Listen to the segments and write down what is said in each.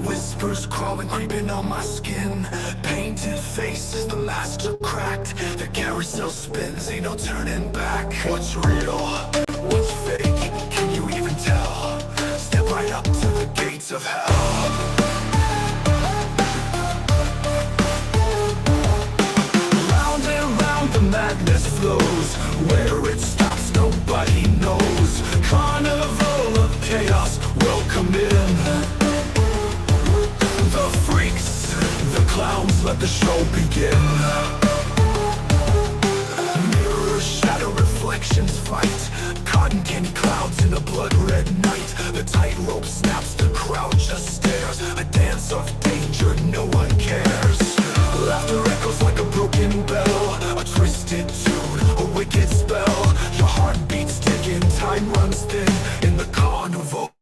Whispers crawling, creeping on my skin. Painted faces, the last are cracked. The carousel spins, ain't no turning back. What's real? What's fake? Can you even tell? Step right up to the gates of hell. Round and round the madness flows. Where it stops, nobody knows. Carnival of chaos, welcome in. The freaks, the clowns, let the show begin. Mirrors shatter, reflections fight. Cotton candy clouds in a blood-red night. The tightrope snaps, the crowd just stares. A dance of danger, no one cares. Laughter echoes like a broken bell. A twisted tune, a wicked spell. Your heart beats ticking, time runs thin. In the carnival,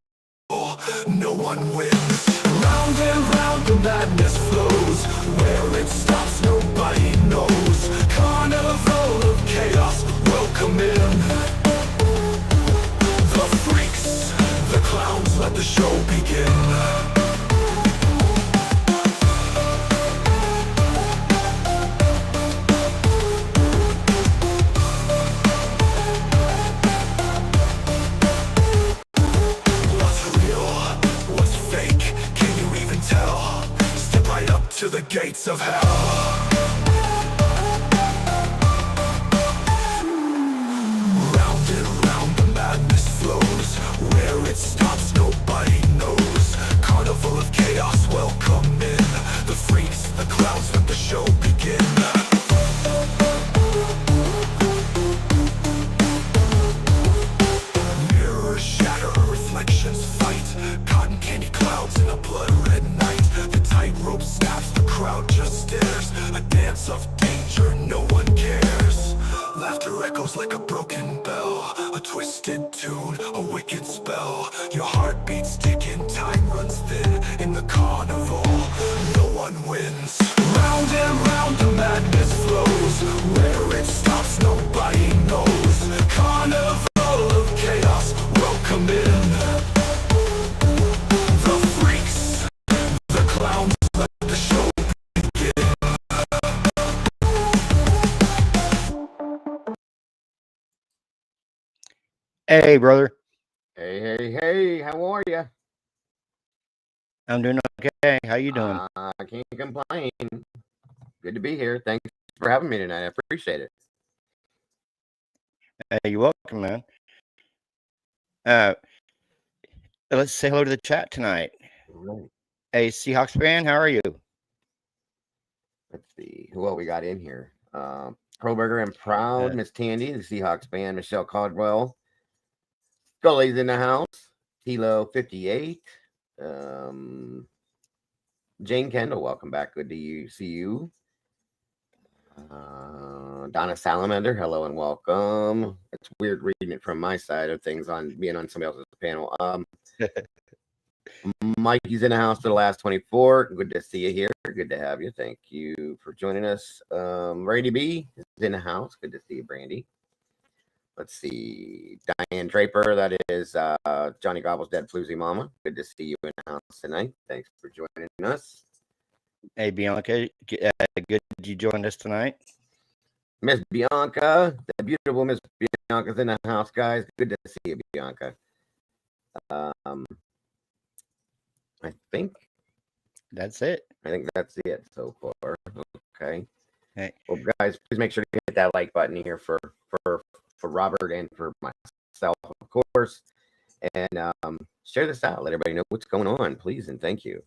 no one wins. Round and round the madness flows. Where it stops, nobody knows. Carnival of chaos, welcome in. The freaks, the clowns, let the show begin. To the gates of hell. Round and round the madness flows. Where it stops, nobody knows. Carnival of chaos, welcome in. The freaks, the clowns, let the show begin. Mirrors shatter, reflections fight. Cotton candy clouds in a blood-red night. The tightrope snaps, the crowd just stares. A dance of danger, no one cares. Laughter echoes like a broken bell. A twisted tune, a wicked spell. Your heart beats ticking, time runs thin. In the carnival, no one wins. Round and round the madness flows. Where it stops, nobody knows. Carnival of chaos, welcome in. The freaks, the clowns, let the show begin. Hey, brother. Hey, how are you? I'm doing okay. How you doing? I can't complain. Good to be here. Thanks for having me tonight. I appreciate it. Hey, you're welcome, man. Let's say hello to the chat tonight. Right. Hey, Seahawks fan, how are you? Let's see who else we got in here. Proberger and Proud, Miss Tandy, the Seahawks fan, Michelle Caldwell. Scully's in the house. Kilo 58. Jane Kendall, welcome back. Good to see you. Donna Salamander, hello and welcome. It's weird reading it from my side of things on being on somebody else's panel. Mikey's in the house for the last 24. Good to see you here. Good to have you. Thank you for joining us. Brady B is in the house. Good to see you, Brandy. Let's see. Diane Draper, that is Johnny Gobble's dead floozy mama. Good to see you in the house tonight. Thanks for joining us. Hey, Bianca, good you joined us tonight. Miss Bianca, the beautiful Miss Bianca's in the house, guys. Good to see you, Bianca. I think that's it. I think that's it so far. Okay. Hey. Well, guys, please make sure to hit that like button here for Robert and for myself, of course, and share this out. Let everybody know what's going on, please, and thank you.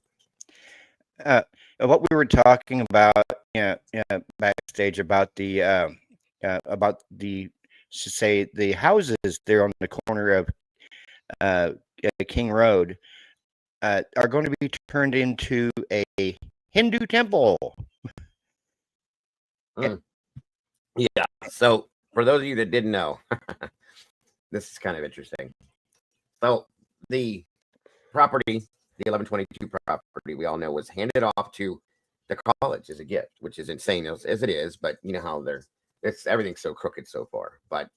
What we were talking about, backstage about the say the houses there on the corner of King Road are going to be turned into a Hindu temple. Yeah. So for those of you that didn't know, this is kind of interesting. So the property, the 1122 property, we all know was handed off to the college as a gift, which is insane as it is. But you know how everything's so crooked so far. But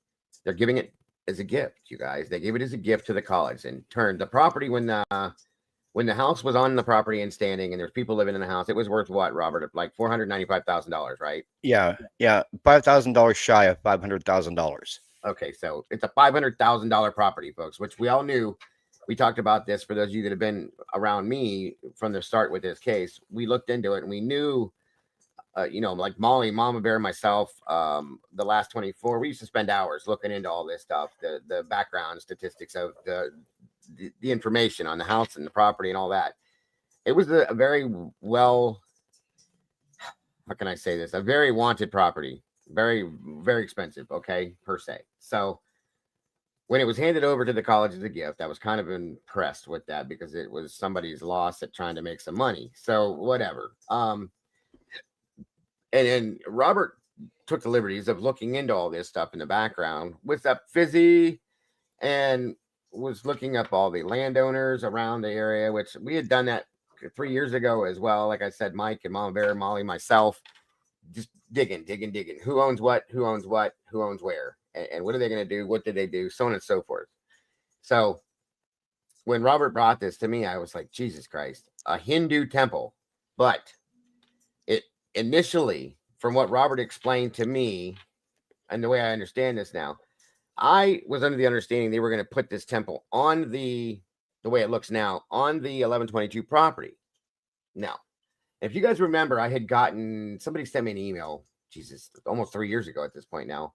they're giving it as a gift, you guys. They gave it as a gift to the college and turned the property when when the house was on the property and standing, and there's people living in the house, it was worth what, Robert? Like $495,000, right? Yeah, yeah, $5,000 shy of $500,000. Okay, so it's a $500,000 property, folks, which we all knew. We talked about this for those of you that have been around me from the start with this case. We looked into it and we knew, like Molly, Mama Bear, myself, the last 24, we used to spend hours looking into all this stuff, the background statistics of the information on the house and the property and all that. It was a very well, how can I say this? A very wanted property, very, very expensive, okay, per se. So when it was handed over to the college as a gift, I was kind of impressed with that because it was somebody's loss at trying to make some money. So whatever. And then Robert took the liberties of looking into all this stuff in the background with that Fizzy and was looking up all the landowners around the area, which we had done that 3 years ago as well. Like I said, Mike and Mama Bear, Molly, myself, just digging. Who owns what, who owns where, and what are they going to do? What did they do? So on and so forth. So when Robert brought this to me, I was like, Jesus Christ, a Hindu temple. But it initially, from what Robert explained to me and the way I understand this now, I was under the understanding they were going to put this temple on the way it looks now on the 1122 property. Now, if you guys remember, I had gotten, somebody sent me an email, Jesus, almost 3 years ago at this point now,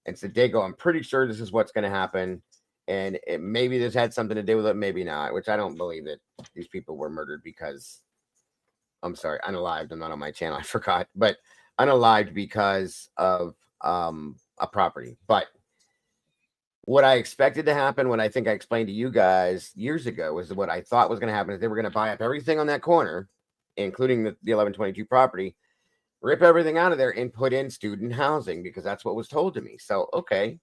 and said, Dago, I'm pretty sure this is what's going to happen. And maybe this had something to do with it, maybe not, which I don't believe that these people were murdered because, I'm sorry, unalived. I'm not on my channel. I forgot, but unalived because of a property. But what I expected to happen, what I think I explained to you guys years ago, was what I thought was going to happen is they were going to buy up everything on that corner, including the 1122 property, rip everything out of there and put in student housing because that's what was told to me. So, okay,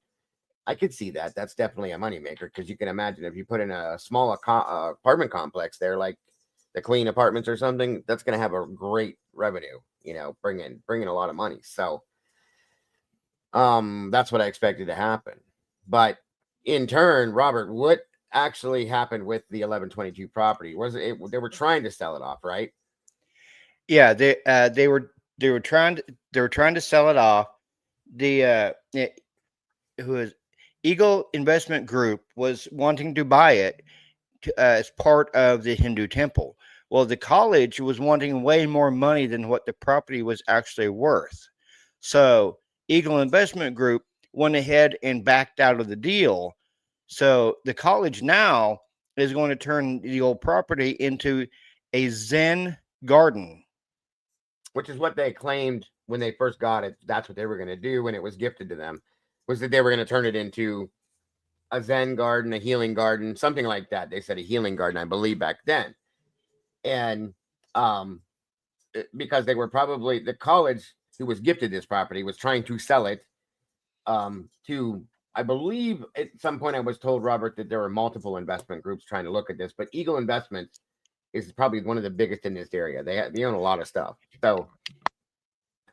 I could see that. That's definitely a moneymaker because you can imagine if you put in a small apartment complex there, like the Queen Apartments or something, that's going to have a great revenue, bring in a lot of money. So that's what I expected to happen. But in turn, Robert, what actually happened with the 1122 property? Was it they were trying to sell it off, right? Yeah, they were trying to sell it off. Who is Eagle Investment Group was wanting to buy it as part of the Hindu temple. Well, the college was wanting way more money than what the property was actually worth. So Eagle Investment Group went ahead and backed out of the deal. So the college now is going to turn the old property into a Zen garden. Which is what they claimed when they first got it. That's what they were going to do when it was gifted to them, was that they were going to turn it into a Zen garden, a healing garden, something like that. They said a healing garden, I believe, back then. And because they were probably, the college who was gifted this property was trying to sell it to, I believe at some point I was told, Robert, that there were multiple investment groups trying to look at this, but Eagle Investments is probably one of the biggest in this area. They own a lot of stuff. So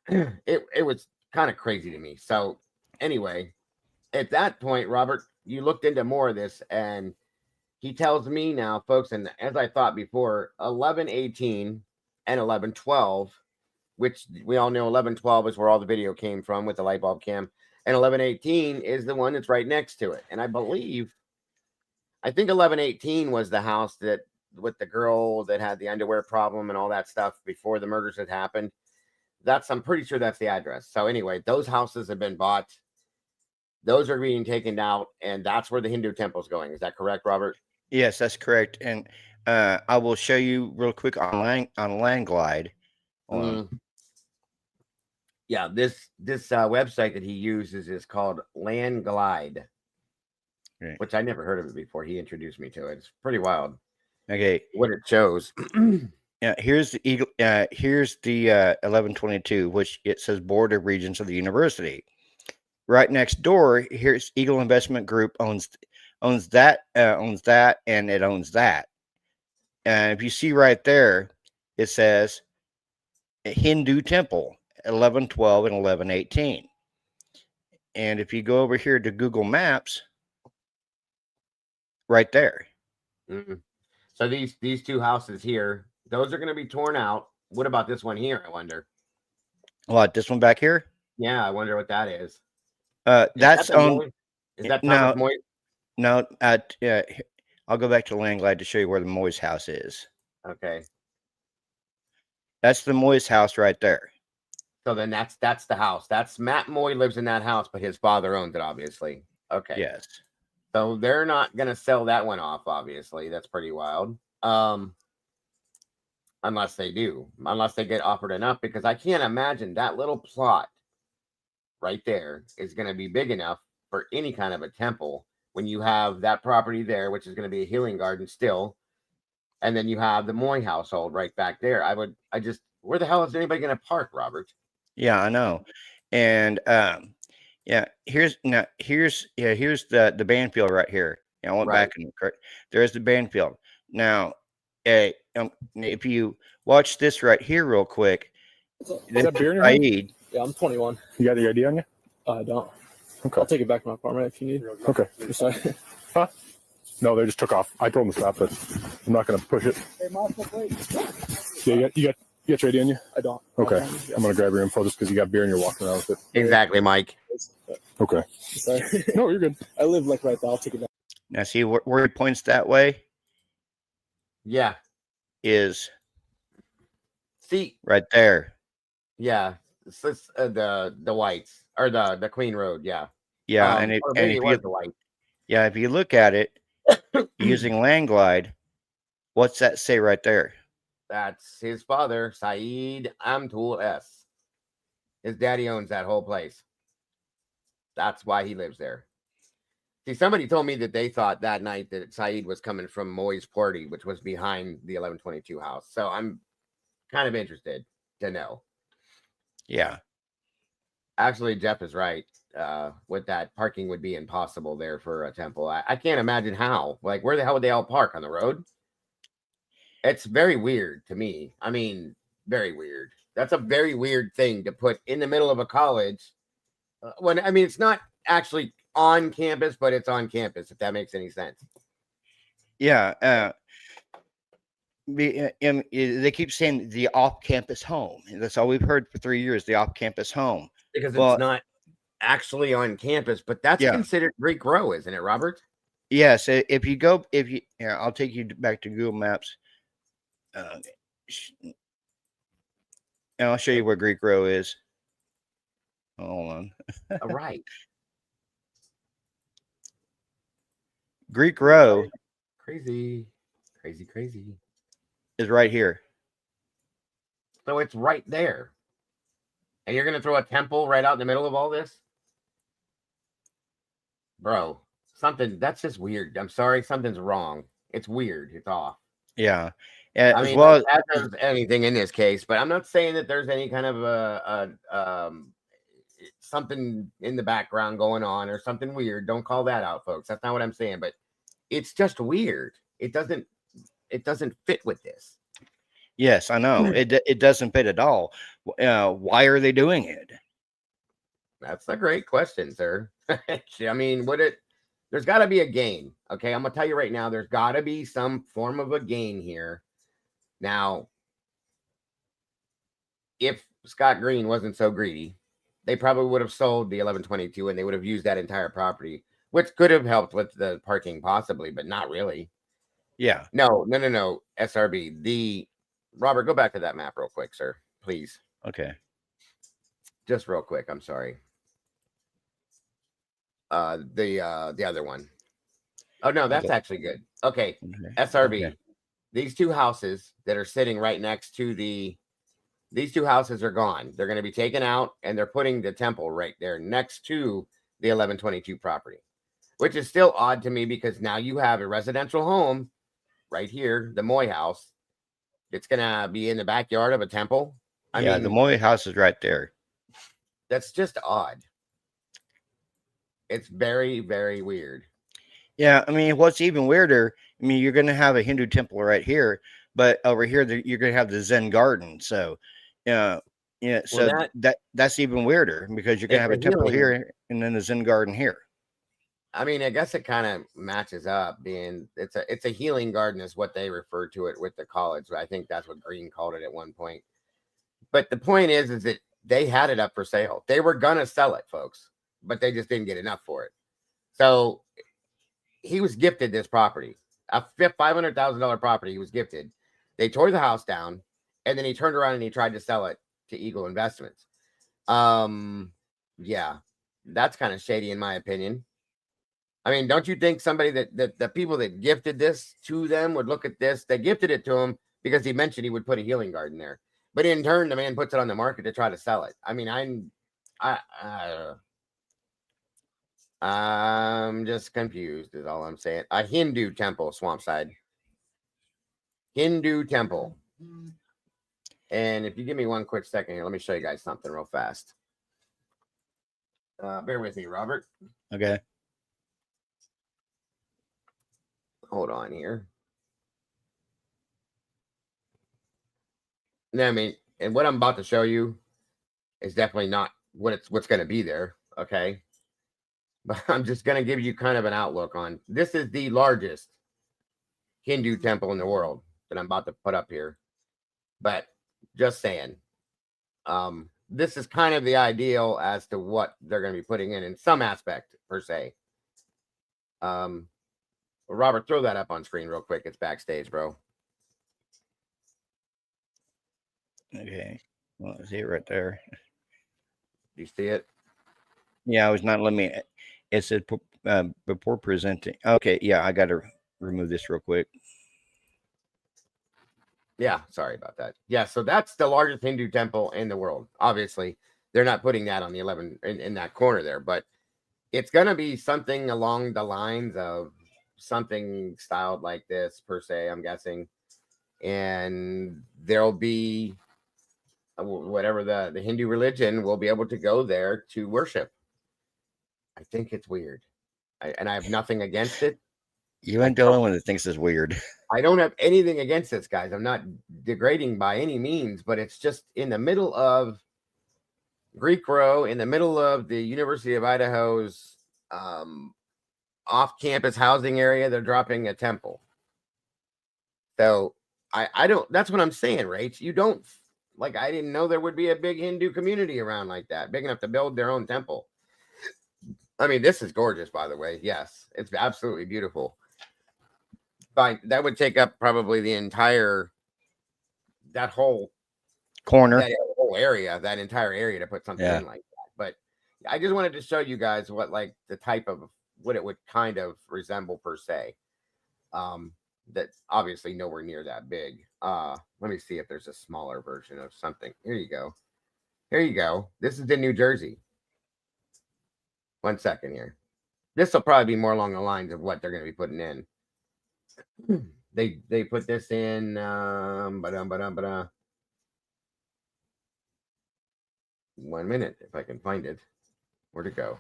it was kind of crazy to me. So anyway, at that point, Robert, you looked into more of this, and he tells me now, folks, and as I thought before, 1118 and 1112, which we all know 1112 is where all the video came from with the light bulb cam, and 1118 is the one that's right next to it. And I think 1118 was the house that with the girl that had the underwear problem and all that stuff before the murders had happened. I'm pretty sure that's the address. So anyway, those houses have been bought. Those are being taken out, and that's where the Hindu temple is going. Is that correct, Robert? Yes, that's correct. And I will show you real quick on Landglide. Yeah, this website that he uses is called Landglide, right, which I never heard of it before. He introduced me to it. It's pretty wild. Okay, what it shows. Yeah, here's the Eagle. Here's the 1122, which it says Board of Regents of the University. Right next door, here's Eagle Investment Group owns that, and it owns that. And if you see right there, it says Hindu Temple 1112 and 1118. And if you go over here to Google Maps, right there. So these two houses here, those are going to be torn out. What about this one here? I wonder. What, this one back here? Yeah, I wonder what that is. That's the on. Moy? Is that No, Thomas Moy? no. I'll go back to land glide to show you where the Moy's house is. Okay. That's the Moy's house right there. So then that's the house. That's Matt Moy lives in that house, but his father owns it, obviously. Okay. Yes. So they're not gonna sell that one off, obviously. That's pretty wild. Unless they do, unless they get offered enough, because I can't imagine that little plot right there is gonna be big enough for any kind of a temple when you have that property there, which is gonna be a healing garden still. And then you have the Moy household right back there. Where the hell is anybody gonna park, Robert? Yeah, I know. And yeah, here's the band field right here. Yeah, I went Right. back and there's the band field. Now, if you watch this right here real quick, Is that beer in your hand? Saeed, Yeah, I'm 21. You got the ID on you? I don't. Okay. I'll take it back to my apartment if you need. Okay. Sorry. No, they just took off. I told them to stop, but I'm not going to push it. Yeah, you got your ID on you? I don't. Okay. I'm going to grab your info just because you got beer and you're walking around with it. Exactly, Mike. Okay. Sorry. No, you're good. I live like right there. I'll take it back. now see where he points that way Yeah. is See, right there. yeah. It's the whites or the Queen Road, yeah. Yeah, Or and maybe if it was you the white. yeah, if you look at it using land glide, what's that say right there? That's his father, Saeed Amtul S. His daddy owns that whole place. That's why he lives there. See, somebody told me that they thought that night that Saeed was coming from Moy's party, which was behind the 1122 house. So I'm kind of interested to know. Yeah. Actually, Jeff is right. With that, parking would be impossible there for a temple. I can't imagine how. Like, where the hell would they all park on the road? It's very weird to me. I mean, very weird. That's a very weird thing to put in the middle of a college. When I mean, it's not actually on campus, but it's on campus. If that makes any sense. Yeah. They keep saying the off-campus home. That's all we've heard for 3 years. The off-campus home. Because Well, it's not actually on campus, but that's Yeah. considered Greek Row, isn't it, Robert? Yes. I'll take you back to Google Maps. And I'll show you where Greek Row is. Hold on. All right. Greek Row Crazy, crazy, crazy. is right here. So it's right there. And you're going to throw a temple right out in the middle of all this? Bro, that's just weird. I'm sorry, something's wrong. It's weird. It's off. Yeah. I As mean, well as there's anything in this case, but I'm not saying that there's any kind of something in the background going on or something weird. Don't call that out, folks. That's not what I'm saying, but it's just weird. It doesn't fit with this. yes, I know. It doesn't fit at all. Why are they doing it? That's a great question, sir. I mean, there's got to be a gain. Okay. I'm going to tell you right now, there's got to be some form of a gain here. Now, if Scott Green wasn't so greedy, they probably would have sold the 1122 and they would have used that entire property, which could have helped with the parking possibly, but not really. Yeah. No. SRB. Robert, go back to that map real quick, sir, please. Okay. Just real quick. I'm sorry. The other one. Oh no, that's Okay. actually good. Okay. Okay. SRB. Okay. These two houses that are sitting right next to these two houses are gone. They're going to be taken out and they're putting the temple right there next to the 1122 property, which is still odd to me because now you have a residential home right here, the Moy house. It's going to be in the backyard of a temple. I mean, the Moy house is right there. that's just odd. It's very, very weird. Yeah, I mean, what's even weirder? I mean, you're going to have a Hindu temple right here, but over here you're going to have the Zen garden. So, so that's even weirder because you're going to have a It's a temple healing- here and then the Zen garden here. I mean, I guess it kind of matches up. Being it's a healing garden is what they refer to it with the college. I think that's what Green called it at one point. But the point is that they had it up for sale. They were gonna sell it, folks, but they just didn't get enough for it. So he was gifted this property, a $500,000 property. He was gifted. They tore the house down, and then he turned around and he tried to sell it to Eagle Investments. Yeah, that's kind of shady in my opinion. I mean, don't you think somebody that the people that gifted this to them would look at this? They gifted it to him because he mentioned he would put a healing garden there, but in turn, the man puts it on the market to try to sell it. I mean, I'm just confused is all I'm saying. A Hindu temple, Swampside. Hindu temple. And if you give me one quick second here, let me show you guys something real fast. Bear with me, Robert. Okay. Hold on here. I mean, and what I'm about to show you is definitely not what's going to be there. Okay. But I'm just going to give you kind of an outlook on this is the largest Hindu temple in the world that I'm about to put up here. But just saying, this is kind of the ideal as to what they're going to be putting in some aspect per se. Robert, throw that up on screen real quick. It's backstage, bro. Okay. Well, I see it right there. Do you see it? Yeah, I was not letting me. It said before presenting. Okay, yeah, I got to remove this real quick. Yeah, sorry about that. Yeah, so that's the largest Hindu temple in the world. Obviously, they're not putting that on the 11 in that corner there, but it's going to be something along the lines of something styled like this per se, I'm guessing. And there'll be whatever the Hindu religion will be able to go there to worship. I think it's weird. And I have nothing against it. You ain't the only one that thinks it's weird. I don't have anything against this, guys. I'm not degrading by any means, but it's just in the middle of Greek Row, in the middle of the University of Idaho's off-campus housing area. They're dropping a temple. So I don't. That's what I'm saying, Rach. You don't like. I didn't know there would be a big Hindu community around like that, big enough to build their own temple. I mean, this is gorgeous, by the way. Yes, it's absolutely beautiful. But that would take up probably the entire that whole Corner. that whole area, that entire area to put something in like that. But I just wanted to show you guys what like the type of what it would kind of resemble per se. That's obviously nowhere near that big. Let me see if there's a smaller version of something. Here you go. Here you go. This is in New Jersey. 1 second here. This will probably be more along the lines of what they're going to be putting in. They put this in 1 minute if I can find it. Where'd it go?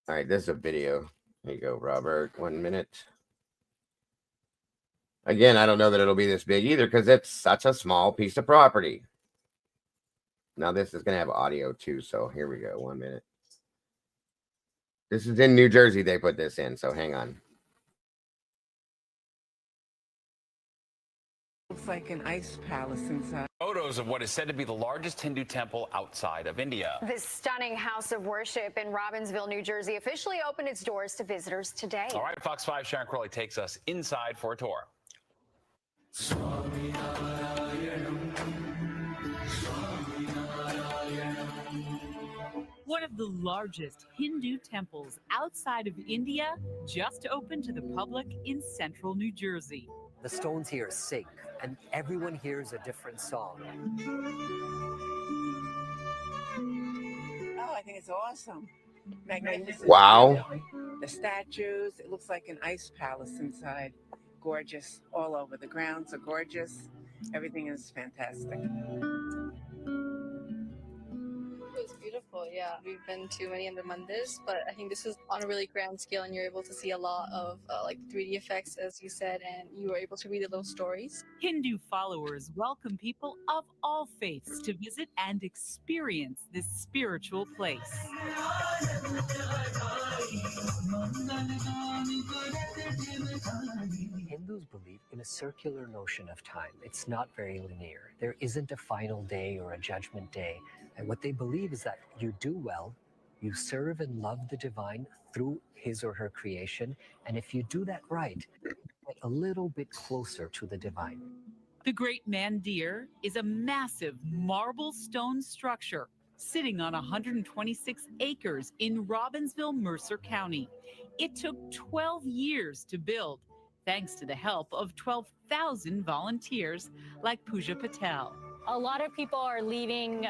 All right, this is a video. There you go, Robert. 1 minute. Again, I don't know that it'll be this big either because it's such a small piece of property. Now this is going to have audio too, so here we go. 1 minute. This is in New Jersey. They put this in, so hang on. Looks like an ice palace inside. Photos of what is said to be the largest Hindu temple outside of India. This stunning house of worship in Robbinsville, New Jersey, officially opened its doors to visitors today. All right, Fox 5 Sharon Crowley takes us inside for a tour. One of the largest Hindu temples outside of India just opened to the public in central New Jersey. The stones here sing, and everyone hears a different song. Oh, I think it's awesome. Magnificent. Wow. The statues, it looks like an ice palace inside. Gorgeous all over. The grounds are gorgeous. Everything is fantastic. It's beautiful. Yeah, we've been to many other mandirs, but I think this is on a really grand scale, and you're able to see a lot of like 3D effects, as you said, and you were able to read the little stories. Hindu followers welcome people of all faiths to visit and experience this spiritual place. Hindus believe in a circular notion of time. It's not very linear. There isn't a final day or a judgment day. And what they believe is that you do well, you serve and love the divine through his or her creation. And if you do that right, you get a little bit closer to the divine. The Great Mandir is a massive marble stone structure sitting on 126 acres in Robbinsville, Mercer County. It took 12 years to build, thanks to the help of 12,000 volunteers like Pooja Patel. A lot of people are leaving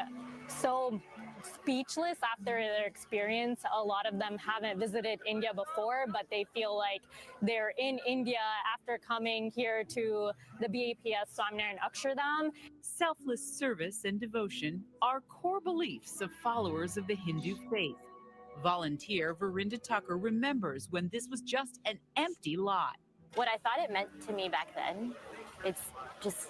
so speechless after their experience. A lot of them haven't visited India before, but they feel like they're in India after coming here to the BAPS Swaminarayan Akshardham. Selfless service and devotion are core beliefs of followers of the Hindu faith. Volunteer Verinda Tucker remembers when this was just an empty lot. What I thought it meant to me back then, it's just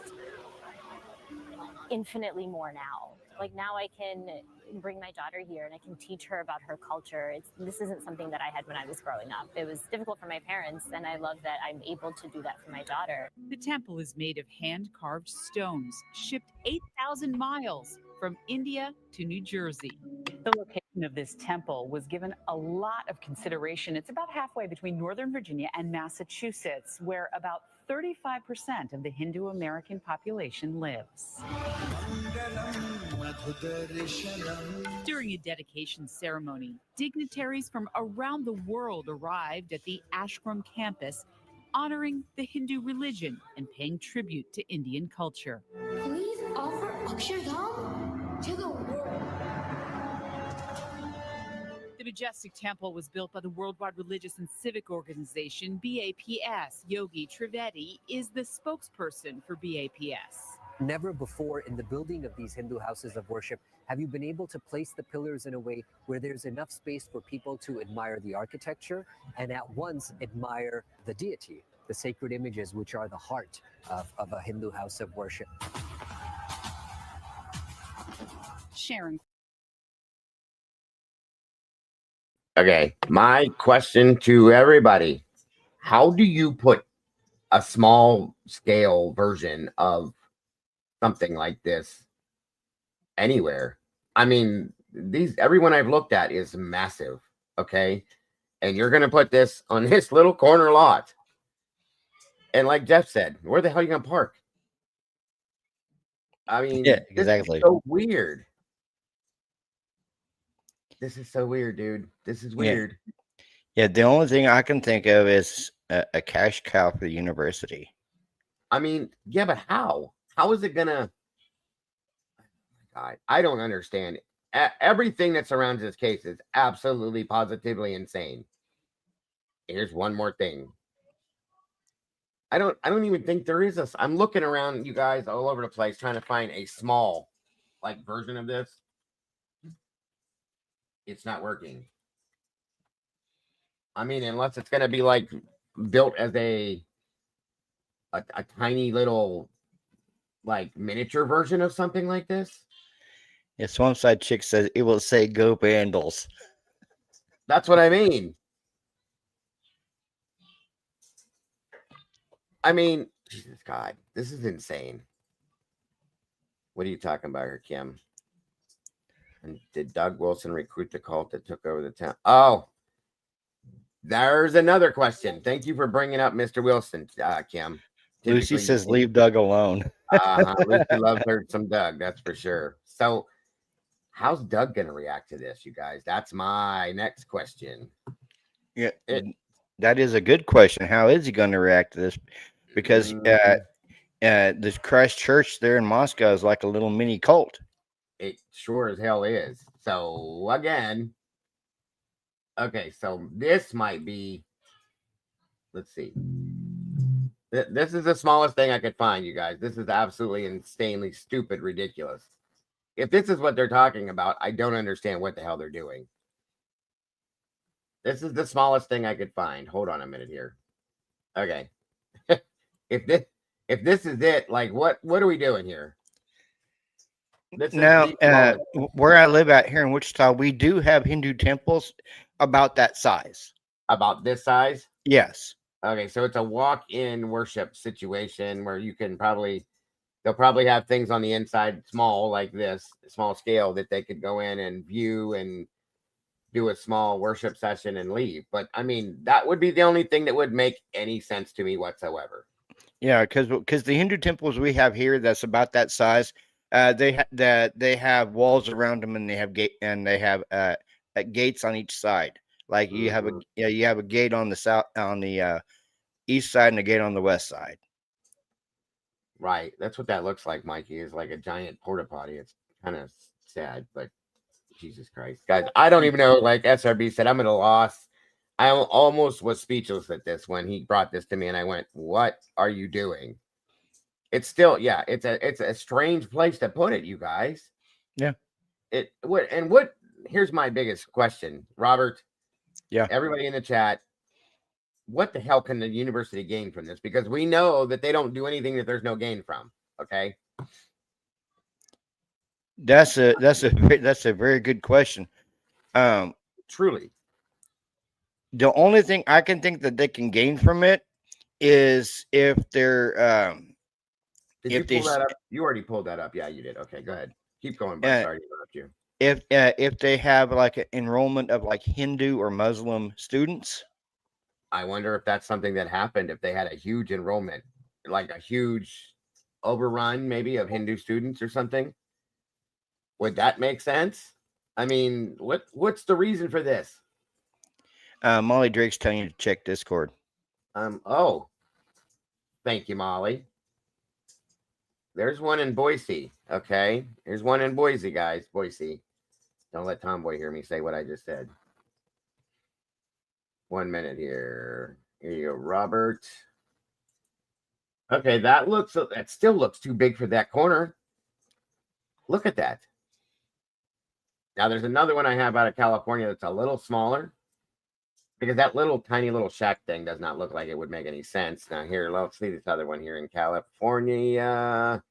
infinitely more now. Like now I can bring my daughter here and I can teach her about her culture. This isn't something that I had when I was growing up. It was difficult for my parents, and I love that I'm able to do that for my daughter. The temple is made of hand-carved stones, shipped 8,000 miles from India to New Jersey. The location of this temple was given a lot of consideration. It's about halfway between Northern Virginia and Massachusetts, where about 35% of the Hindu American population lives. During a dedication ceremony, dignitaries from around the world arrived at the ashram campus, honoring the Hindu religion and paying tribute to Indian culture. Please offer Akshardham to the world. The majestic temple was built by the Worldwide Religious and Civic Organization, BAPS. Yogi Trivedi is the spokesperson for BAPS. Never before in the building of these Hindu houses of worship have you been able to place the pillars in a way where there's enough space for people to admire the architecture and at once admire the deity, the sacred images, which are the heart of a Hindu house of worship. Sharon. Okay, my question to everybody: how do you put a small scale version of something like this anywhere? I mean, everyone I've looked at is massive, okay? And you're gonna put this on this little corner lot. And like Jeff said, where the hell are you gonna park? I mean, yeah, exactly. This is so weird. This is so weird, dude. This is weird. Yeah, the only thing I can think of is a cash cow for the university. I mean, yeah, but how? How is it gonna? Oh my God, I don't understand. Everything that surrounds this case is absolutely, positively insane. Here's one more thing. I don't even think there is a. I'm looking around, you guys, all over the place, trying to find a small, like, version of this. It's not working. I mean, unless it's gonna be like built as a tiny little, like, miniature version of something like this. Yeah, Swampside Chick says it will say "Go Vandals." That's what I mean. I mean, Jesus God, this is insane. What are you talking about here, Kim? And did Doug Wilson recruit the cult that took over the town? Oh, there's another question. Thank you for bringing up Mr. Wilson, Kim. Lucy says, "Leave Doug alone." Lucy loves her some Doug, that's for sure. So, how's Doug going to react to this, you guys? That's my next question. Yeah, that is a good question. How is he going to react to this? Because this Christ Church there in Moscow is like a little mini cult. It sure as hell is. So again, okay, so this might be, let's see. This is the smallest thing I could find, you guys. This is absolutely insanely stupid, ridiculous. if this is what they're talking about, I don't understand what the hell they're doing. This is the smallest thing I could find. Hold on a minute here. Okay. if this is it, like what are we doing here? This is Now, the smallest. where I live out here in Wichita, we do have Hindu temples about that size. About this size? Yes. Okay, so it's a walk-in worship situation where you can they'll probably have things on the inside small like this, small scale that they could go in and view and do a small worship session and leave. But I mean, that would be the only thing that would make any sense to me whatsoever. Yeah, because the Hindu temples we have here that's about that size, they have walls around them and they have gates on each side. Like you have a gate on the east side and a gate on the west side. Right. That's what that looks like, Mikey, is like a giant porta potty. It's kind of sad, but Jesus Christ. Guys, I don't even know. Like SRB said, I'm at a loss. I almost was speechless at this when he brought this to me, and I went, what are you doing? It's still, yeah, it's a strange place to put it, you guys. Yeah. Here's my biggest question, Robert. Yeah. Everybody in the chat, what the hell can the university gain from this? Because we know that they don't do anything that there's no gain from. Okay. That's a very good question. Truly. The only thing I can think that they can gain from it is if they're Did you pull that up? You already pulled that up. Yeah, you did. Okay, go ahead. Keep going, bud. Sorry to interrupt you. If they have like an enrollment of like Hindu or Muslim students. I wonder if that's something that happened, if they had a huge enrollment, like a huge overrun maybe of Hindu students or something. Would that make sense? I mean, what's the reason for this? Molly Drake's telling you to check Discord. Oh, thank you, Molly. There's one in Boise. Okay. There's one in Boise, guys. Boise. Don't let Tomboy hear me say what I just said. 1 minute here. Here you go, Robert. Okay, that still looks too big for that corner. Look at that. Now there's another one I have out of California that's a little smaller, because that tiny little shack thing does not look like it would make any sense. Now here, let's see this other one here in California.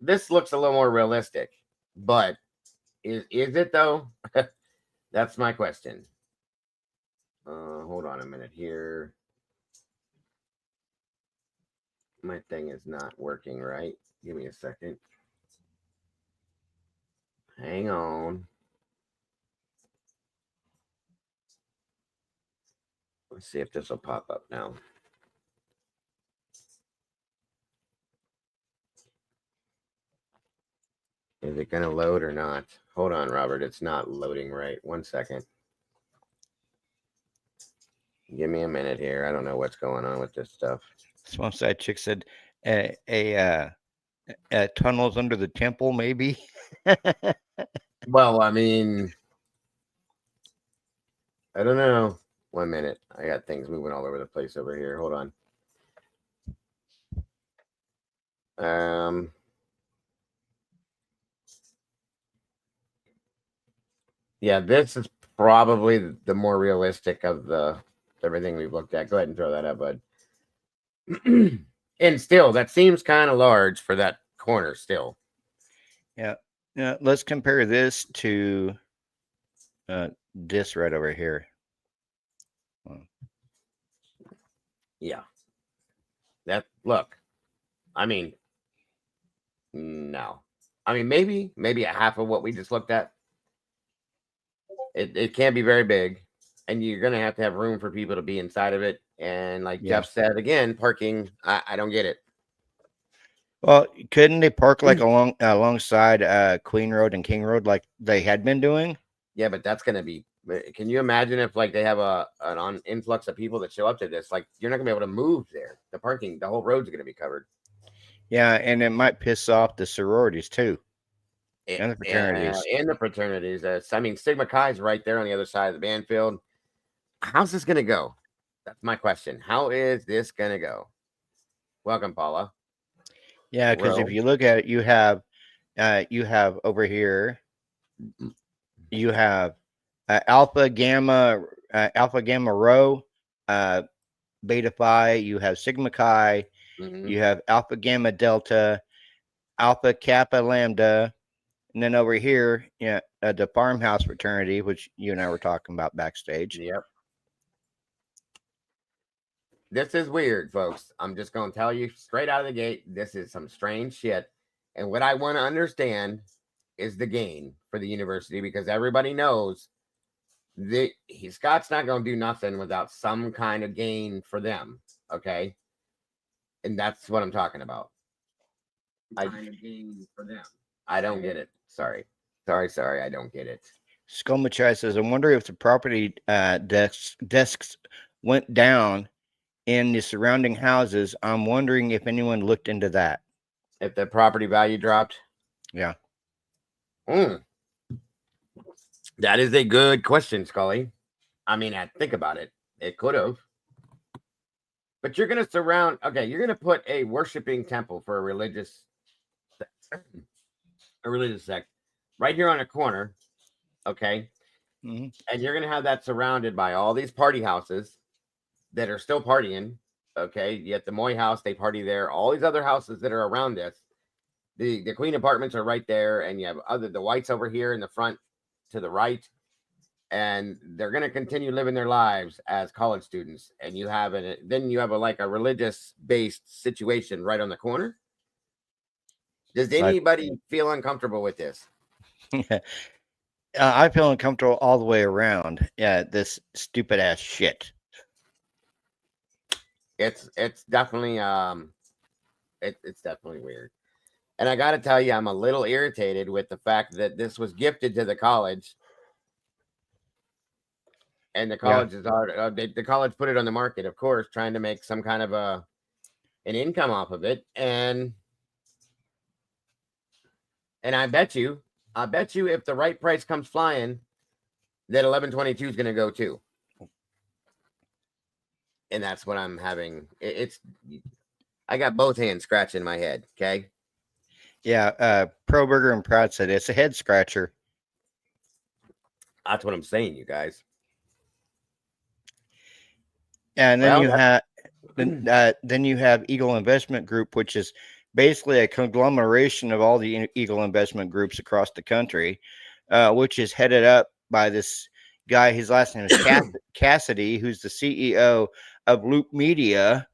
This looks a little more realistic, but is it though? That's my question. Hold on a minute here. My thing is not working right. Give me a second. Hang on. Let's see if this will pop up now. Is it going to load or not? Hold on, Robert. It's not loading right. 1 second. Give me a minute here. I don't know what's going on with this stuff. Swamp Side Chick said tunnels under the temple, maybe. Well, I mean, I don't know. 1 minute. I got things moving all over the place over here. Hold on. Yeah, this is probably the more realistic of everything we've looked at. Go ahead and throw that up, bud. And still, that seems kind of large for that corner still. Yeah. Let's compare this to this right over here. Yeah. Look. I mean, no. I mean, maybe a half of what we just looked at. It can't be very big, and you're going to have room for people to be inside of it. And like Jeff said, again, parking, I don't get it. Well, couldn't they park like alongside Queen Road and King Road like they had been doing? Yeah, but that's going to be, can you imagine if like they have an influx of people that show up to this? Like you're not going to be able to move there. The parking, the whole road's going to be covered. Yeah, and it might piss off the sororities too. And the fraternities. And the fraternities. I mean, Sigma Chi is right there on the other side of the band field. How's this going to go? That's my question. How is this going to go? Welcome, Paula. Yeah, because if you look at it, you have You have over here. You have Alpha Gamma Rho, Beta Phi. You have Sigma Chi. You have Alpha Gamma Delta, Alpha Kappa Lambda, and then over here, the farmhouse fraternity, which you and I were talking about backstage. Yep. This is weird, folks. I'm just going to tell you straight out of the gate, this is some strange shit. And what I want to understand is the gain for the university, because everybody knows Scott's not going to do nothing without some kind of gain for them. Okay. And that's what I'm talking about. Kind of gain for them. I don't get it. Sorry. I don't get it. Skomachai says, I wonder if the property desks went down in the surrounding houses. I'm wondering if anyone looked into that. If the property value dropped? Yeah. That is a good question, Scully. I mean, think about it. It could have. But you're going to surround, you're going to put a worshiping temple for a religious sect right here on a corner. Okay. Mm-hmm. And you're going to have that surrounded by all these party houses that are still partying. Okay. You have the Moy house, they party there. All these other houses that are around this. The Queen apartments are right there. And you have the Whites over here in the front to the right. And they're going to continue living their lives as college students. And you have a religious based situation right on the corner. Does anybody feel uncomfortable with this? I feel uncomfortable all the way around. Yeah, this stupid ass shit. It's definitely it's definitely weird. And I got to tell you, I'm a little irritated with the fact that this was gifted to the college. And the college is the college put it on the market, of course, trying to make some kind of an income off of it. And I bet you if the right price comes flying, that 1122 is going to go too. And that's what I'm having. I got both hands scratching my head. Okay. Yeah. Pro Burger and Proud said it's a head scratcher. That's what I'm saying, you guys. And then then you have Eagle Investment Group, which is basically a conglomeration of all the Eagle investment groups across the country, which is headed up by this guy. His last name is Cassidy, who's the CEO of Loop Media.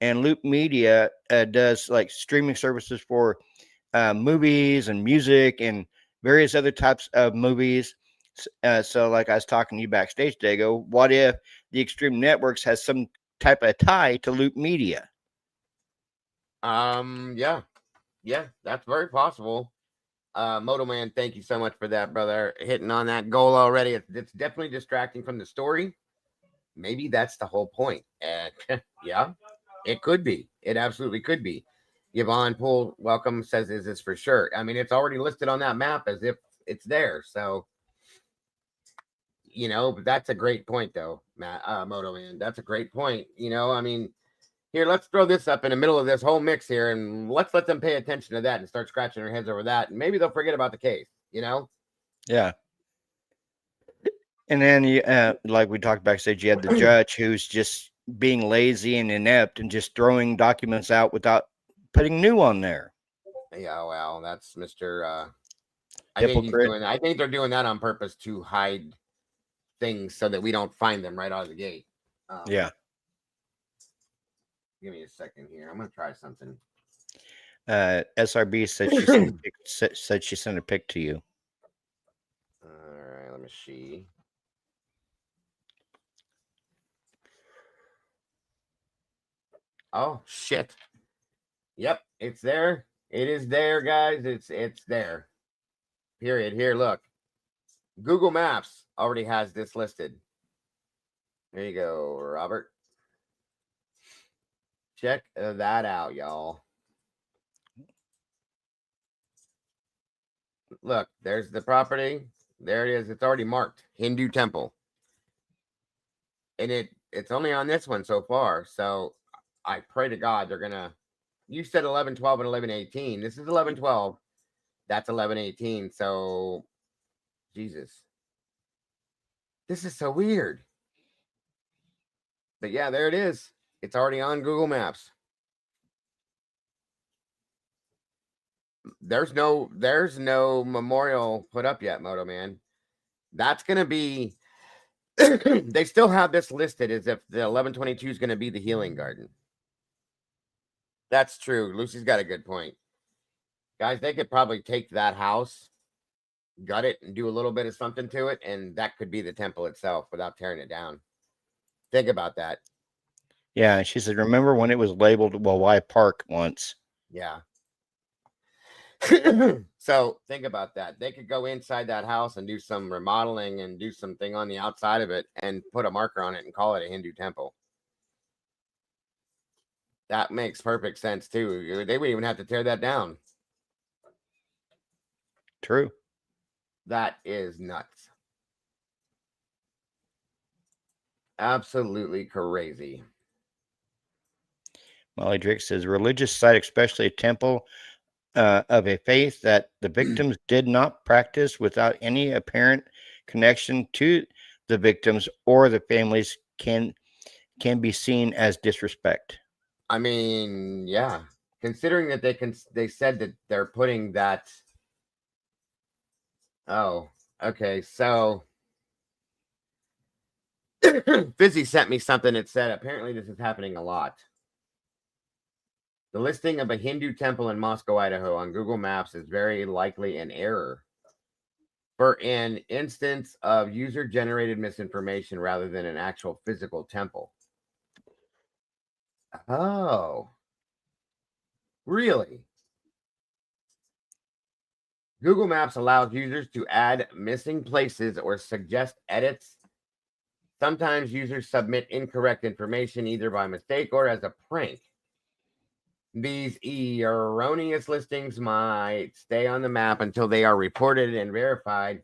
And Loop Media does like streaming services for movies and music and various other types of movies. So like I was talking to you backstage, Dago, what if the Extreme Networks has some type of tie to Loop Media? Yeah, that's very possible. Moto Man, thank you so much for that, brother. Hitting on that goal already. It's definitely distracting from the story. Maybe that's the whole point. Yeah, it could be. It absolutely could be. Yvonne Poole, welcome, says, is this for sure? I mean, it's already listed on that map as if it's there. So, but that's a great point, though, Matt, Moto Man. That's a great point. I mean, here, let's throw this up in the middle of this whole mix here, and let's let them pay attention to that and start scratching their heads over that. And maybe they'll forget about the case, Yeah. And then, like we talked backstage, you had the judge who's just being lazy and inept and just throwing documents out without putting new on there. Yeah, well, that's Mr. I think they're doing that on purpose to hide things so that we don't find them right out of the gate. Yeah. Give me a second here. I'm going to try something. SRB said she sent a pic to you. All right, let me see. Oh, shit. Yep, it's there. It is there, guys. It's there. Period. Here, look. Google Maps already has this listed. There you go, Robert. Check that out, y'all. Look, there's the property. There it is. It's already marked Hindu Temple. And it's only on this one so far. So I pray to God they're going to. You said 1112 and 1118. This is 1112. That's 1118. So, Jesus. This is so weird. But yeah, there it is. It's already on Google Maps. There's no memorial put up yet, Moto Man. That's gonna be they still have this listed as if the 1122 is gonna be the healing garden. That's true. Lucy's got a good point. Guys, they could probably take that house, gut it, and do a little bit of something to it, and that could be the temple itself without tearing it down. Think about that. Yeah, she said, remember when it was labeled Wawai Park once? Yeah. So think about that. They could go inside that house and do some remodeling and do something on the outside of it and put a marker on it and call it a Hindu temple. That makes perfect sense too. They would even have to tear that down. True. That is nuts. Absolutely crazy. Molly Drick says, religious site, especially a temple of a faith that the victims did not practice without any apparent connection to the victims or the families can be seen as disrespect. I mean, yeah. Considering that they said that they're putting that. Oh, okay. So Fizzy sent me something that said apparently this is happening a lot. The listing of a Hindu temple in Moscow, Idaho on Google Maps is very likely an error for an instance of user-generated misinformation rather than an actual physical temple. Oh, really? Google Maps allows users to add missing places or suggest edits. Sometimes users submit incorrect information either by mistake or as a prank. These erroneous listings might stay on the map until they are reported and verified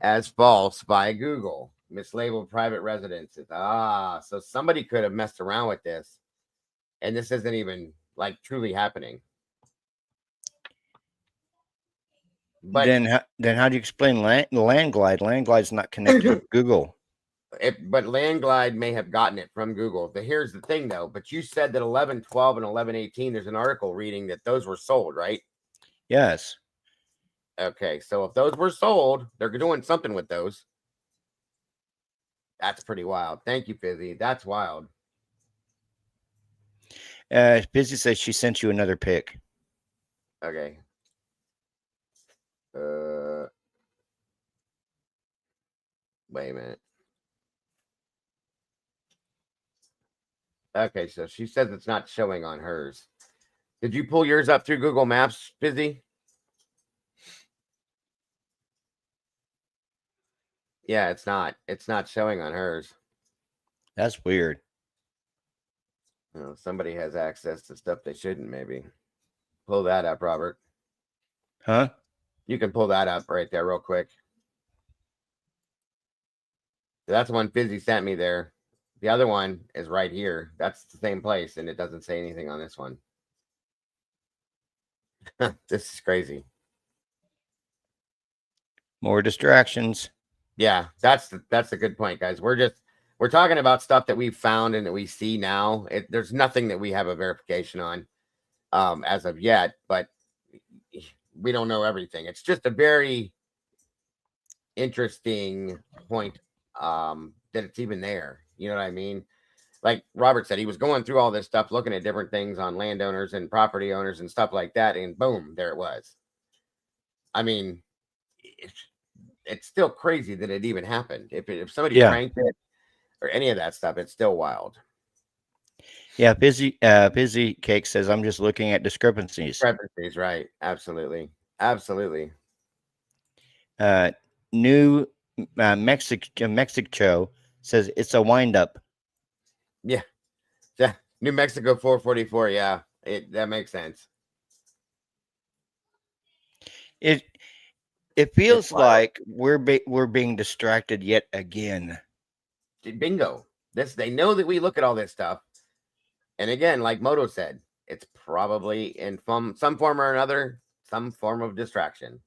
as false by Google. Mislabeled private residences. So somebody could have messed around with this, and this isn't even like truly happening. But then how do you explain Landglide? Landglide's not connected with Google. But Landglide may have gotten it from Google. But here's the thing, though. But you said that 1112 and 1118, there's an article reading that those were sold, right? Yes. Okay, so if those were sold, they're doing something with those. That's pretty wild. Thank you, Fizzy. That's wild. Fizzy says she sent you another pic. Okay. Wait a minute. Okay, so she says it's not showing on hers. Did you pull yours up through Google Maps, Fizzy? Yeah, it's not. It's not showing on hers. That's weird. Oh, somebody has access to stuff they shouldn't, maybe. Pull that up, Robert. Huh? You can pull that up right there real quick. That's the one Fizzy sent me there. The other one is right here. That's the same place, and it doesn't say anything on this one. This is crazy. More distractions. Yeah, that's a good point, guys. We're talking about stuff that we've found and that we see now. There's nothing that we have a verification on as of yet, but we don't know everything. It's just a very interesting point that it's even there. You know what I mean? Like Robert said, he was going through all this stuff, looking at different things on landowners and property owners and stuff like that, and boom, there it was. I mean, it's still crazy that it even happened. If somebody pranked it or any of that stuff, it's still wild. Yeah, Busy Cake says, I'm just looking at discrepancies. Discrepancies, right. Absolutely. Absolutely. New Mexico says it's a windup. Yeah. New Mexico 444. Yeah, that makes sense. It feels like we're being distracted yet again. Bingo. They know that we look at all this stuff. And again, like Moto said, it's probably in some form or another some form of distraction.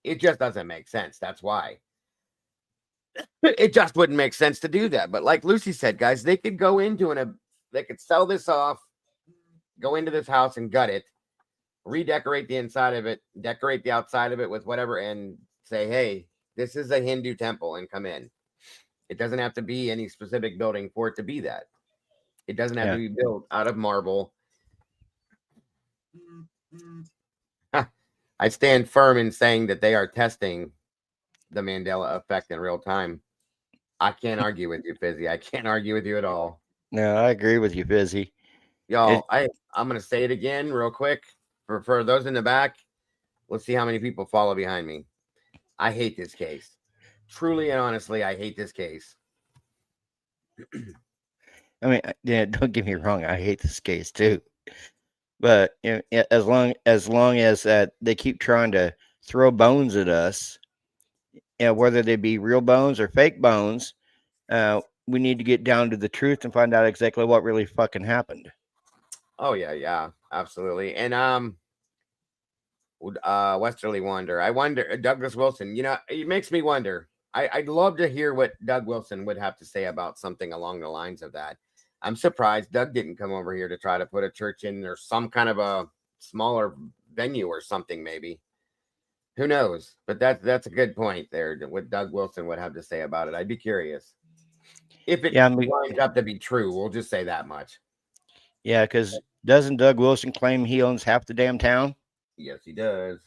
It just doesn't make sense. That's why. It just wouldn't make sense to do that. But like Lucy said, guys, they could go into they could sell this off, go into this house and gut it, redecorate the inside of it, decorate the outside of it with whatever, and say, hey, this is a Hindu temple, and come in. It doesn't have to be any specific building for it to be that. It doesn't have to be built out of marble. I stand firm in saying that they are testing the Mandela effect in real time. I can't argue with you, Fizzy. I can't argue with you at all. No, I agree with you, Fizzy. Y'all, I'm going to say it again real quick. For those in the back, let's see how many people follow behind me. I hate this case. Truly and honestly, I hate this case. I mean, yeah, don't get me wrong. I hate this case too. But you know, as long as they keep trying to throw bones at us, whether they be real bones or fake bones, we need to get down to the truth and find out exactly what really fucking happened. Oh yeah, absolutely. And Westerly Wonder. I wonder, Douglas Wilson. You know, it makes me wonder. I'd love to hear what Doug Wilson would have to say about something along the lines of that. I'm surprised Doug didn't come over here to try to put a church in or some kind of a smaller venue or something, maybe. Who knows? But that's a good point there. What Doug Wilson would have to say about it. I'd be curious. If it winds up to be true, we'll just say that much. Yeah, because doesn't Doug Wilson claim he owns half the damn town? Yes, he does.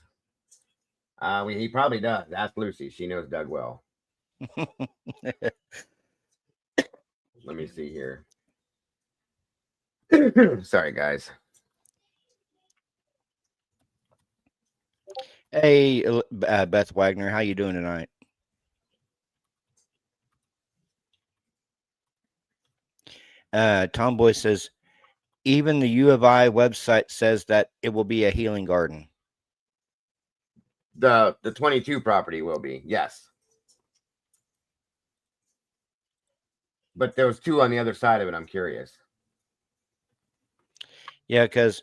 He probably does. Ask Lucy. She knows Doug well. Let me see here. Sorry, guys. Hey, Beth Wagner, how you doing tonight? Tomboy says, even the U of I website says that it will be a healing garden. The 22 property will be, yes. But there was two on the other side of it. I'm curious. Yeah, because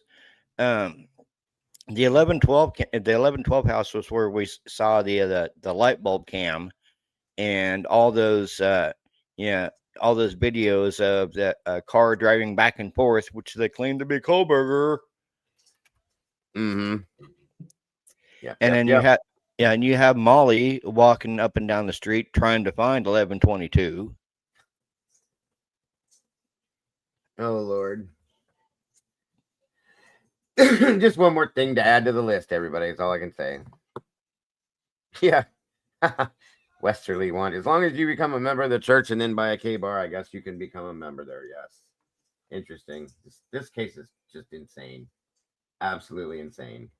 the 1112 house was where we saw the light bulb cam and all those all those videos of the car driving back and forth, which they claim to be Kohlberger. Mm-hmm. Yeah, and then you have Molly walking up and down the street trying to find 1122. Oh Lord. Just one more thing to add to the list, everybody. Is all I can say. Yeah. Westerly one. As long as you become a member of the church and then buy a K-bar, I guess you can become a member there. Yes. Interesting. This case is just insane. Absolutely insane.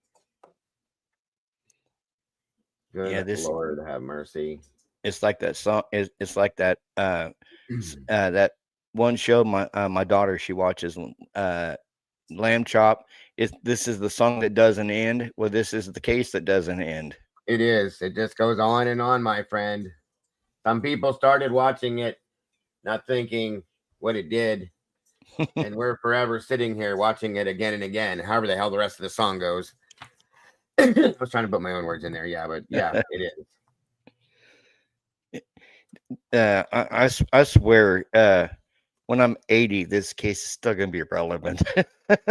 Good Lord have mercy. It's like that song. It's like that that one show my daughter, she watches, Lamb Chop. This is the song that doesn't end. Well, this is the case that doesn't end. It is. It just goes on and on, my friend. Some people started watching it, not thinking what it did. And we're forever sitting here watching it again and again. However the hell the rest of the song goes. I was trying to put my own words in there. Yeah, but yeah, it is. I swear, when I'm 80, this case is still going to be relevant. I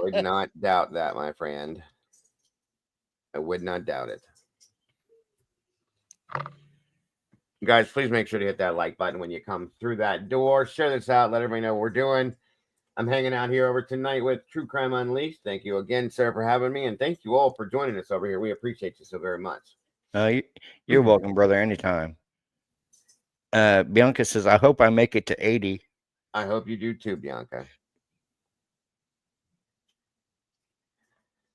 would not doubt that, my friend. I would not doubt it. Guys, please make sure to hit that like button when you come through that door. Share this out. Let everybody know what we're doing. I'm hanging out here over tonight with True Crime Unleashed. Thank you again, sir, for having me. And thank you all for joining us over here. We appreciate you so very much. You're welcome, brother. Anytime. Bianca says, I hope I make it to 80. I hope you do too, Bianca.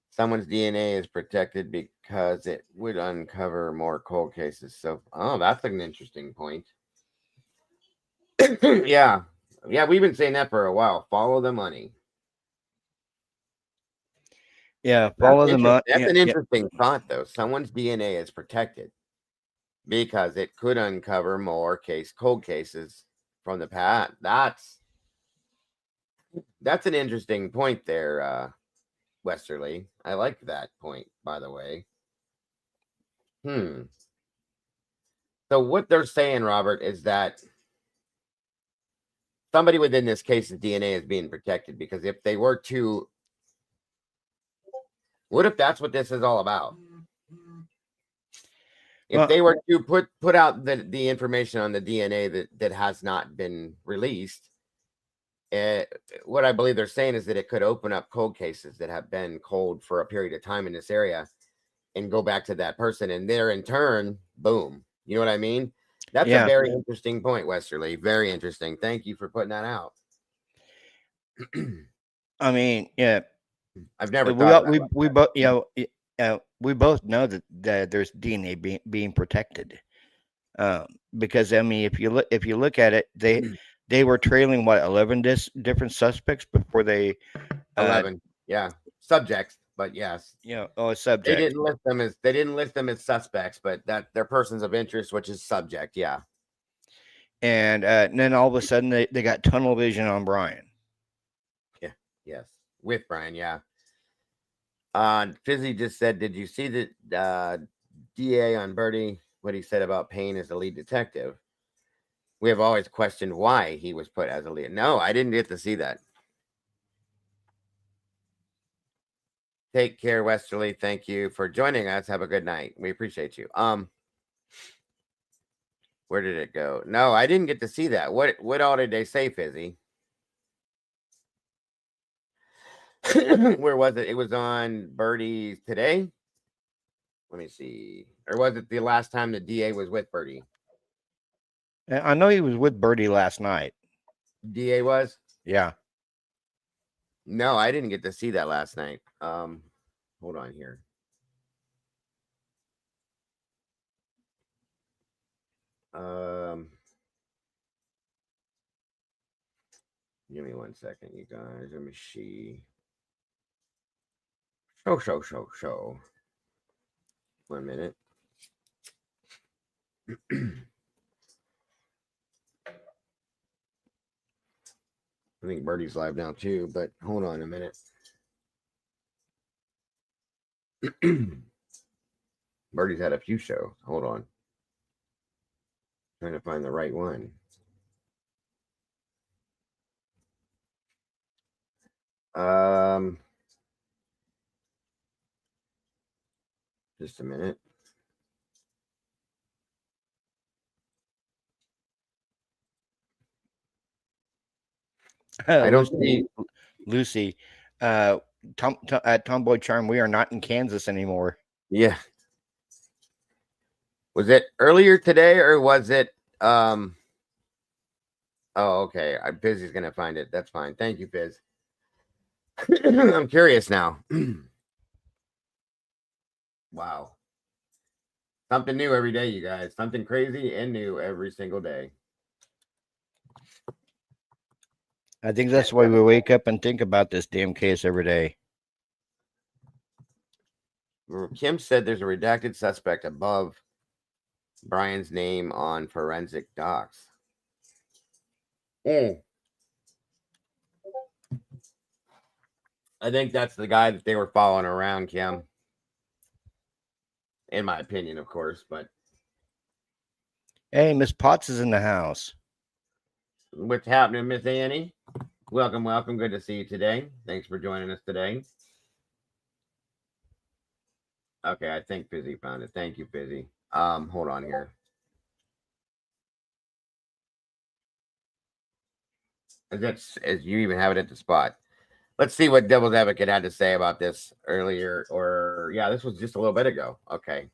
Someone's DNA is protected because it would uncover more cold cases. So, that's an interesting point. Yeah, we've been saying that for a while. Follow the money. Yeah, follow the money. That's an interesting thought, though. Someone's DNA is protected because it could uncover more cold cases from the past. That's an interesting point there, Westerly. I like that point, by the way. So what they're saying, Robert, is that somebody within this case's DNA is being protected, because if they were to, what if that's what this is all about? If they were to put out the information on the DNA that has not been released, what I believe they're saying is that it could open up cold cases that have been cold for a period of time in this area and go back to that person, and there in turn, boom. You know what I mean? That's a very interesting point, Westerly. Very interesting. Thank you for putting that out. I mean, yeah, I've never thought of that. we both, we both know that there's DNA being protected, because I mean, if you look at it, they were trailing what 11 different suspects before they 11, subjects, but yes, subject. They didn't list them as suspects, but that they're persons of interest, which is subject, And then all of a sudden they got tunnel vision on Brian. Yes, with Brian, Fizzy just said, did you see the DA on Birdie, what he said about Payne as the lead detective? We have always questioned why he was put as a lead. No, I didn't get to see that. Take care, Westerly. Thank you for joining us. Have a good night. We appreciate you. Where did it go? No, I didn't get to see that. What all did they say, Fizzy? Where was it? It was on Birdie today. Let me see. Or was it the last time the DA was with Birdie? I know he was with Birdie last night. DA was? Yeah. No, I didn't get to see that last night. Hold on here. Give me 1 second, you guys. Let me see. Show. 1 minute. I think Birdie's live now too, but hold on a minute. Birdie's had a few shows. Hold on. Trying to find the right one. Just a minute. I don't see Lucy. Tomboy Charm. We are not in Kansas anymore. Yeah. Was it earlier today or was it? Oh, okay. Fizzy's gonna find it. That's fine. Thank you, Fizz. I'm curious now. Wow. Something new every day, you guys. Something crazy and new every single day. I think that's why we wake up and think about this damn case every day. Kim said there's a redacted suspect above Brian's name on forensic docs. I think that's the guy that they were following around, Kim. In my opinion, of course, but hey, Miss Potts is in the house. What's happening, Miss Annie? Welcome. Good to see you today. Thanks for joining us today. Okay, I think Fizzy found it. Thank you, Fizzy. Hold on here. As you even have it at the spot. Let's see what Devil's Advocate had to say about this earlier, or this was just a little bit ago. Okay.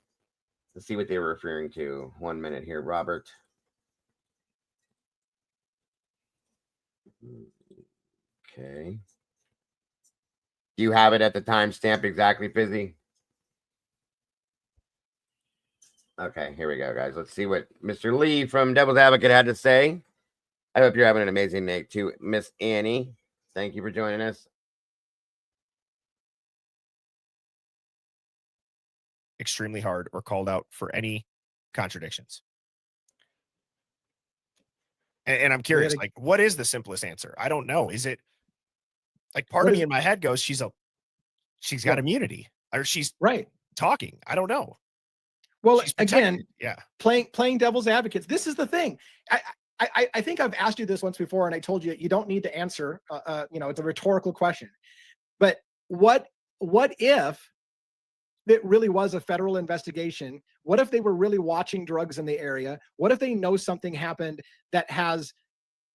Let's see what they were referring to. 1 minute here, Robert. Okay. Do you have it at the timestamp exactly, Fizzy? Okay, here we go, guys. Let's see what Mr. Lee from Devil's Advocate had to say. I hope you're having an amazing night too, Miss Annie. Thank you for joining us. Extremely hard or called out for any contradictions. And I'm curious, like, what is the simplest answer? I don't know. Is it like part of me in my head goes, she's she's got immunity, or she's right talking. I don't know. Well, She's again, protected. playing devil's advocates. This is the thing. I think I've asked you this once before, and I told you don't need to answer. It's a rhetorical question. But what if it really was a federal investigation? What if they were really watching drugs in the area? What if they know something happened that has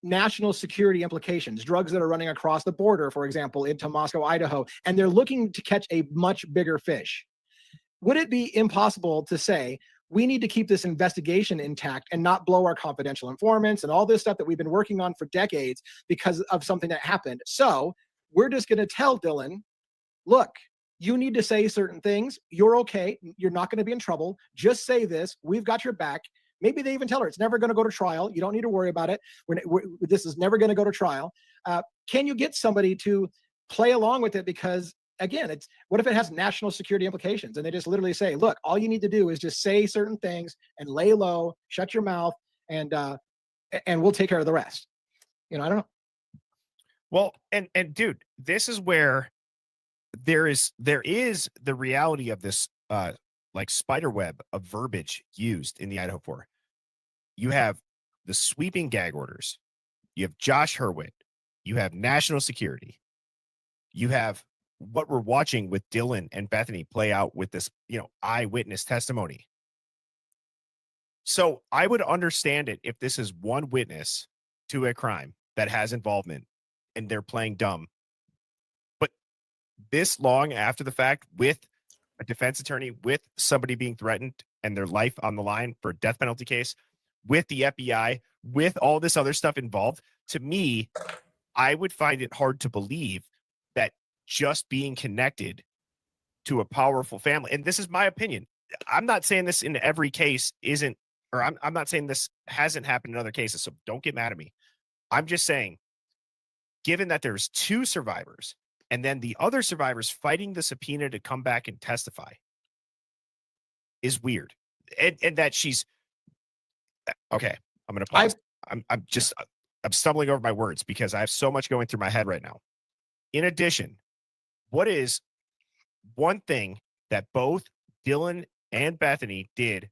national security implications, drugs that are running across the border, for example, into Moscow, Idaho, and they're looking to catch a much bigger fish? Would it be impossible to say, we need to keep this investigation intact and not blow our confidential informants and all this stuff that we've been working on for decades because of something that happened? So we're just going to tell Dylan, look, you need to say certain things. You're okay. You're not going to be in trouble. Just say this. We've got your back. Maybe they even tell her it's never going to go to trial. You don't need to worry about it. This is never going to go to trial. Can you get somebody to play along with it? Because again, what if it has national security implications and they just literally say, look, all you need to do is just say certain things and lay low, shut your mouth, and we'll take care of the rest. I don't know. Well, and dude, this is where there is the reality of this like spider web of verbiage used in the Idaho 4. You have the sweeping gag orders. You have Josh Hurwitz. You have national security. You have what we're watching with Dylan and Bethany play out with this, eyewitness testimony. So I would understand it if this is one witness to a crime that has involvement and they're playing dumb. But this long after the fact, with a defense attorney, with somebody being threatened and their life on the line for a death penalty case, with the FBI, with all this other stuff involved, to me, I would find it hard to believe that just being connected to a powerful family, and this is my opinion. I'm not saying this in every case isn't, or I'm not saying this hasn't happened in other cases, so don't get mad at me. I'm just saying, given that there's 2 survivors and then the other survivors fighting the subpoena to come back and testify is weird. And that she's okay. I'm going to pause. I'm stumbling over my words because I have so much going through my head right now. In addition, what is one thing that both Dylan and Bethany did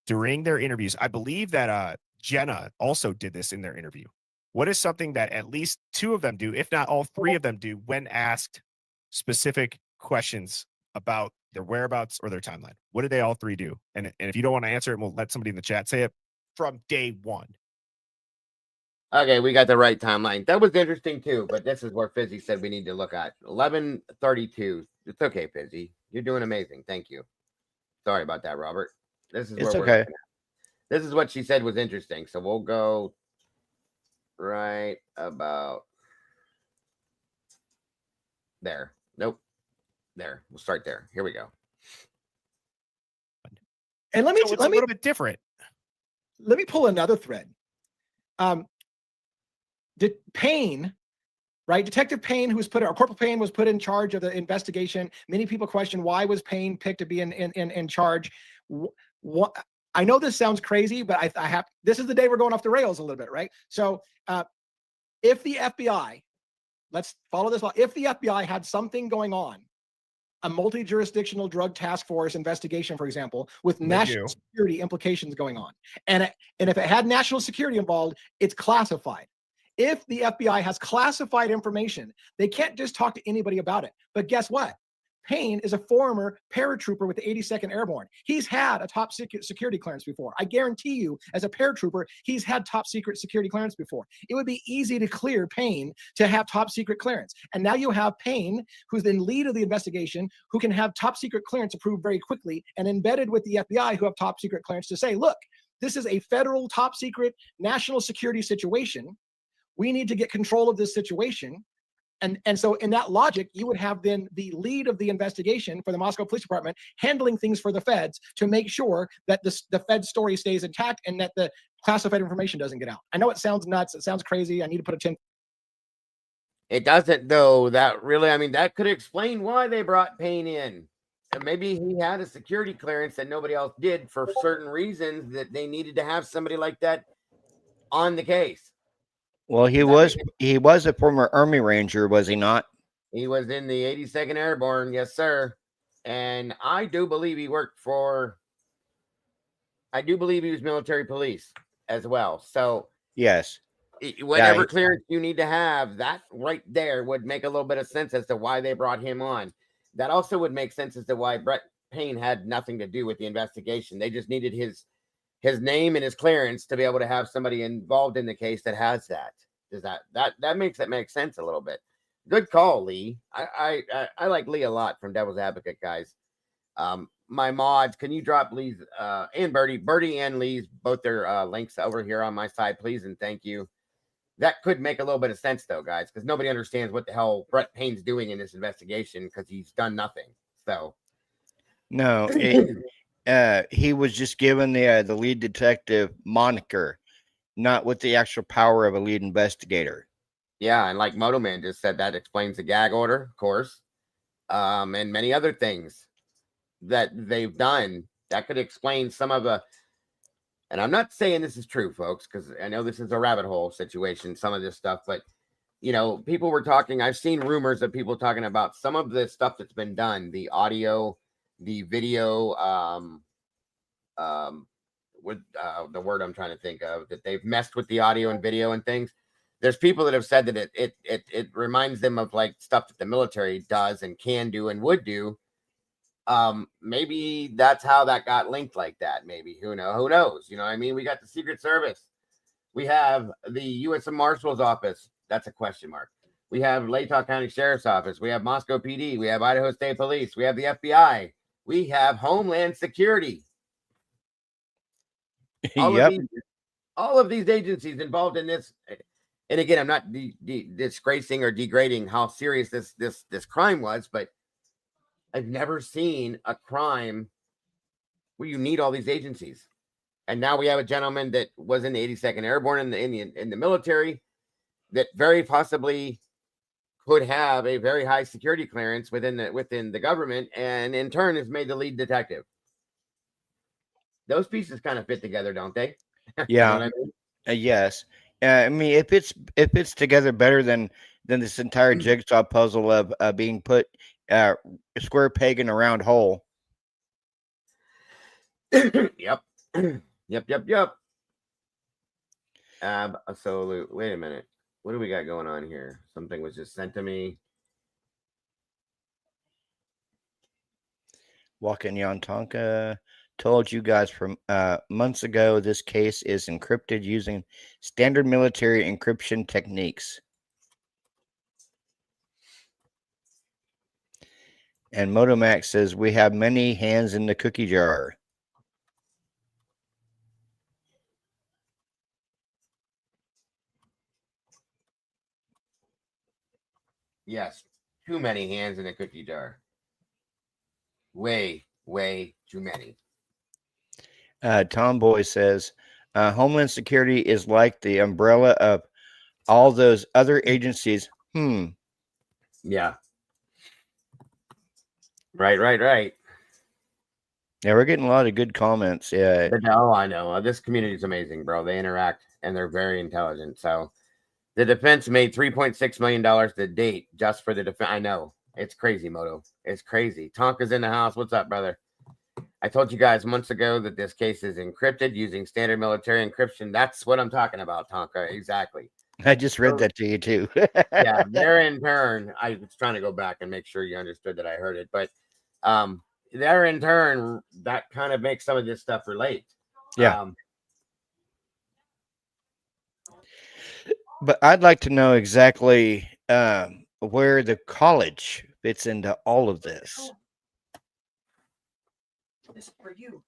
during their interviews? I believe that Jenna also did this in their interview. What is something that at least 2 of them do, if not all 3 of them do, when asked specific questions about their whereabouts or their timeline? What did they all 3 do? And if you don't want to answer it, we'll let somebody in the chat say it from day one. Okay, we got the right timeline. That was interesting too, but this is where Fizzy said we need to look at 11:32. It's okay, Fizzy. You're doing amazing. Thank you. Sorry about that, Robert. This is It's where okay. This is what she said was interesting. So we'll go right about there. Nope. There. We'll start there. Here we go. And let me a little bit different. Let me pull another thread. Did Payne, right? Detective Payne, Corporal Payne was put in charge of the investigation. Many people question, why was Payne picked to be in charge? What, I know this sounds crazy, but this is the day we're going off the rails a little bit, right? So if the FBI, let's follow this law. If the FBI had something going on, a multi-jurisdictional drug task force investigation, for example, with national security implications going on, and if it had national security involved, it's classified. If the FBI has classified information, they can't just talk to anybody about it. But guess what? Payne is a former paratrooper with the 82nd Airborne. He's had a top secret security clearance before. I guarantee you, as a paratrooper, he's had top secret security clearance before. It would be easy to clear Payne to have top secret clearance. And now you have Payne, who's in lead of the investigation, who can have top secret clearance approved very quickly, and embedded with the FBI, who have top secret clearance, to say, look, this is a federal top secret national security situation. We need to get control of this situation. And so in that logic, you would have then the lead of the investigation for the Moscow Police Department handling things for the feds to make sure that the Fed story stays intact and that the classified information doesn't get out. I know it sounds nuts. It sounds crazy. I need to put a 10. It doesn't, though. That really, I mean, that could explain why they brought Payne in. And maybe he had a security clearance that nobody else did for certain reasons, that they needed to have somebody like that on the case. Well, he was a former Army Ranger, was he not? He was in the 82nd Airborne, yes, sir. And I do believe he worked for. I do believe he was military police as well. So Yes. whatever Yeah, clearance you need to have, that right there would make a little bit of sense as to why they brought him on. That also would make sense as to why Brett Payne had nothing to do with the investigation. They just needed his name and his clearance to be able to have somebody involved in the case that has that. Does that makes it make sense a little bit? Good call, Lee. I like Lee a lot from Devil's Advocate, guys. My mods, can you drop Lee's and Birdie and Lee's both their links over here on my side, please, and thank you. That could make a little bit of sense, though, guys, because nobody understands what the hell Brett Payne's doing in this investigation because he's done nothing. So, no, he was just given the lead detective moniker, not with the actual power of a lead investigator. yeah, and like Moto Man just said, that explains the gag order, of course, and many other things that they've done that could explain some of the. And I'm not saying this is true, folks, because I know this is a rabbit hole situation, some of this stuff, but people were talking. I've seen rumors of people talking about some of the stuff that's been done, the audio, the video, with the word I'm trying to think of, that they've messed with the audio and video and things. There's people that have said that it reminds them of like stuff that the military does and can do and would do. Maybe that's how that got linked like that. Maybe who knows? You know what I mean? We got the Secret Service. We have the U.S. Marshal's Office. That's a question mark. We have Latah County Sheriff's Office. We have Moscow PD. We have Idaho State Police. We have the FBI. We have Homeland Security. All of these agencies involved in this. And again, I'm not disgracing or degrading how serious this crime was, but I've never seen a crime where you need all these agencies. And now we have a gentleman that was in the 82nd Airborne in the military that very possibly could have a very high security clearance within the government, and in turn is made the lead detective. Those pieces kind of fit together, don't they? Yeah. You know what I mean? Yes. I mean, if it's together better than this entire jigsaw puzzle of being put square peg in a round hole. Yep. Yep. Absolute. Wait a minute. What do we got going on here? Something was just sent to me. Walking Yantonka told you guys from months ago this case is encrypted using standard military encryption techniques. And Motomax says we have many hands in the cookie jar. Yes, too many hands in a cookie jar. Way too many. Tomboy says Homeland Security is like the umbrella of all those other agencies. Yeah. Right. Yeah, we're getting a lot of good comments. Yeah. Oh, I know. This community is amazing, bro. They interact and they're very intelligent. So the defense made $3.6 million to date just for the defense. I know. It's crazy, Moto. It's crazy. Tonka's in the house. What's up, brother? I told you guys months ago that this case is encrypted using standard military encryption. That's what I'm talking about, Tonka. Exactly. I just read that to you, too. Yeah, they're in turn. I was trying to go back and make sure you understood that I heard it. But they're in turn, that kind of makes some of this stuff relate. Yeah. But I'd like to know exactly where the college fits into all of this. This is for you.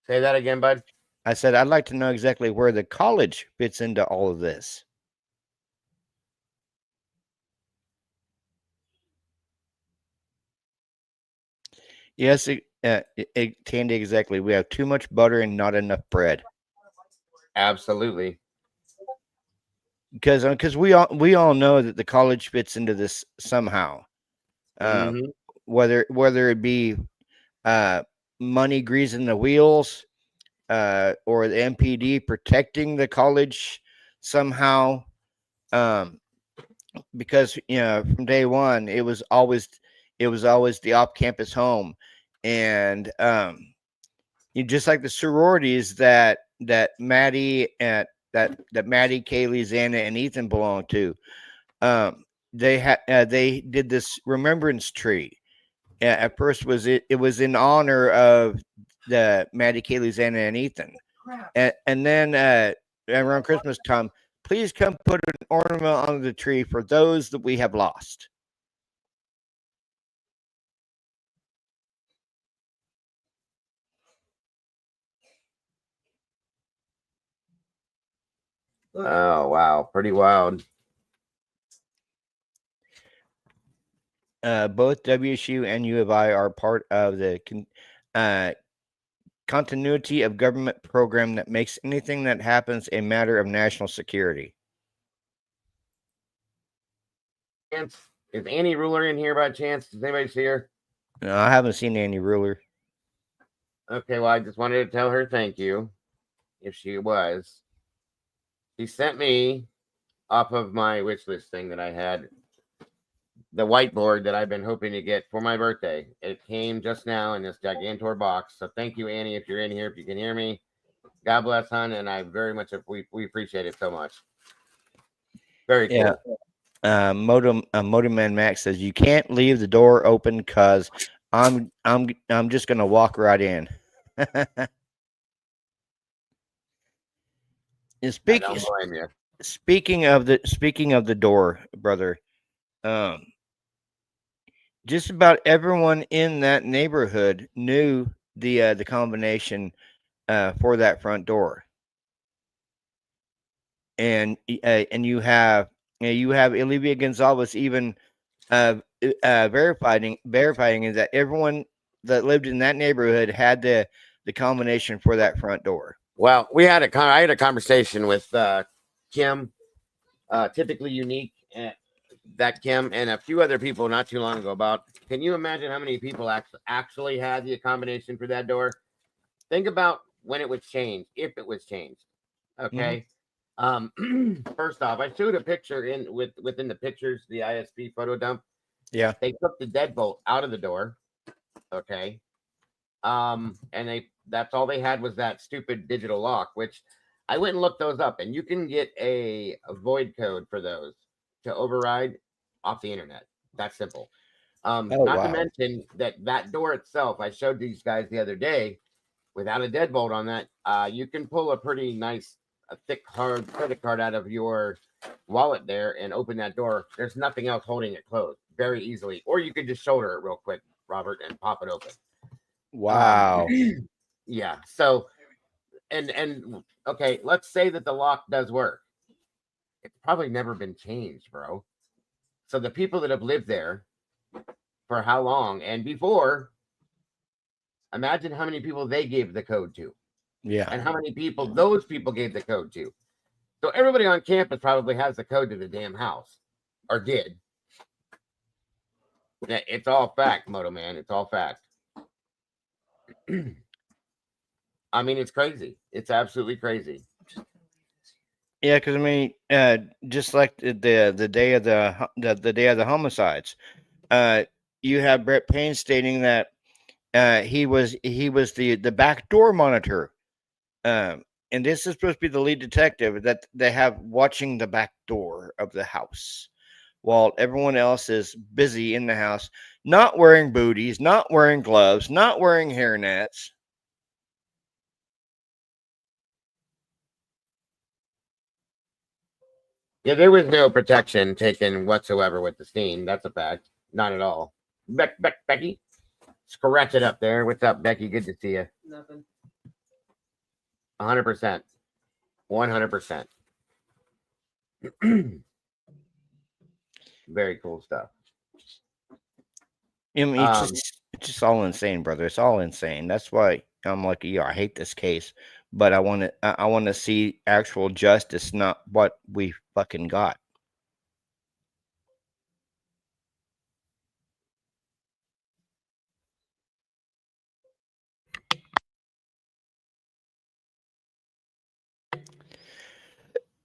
Say that again, bud. I said I'd like to know exactly where the college fits into all of this. Yes, Tandy, exactly. We have too much butter and not enough bread. Absolutely. Because we all know that the college fits into this somehow. Whether it be money greasing the wheels, or the MPD protecting the college somehow. because from day one it was always the off-campus home, and just like the sororities that Maddie that Maddie, Kaylee, Xana, and Ethan belong to. They did this remembrance tree. At first, it was in honor of the Maddie, Kaylee, Xana, and Ethan, and then around Christmas time, please come put an ornament on the tree for those that we have lost. Oh wow, pretty wild. Both WSU and U of I are part of the continuity of government program that makes anything that happens a matter of national security. Is Annie Ruler in here by chance? Does anybody see her? No, I haven't seen Annie Ruler. Okay, well, I just wanted to tell her thank you, if she was. She sent me, off of my wish list thing that I had, the whiteboard that I've been hoping to get for my birthday. It came just now in this gigantor box. So thank you, Annie, if you're in here, if you can hear me. God bless, hon, and I very much we appreciate it so much. Very cool. Yeah. Modem Man Max says you can't leave the door open because I'm just gonna walk right in. And speaking of the door, brother, just about everyone in that neighborhood knew the combination for that front door, and you have Olivia Gonzalez even verifying that everyone that lived in that neighborhood had the combination for that front door. Well, I had a conversation with Kim, Typically Unique, that Kim, and a few other people not too long ago about, can you imagine how many people actually had the combination for that door? Think about when it was changed, if it was changed. Okay. First off, I showed a picture within the pictures, the ISP photo dump. Yeah. They took the deadbolt out of the door. Okay. And that's all they had was that stupid digital lock, which I went and looked those up, and you can get a void code for those to override off the internet. That's simple. Not to mention that door itself, I showed these guys the other day, without a deadbolt on that, you can pull a pretty nice, thick, hard credit card out of your wallet there and open that door. There's nothing else holding it closed very easily. Or you could just shoulder it real quick, Robert, and pop it open. Wow. Yeah. So, and okay, let's say that the lock does work. It's probably never been changed, bro. So the people that have lived there for how long and before, imagine how many people they gave the code to. Yeah. And how many people those people gave the code to. So everybody on campus probably has the code to the damn house, or did. It's all fact, Moto Man. It's all fact. I mean, it's crazy. It's absolutely crazy. Yeah, because I mean, just like the day of the day of the homicides, you have Brett Payne stating that he was the backdoor monitor, and this is supposed to be the lead detective that they have watching the back door of the house, while everyone else is busy in the house, not wearing booties, not wearing gloves, not wearing hairnets. Yeah, there was no protection taken whatsoever with the steam. That's a fact. Not at all. Becky, scratch it up there. What's up, Becky? Good to see you. Nothing. 100%. 100%. Very cool stuff. I mean, it's just all insane, brother. It's all insane. That's why I'm like, I hate this case, but I want to see actual justice, not what we fucking got.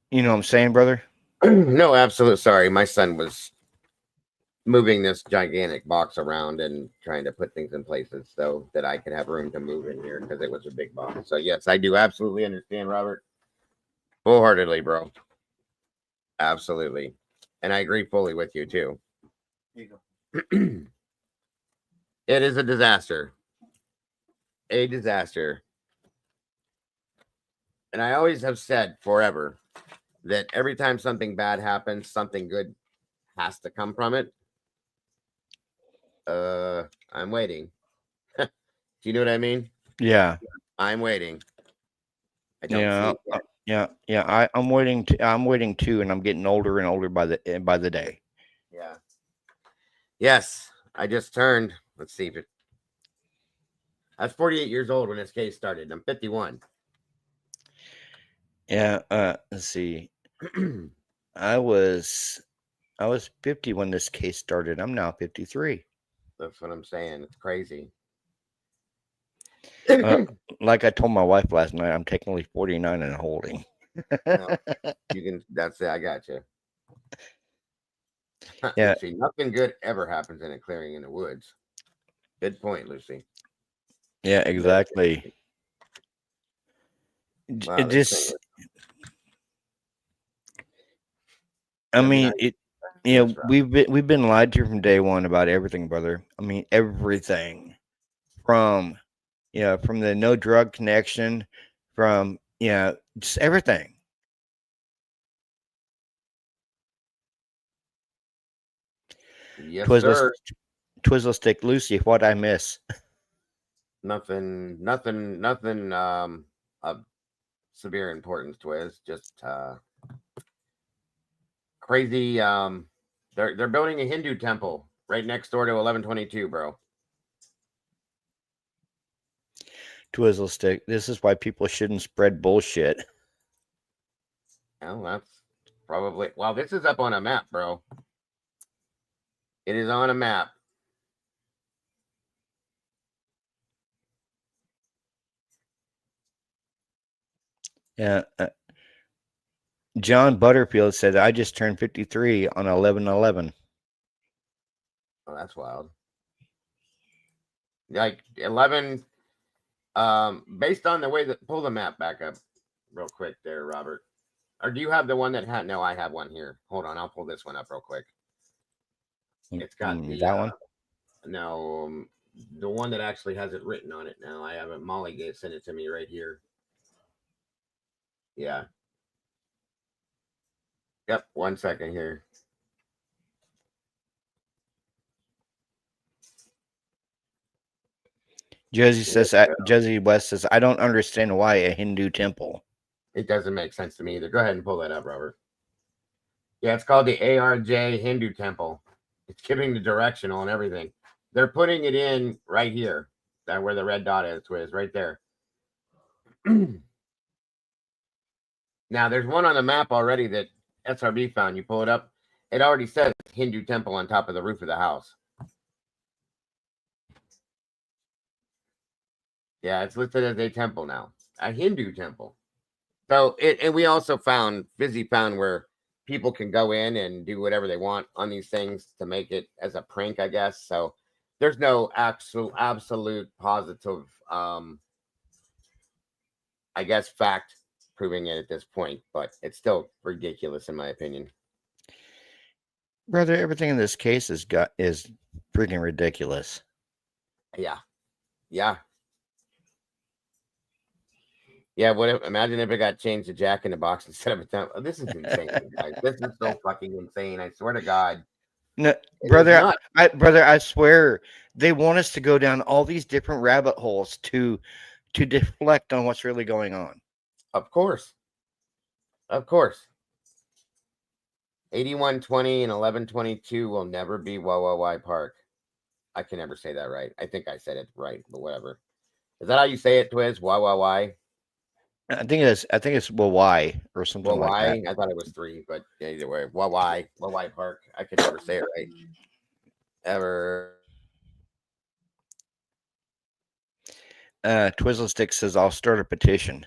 You know what I'm saying, brother? No, absolutely. Sorry, my son was moving this gigantic box around and trying to put things in places so that I could have room to move in here because it was a big box. So yes, I do absolutely understand, Robert. Wholeheartedly, bro. Absolutely. And I agree fully with you too. It is a disaster. A disaster. And I always have said forever that every time something bad happens, something good has to come from it. I'm waiting. Do you know what I mean? Yeah. I'm waiting. I don't Yeah. see it yet. Yeah. I'm waiting. I'm waiting too, and I'm getting older and older by the day. Yeah. Yes, I just turned. Let's see if it. I was 48 years old when this case started. I'm 51. Yeah. Let's see. I was 50 when this case started. I'm now 53. That's what I'm saying. It's crazy. Like I told my wife last night, I'm technically 49 and holding. No, you can. That's it. I got you. Yeah. Lucy, nothing good ever happens in a clearing in the woods. Good point, Lucy. Yeah, exactly. Wow, It this just, thing I mean, nice. it. That's You know, right. we've been lied to from day one about everything, brother. I mean, everything from from the no drug connection, from just everything. Yes, Twizzle, sir. Twizzle stick, Lucy. What I miss? Nothing of severe importance, Twiz. Just crazy. They're building a Hindu temple right next door to 1122, bro. Twizzle stick. This is why people shouldn't spread bullshit. Well, that's probably this is up on a map, bro. It is on a map. Yeah. John Butterfield said, "I just turned 53 on 11/11." Oh, that's wild. Like 11. Based on the way that pull the map back up real quick there, Robert. Or do you have the one that had? No, I have one here. Hold on, I'll pull this one up real quick. It's got the that one. No, the one that actually has it written on it now. I have it. Molly sent it to me right here. Yeah. Yep. 1 second here. Josie West says, "I don't understand why a Hindu temple." It doesn't make sense to me either. Go ahead and pull that up, Robert. Yeah, it's called the ARJ Hindu Temple. It's giving the directional and everything. They're putting it in right here. That where the red dot is, right there. Now, there's one on the map already that SRB found. You pull it up. It already says Hindu temple on top of the roof of the house. Yeah, it's listed as a temple now, a Hindu temple. So and we also found where people can go in and do whatever they want on these things to make it as a prank, I guess. So there's no absolute positive, I guess, fact proving it at this point, but it's still ridiculous in my opinion. Brother, everything in this case is freaking ridiculous. Yeah. Imagine if it got changed to Jack in the Box instead of a temple. This is insane, guys. This is so fucking insane. I swear to God. No, brother, I swear they want us to go down all these different rabbit holes to deflect on what's really going on. Of course. 8120 and 1122 will never be Wawawi Park. I can never say that right. I think I said it right, but whatever. Is that how you say it, Twiz? Wawawi? I think it's Wawai or something like that. I thought it was 3, but either way, Wawawi Park. I could never say it right. Ever. Twizzle Stick says, "I'll start a petition."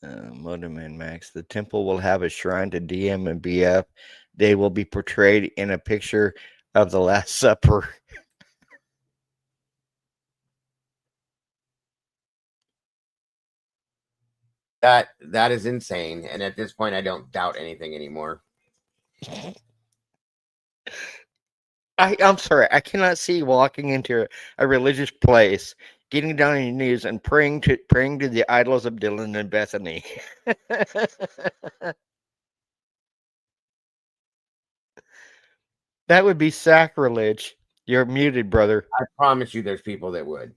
Motorman Max. The temple will have a shrine to DM and BF. They will be portrayed in a picture of the Last Supper. That is insane. And at this point, I don't doubt anything anymore. I'm sorry. I cannot see walking into a religious place, getting down on your knees, and praying to the idols of Dylan and Bethany. That would be sacrilege. You're muted, brother. I promise you, there's people that would.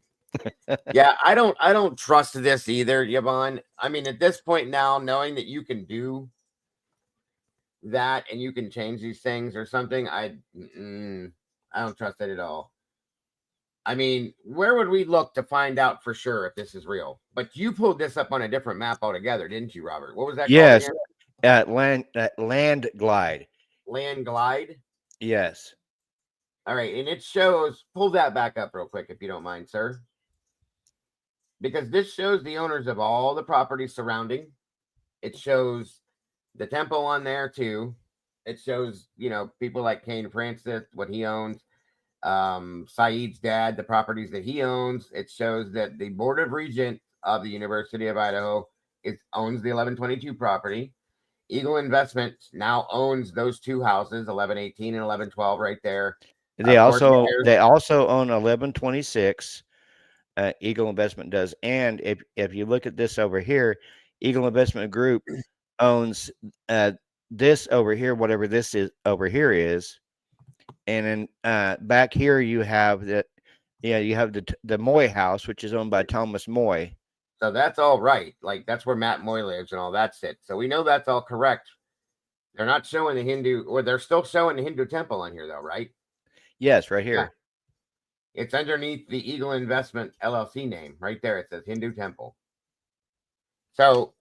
Yeah, I don't trust this either, Yvonne. I mean, at this point now, knowing that you can do that and you can change these things or something, I don't trust it at all. I mean, where would we look to find out for sure if this is real? But you pulled this up on a different map altogether, didn't you, Robert? What was that? Yes, called at Land Glide. Land Glide. Yes. All right, and it shows. Pull that back up real quick, if you don't mind, sir. Because this shows the owners of all the properties surrounding. It shows the temple on there too. It shows, people like Kane Francis, what he owns. Saeed's dad, the properties that he owns. It shows that the Board of Regents of the University of Idaho owns the 1122 property. Eagle Investments now owns those two houses, 1118 and 1112, right there. They also own 1126. Eagle Investment does, and if you look at this over here, Eagle Investment Group owns this over here, whatever this is over here is, and then back here you have the Moy house, which is owned by Thomas Moy. So that's all right. Like that's where Matt Moy lives and all that shit. So we know that's all correct. They're not showing the Hindu, or they're still showing the Hindu temple on here though, right? Yes, right here. Yeah. It's underneath the Eagle Investment LLC name right there. It says Hindu Temple. So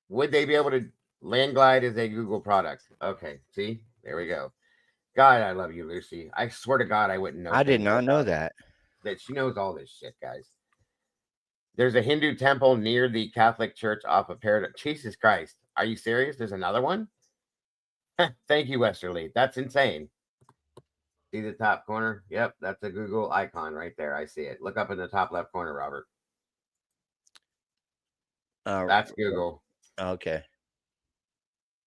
would they be able to? Land Glide is a Google product. Okay, see, there we go. God, I love you, Lucy. I swear to God, I wouldn't know. I did not know that. That she knows all this shit, guys. There's a Hindu temple near the Catholic Church off of Paradise. Jesus Christ, are you serious? There's another one. Thank you, Westerly. That's insane. See the top corner? Yep, that's a Google icon right there. I see it. Look up in the top left corner, Robert. That's Google. Okay.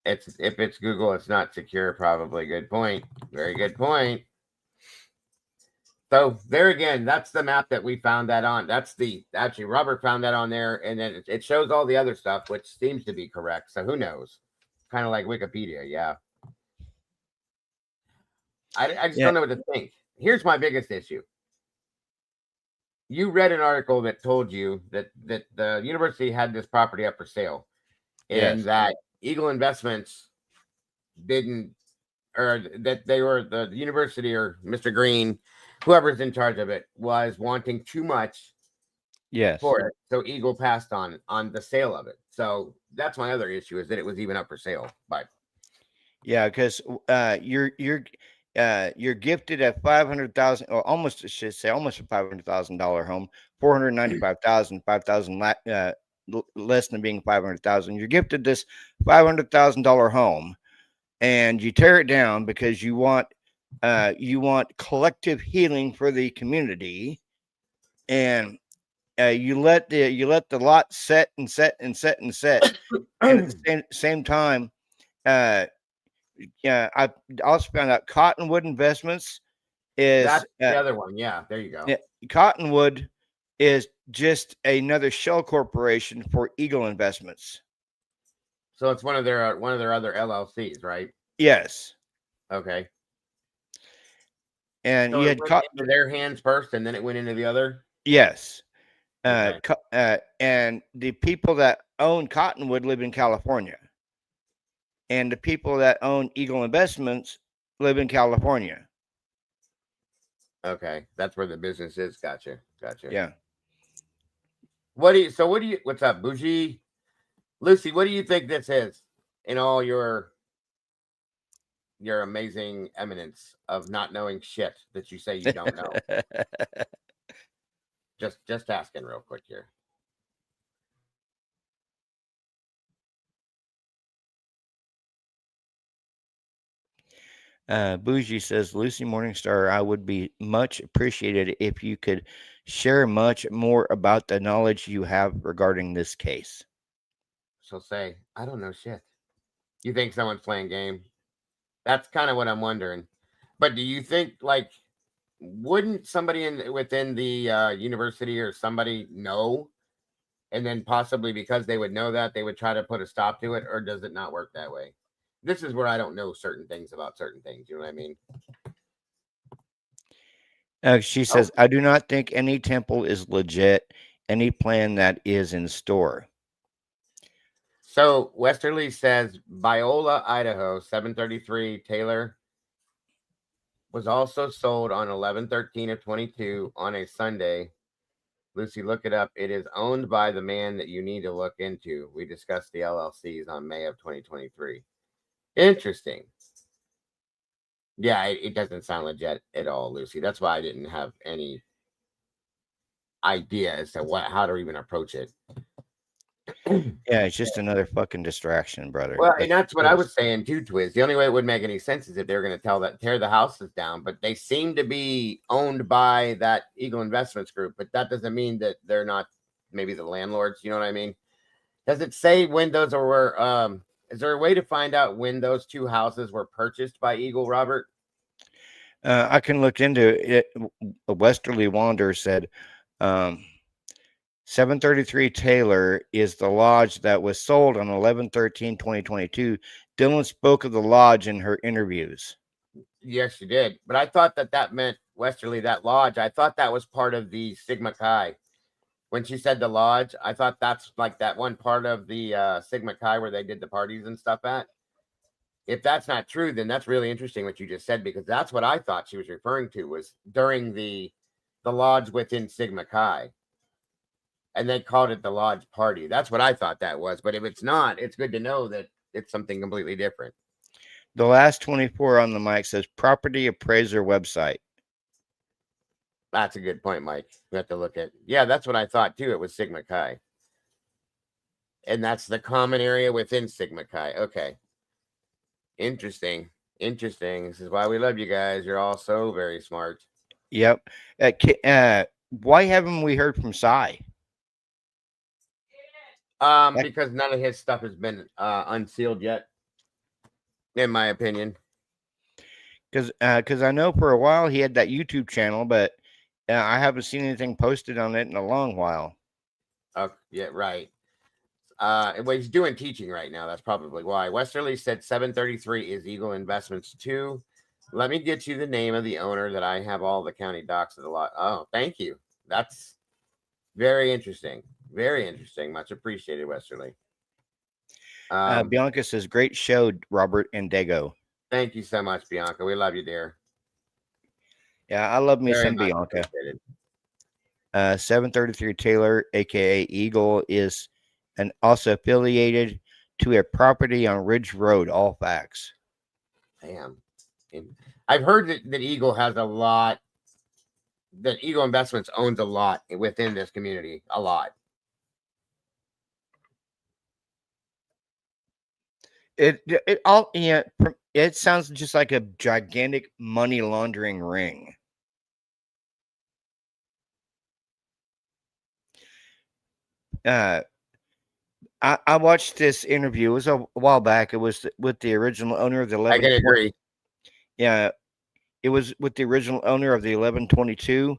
If it's Google, it's not secure. Probably. Good point. Very good point. So there again, that's the map that we found that on. Actually Robert found that on there, and then it shows all the other stuff, which seems to be correct. So who knows? Kind of like Wikipedia, yeah. I just don't know what to think. Here's my biggest issue. You read an article that told you that the university had this property up for sale, and that Eagle Investments didn't, or that they were the university or Mr. Green, whoever's in charge of it, was wanting too much for it. So Eagle passed on the sale of it. So that's my other issue, is that it was even up for sale. But yeah, because you're gifted a $500,000, or almost, I should say, almost a $500,000 home, $495,000, $5,000 less than being $500,000. You're gifted this $500,000 home, and you tear it down because you want collective healing for the community, and you let the lot set and set and set and set, and at the same time, I also found out Cottonwood Investments is that's the other one. Yeah, there you go. Yeah, Cottonwood is just another shell corporation for Eagle Investments. So it's one of their other LLCs, right? Yes. Okay. And so you had into their hands first, and then it went into the other. Yes. And the people that own Cottonwood live in California, and the people that own Eagle Investments live in California. Okay, that's where the business is. Gotcha. Yeah. What's up, Bougie? Lucy, what do you think this is in all your amazing eminence of not knowing shit that you say you don't know? Just asking real quick here. Bougie says, Lucy Morningstar, I would be much appreciated if you could share much more about the knowledge you have regarding this case. She'll say, I don't know shit. You think someone's playing game? That's kind of what I'm wondering. But do you think, like, wouldn't somebody within the university or somebody know? And then possibly because they would know that, they would try to put a stop to it? Or does it not work that way? This is where I don't know certain things about certain things. You know what I mean? She says, I do not think any temple is legit. Any plan that is in store. So Westerly says Biola, Idaho, 733 Taylor was also sold on 11/13 of 22 on a Sunday. Lucy, look it up. It is owned by the man that you need to look into. We discussed the LLCs on May of 2023. Interesting. Yeah, it doesn't sound legit at all, Lucy. That's why I didn't have any idea as to how to even approach it. Yeah, it's just another fucking distraction, brother. Well, and that's what I was saying too, Twiz. The only way it would make any sense is if they're going to tear the houses down, but they seem to be owned by that Eagle Investments Group, but that doesn't mean that they're not maybe the landlords. You know what I mean? Does it say when those were, is there a way to find out when those two houses were purchased by Eagle, Robert? I can look into it. Westerly Wander said, 733 Taylor is the lodge that was sold on 11/13/2022. Dylan spoke of the lodge in her interviews. Yes, she did. But I thought that meant Westerly, that lodge. I thought that was part of the Sigma Chi. When she said the lodge, I thought that's like that one part of the Sigma Chi where they did the parties and stuff at. If that's not true, then that's really interesting what you just said, because that's what I thought she was referring to was during the lodge within Sigma Chi. And they called it the lodge party. That's what I thought that was. But if it's not, it's good to know that it's something completely different. The last 24 on the mic says property appraiser website. That's a good point, Mike. We have to look at. Yeah, that's what I thought too. It was Sigma Chi. And that's the common area within Sigma Chi. Okay. Interesting. This is why we love you guys. You're all so very smart. Yep. Why haven't we heard from Cy? Because none of his stuff has been unsealed yet, in my opinion. Because I know for a while he had that YouTube channel, but I haven't seen anything posted on it in a long while. Yeah, right. Well, he's doing teaching right now. That's probably why. Westerly said 733 is Eagle Investments 2. Let me get you the name of the owner that I have all the county docs of the lot. Oh, thank you. That's very interesting. Very interesting. Much appreciated, Westerly. Bianca says, great show, Robert and Dago. Thank you so much, Bianca. We love you, dear. Yeah, I love me Very some much Bianca. appreciated. 733 Taylor, aka Eagle, is also affiliated to a property on Ridge Road. All facts. Damn. I've heard that Eagle has a lot, that Eagle Investments owns a lot within this community. A lot. It sounds just like a gigantic money laundering ring. I watched this interview. It was a while back. It was with the original owner of the 11. I can agree. Yeah, it was with the original owner of the 1122.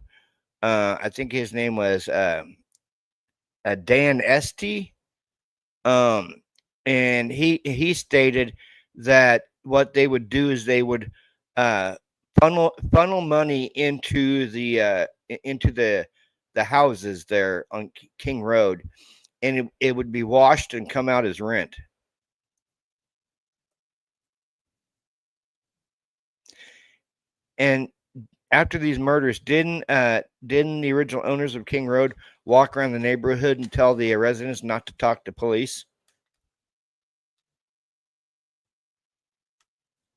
I think his name was Dan Esty. And he stated that what they would do is they would funnel money into the houses there on King Road, and it would be washed and come out as rent. And after these murders, didn't the original owners of King Road walk around the neighborhood and tell the residents not to talk to police?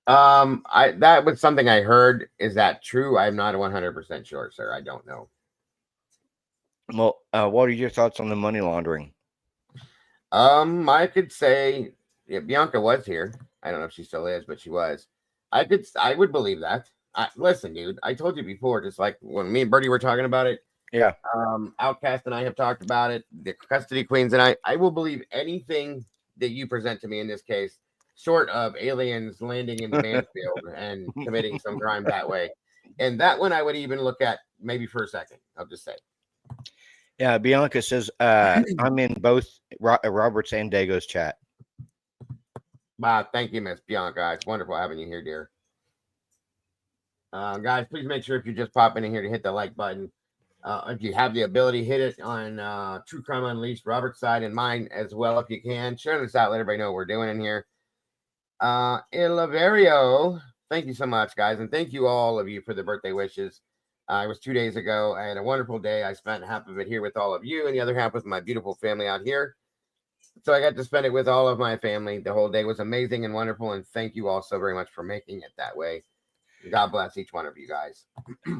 That was something I heard. Is that true? I'm not 100% sure, sir. I don't know. Well, what are your thoughts on the money laundering? I could say Bianca was here. I don't know if she still is, but she was. I would believe that. Listen, dude, I told you before, just like when me and Bertie were talking about it. Yeah. Outcast and I have talked about it. The custody queens and I will believe anything that you present to me in this case, short of aliens landing in Mansfield and committing some crime that way. And that one I would even look at maybe for a second. I'll just say. Yeah, Bianca says I'm in both Roberts and Dago's chat. Wow, thank you, Miss Bianca. It's wonderful having you here, dear. Guys, please make sure if you're just popping in here to hit the like button. If you have the ability, hit it on True Crime Unleashed, Robert's side and mine as well if you can. Share this out, let everybody know what we're doing in here. Ilaverio, thank you so much, guys, and thank you all of you for the birthday wishes. It was 2 days ago. I had a wonderful day. I spent half of it here with all of you and the other half with my beautiful family out here. So I got to spend it with all of my family. The whole day was amazing and wonderful, and thank you all so very much for making it that way. God bless each one of you guys.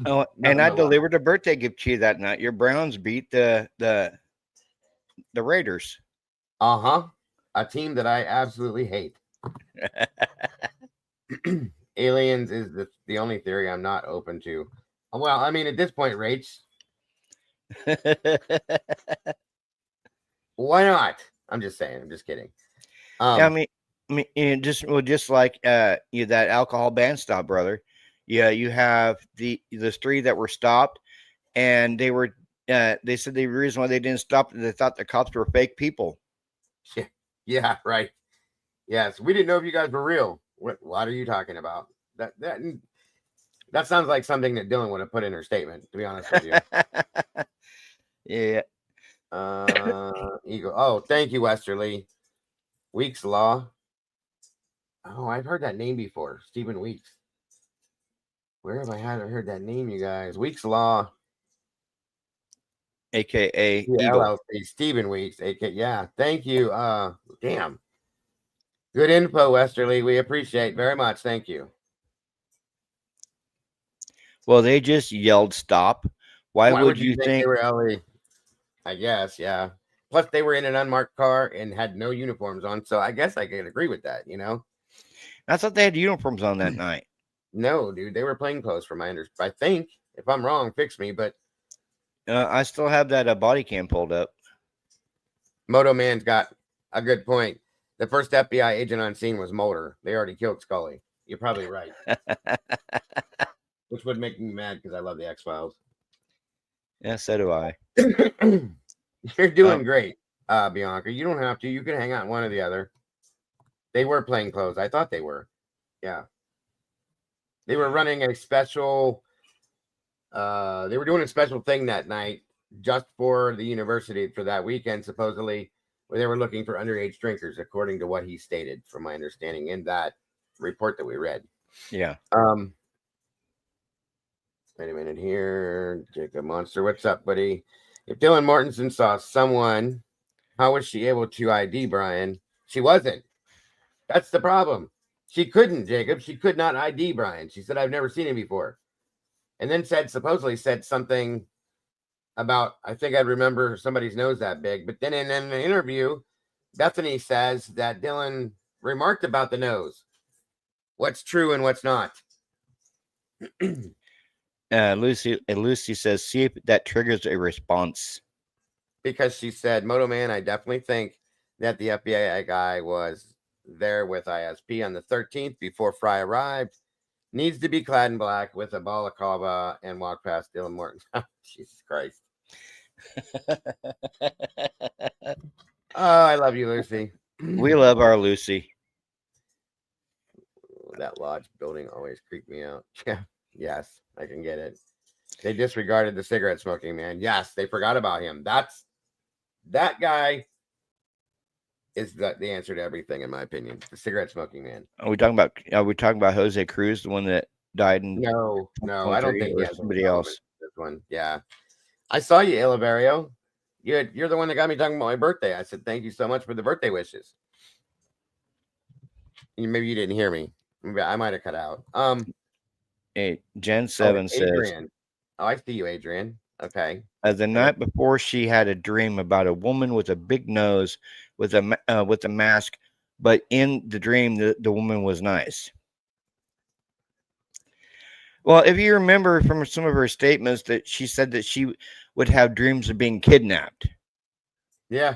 Oh, and I delivered a birthday gift to you that night. Your Browns beat the Raiders. A team that I absolutely hate. Aliens is the only theory I'm not open to. Well, I mean, at this point, Rach, why not? I'm just saying. I'm just kidding. Yeah, I mean, just like that alcohol ban stop, brother. Yeah, you have the three that were stopped, and they were. They said the reason why they didn't stop it, they thought the cops were fake people. Yeah, right. Yes, we didn't know if you guys were real. What are you talking about? That sounds like something that Dylan would have put in her statement, to be honest with you. Yeah. Eagle. Oh, thank you, Westerly. Weeks Law. Oh, I've heard that name before. Stephen Weeks. Where have I heard that name, you guys? Weeks Law. AKA Eagle. LLC. Stephen Weeks. Yeah. Thank you. Damn. Good info, Westerly. We appreciate very much. Thank you. Well, they just yelled stop. Why would you think they were LA? I guess, yeah. Plus, they were in an unmarked car and had no uniforms on, so I guess I could agree with that. You know, I thought they had uniforms on that night. No, dude, they were plain clothes for my understanding. I think, if I'm wrong, fix me. But I still have that body cam pulled up. Moto Man's got a good point. The first FBI agent on scene was Mulder. They already killed Scully. You're probably right. Which would make me mad because I love the X-Files. Yeah, so do I. You're doing great, Bianca. You don't have to. You can hang out one or the other. They were plain clothes. I thought they were. Yeah. They were running a special. They were doing a special thing that night just for the university for that weekend, supposedly, where they were looking for underage drinkers, according to what he stated, from my understanding in that report that we read. Yeah. Wait a minute here. Jacob Monster, what's up, buddy? If Dylan Mortensen saw someone, how was she able to ID Brian? She wasn't. That's the problem. She couldn't, Jacob. She could not ID Brian. She said, I've never seen him before. And then supposedly said something about, I think I remember somebody's nose that big. But then in an interview, Bethany says that Dylan remarked about the nose. What's true and what's not. Lucy says, see if that triggers a response. Because she said, Moto Man, I definitely think that the FBI guy was there with ISP on the 13th before Fry arrived. Needs to be clad in black with a balaclava and walk past Dylan Morton. Jesus Christ. Oh, I love you, Lucy. We love our Lucy. That lodge building always creeped me out. Yeah. Yes, I can get it. They disregarded the cigarette smoking man. Yes, they forgot about him. That guy is the answer to everything, in my opinion. The cigarette smoking man. Are we talking about Jose Cruz, the one that died in? No, I don't think he has somebody else. This one, yeah. I saw you, Ilaverio. You're the one that got me talking about my birthday. I said thank you so much for the birthday wishes. Maybe you didn't hear me. Maybe I might have cut out. Hey, Gen 7 says, oh, I see you, Adrian. Okay. The night before, she had a dream about a woman with a big nose with a mask, but in the dream, the woman was nice. Well, if you remember from some of her statements that she said that she would have dreams of being kidnapped. Yeah.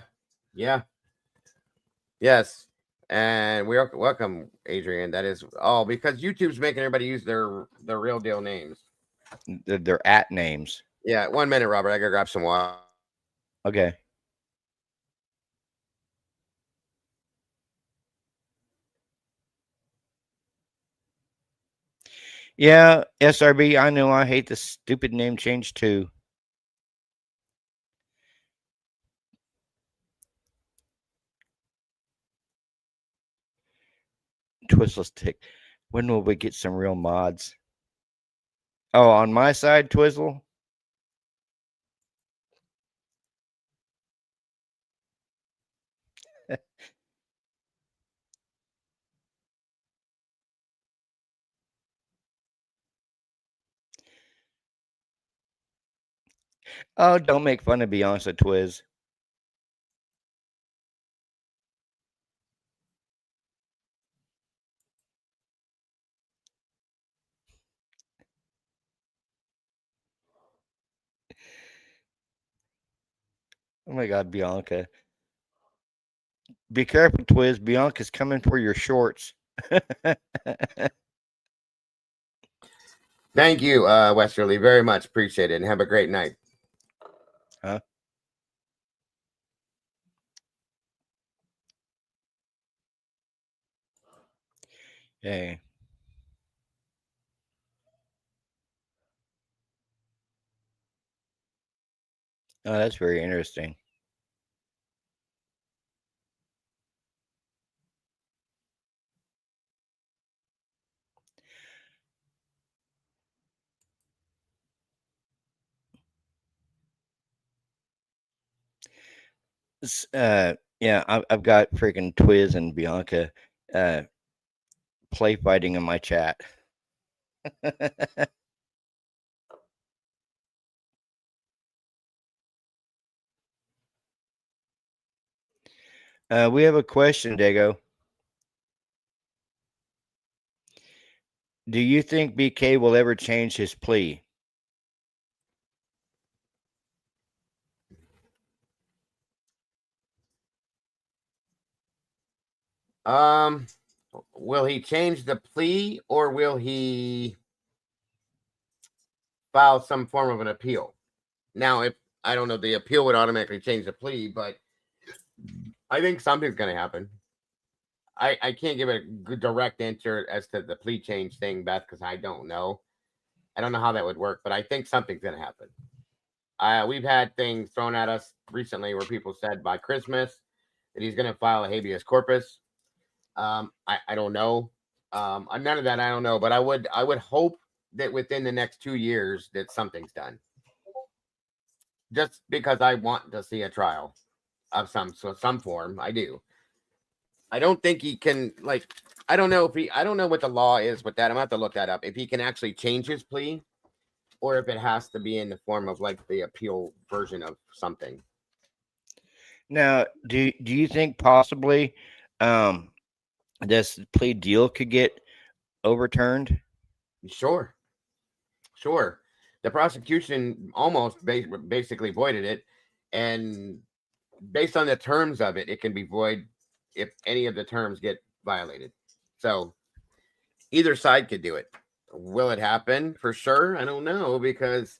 Yes. And we're welcome, Adrian. That is all because YouTube's making everybody use their real deal names. Their at names. Yeah, 1 minute, Robert. I gotta grab some water. Okay. Yeah, SRB, I know I hate the stupid name change too. Twizzle's tick. When will we get some real mods? Oh, on my side, Twizzle? Oh, don't make fun of Beyonce, Twiz. Oh my God, Bianca. Be careful, Twiz. Bianca's coming for your shorts. Thank you, Westerly, very much. Appreciate it. And have a great night. Huh? Hey. Oh, that's very interesting. Yeah, I've got freaking Twiz and Bianca play fighting in my chat. We have a question, Dago. Do you think BK will ever change his plea? Will he change the plea or will he file some form of an appeal? Now, if I don't know, the appeal would automatically change the plea, but I think something's going to happen. I can't give a good direct answer as to the plea change thing, Beth, because I don't know. I don't know how that would work, but I think something's going to happen. We've had things thrown at us recently where people said by Christmas that he's going to file a habeas corpus. I don't know. None of that I don't know, but I would hope that within the next 2 years that something's done. Just because I want to see a trial of some form, I do. I don't think he can, like, I don't know what the law is with that. I'm gonna have to look that up. If he can actually change his plea, or if it has to be in the form of like the appeal version of something. Now, do you think possibly this plea deal could get overturned? Sure. The prosecution almost basically voided it, and based on the terms of it, it can be void if any of the terms get violated. So either side could do it. Will it happen? For sure, I don't know, because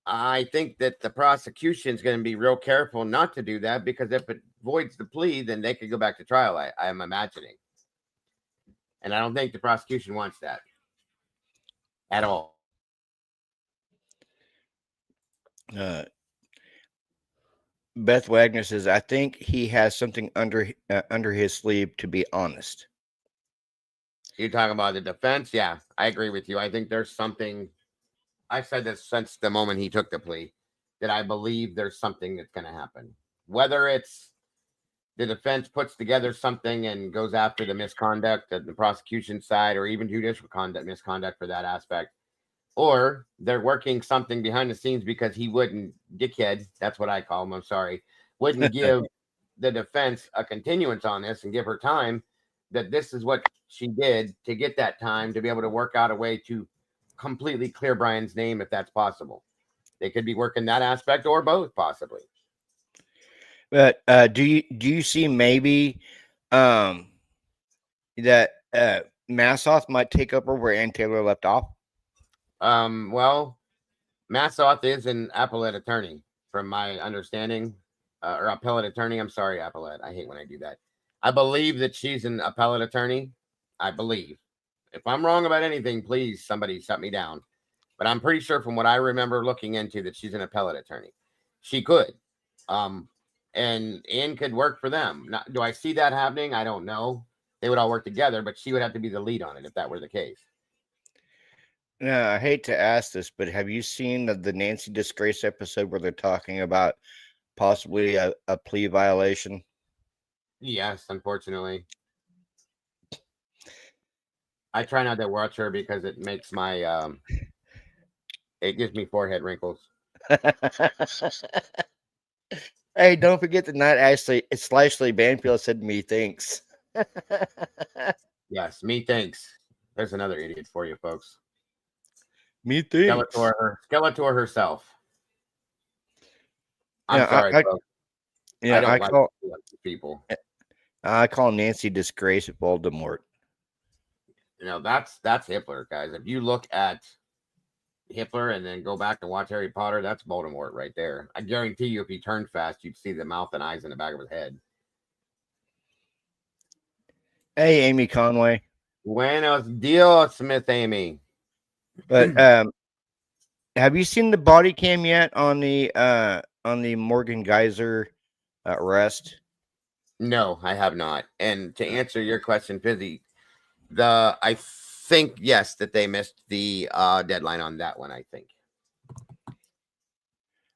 I think that the prosecution is going to be real careful not to do that, because if it voids the plea, then they could go back to trial, I'm imagining. And I don't think the prosecution wants that at all. Beth Wagner says, I think he has something under his sleeve, to be honest. You're talking about the defense? Yeah, I agree with you. I think there's something. I've said this since the moment he took the plea, that I believe there's something that's going to happen. Whether it's the defense puts together something and goes after the misconduct at the prosecution side, or even judicial misconduct for that aspect, or they're working something behind the scenes because he wouldn't, dickhead, that's what I call him, I'm sorry, wouldn't give the defense a continuance on this and give her time, that this is what she did to get that time to be able to work out a way to completely clear Brian's name if that's possible. They could be working that aspect or both, possibly. But do you see maybe that Massoth might take over where Ann Taylor left off? Well, Massoth is an appellate attorney, from my understanding, or appellate attorney. I'm sorry, appellate. I hate when I do that. I believe that she's an appellate attorney. I believe. If I'm wrong about anything, please somebody shut me down. But I'm pretty sure from what I remember looking into that she's an appellate attorney. She could. And Ann could work for them. Now, do I see that happening? I don't know. They would all work together, but she would have to be the lead on it if that were the case. No, I hate to ask this, but have you seen the Nancy Disgrace episode where they're talking about possibly a plea violation? Yes, unfortunately. I try not to watch her because it makes my it gives me forehead wrinkles. Hey, don't forget that not Ashley, it's Ashley Banfield said me thanks. Yes, me thanks. There's another idiot for you, folks. Me thanks. Skeletor herself. I'm Yeah, sorry, folks. Yeah, I don't like call people. I call Nancy Disgrace Voldemort. You know, that's Hitler, guys. If you look at Hitler and then go back and watch Harry Potter, that's Voldemort right there. I guarantee you, if he turned fast, you'd see the mouth and eyes in the back of his head. Hey, Amy Conway. Buenos dias, Smith Amy. But have you seen the body cam yet on the Morgan Geyser arrest? No, I have not. And to answer your question, Fizzy, I think yes that they missed the deadline on that one. I think.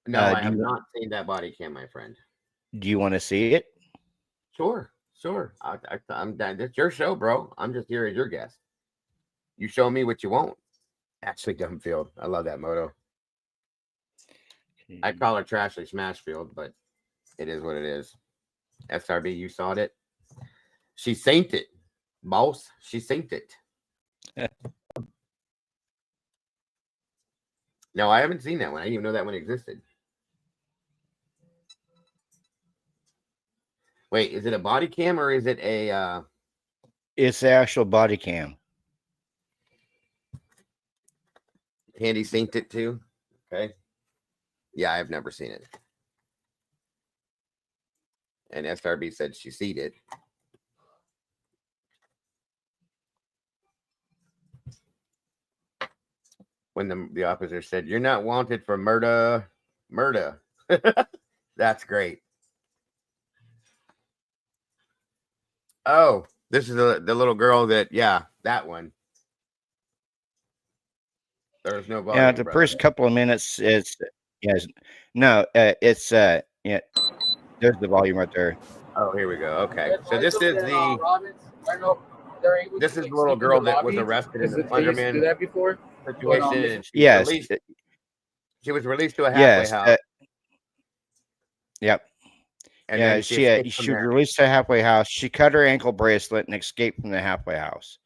No, I have not seen that body cam, my friend. Do you want to see it? Sure. I'm done. It's your show, bro. I'm just here as your guest. You show me what you won't. Ashley Dumbfield. I love that motto. I call her Trashley Smashfield, but it is what it is. SRB, you saw it. She saint it, boss. She saint it. No, I haven't seen that one. I didn't even know that one existed. Wait, is it a body cam or is it a It's the actual body cam. Candy synced it too? Okay. Yeah, I've never seen it. And SRB said she seen it. When the officer said, "You're not wanted for murder." That's great. Oh, this is the little girl that, yeah, that one. There's no volume. Yeah, the first couple of minutes, it's yes, no, it's yeah. There's the volume right there. Oh, here we go. Okay, so this is the little girl that was arrested in the Slenderman situation, and she was released to a halfway house. Yep. And yeah, then she was released to a halfway house. She cut her ankle bracelet and escaped from the halfway house.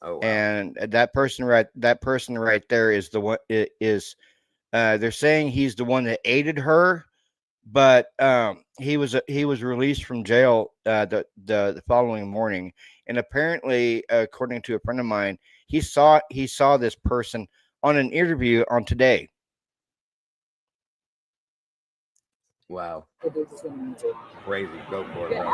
Oh, wow. And that person right there is the one. They're saying he's the one that aided her, but he was released from jail the following morning, and apparently, according to a friend of mine, he saw this person on an interview on Today. Wow. Crazy. Go for it. Yeah,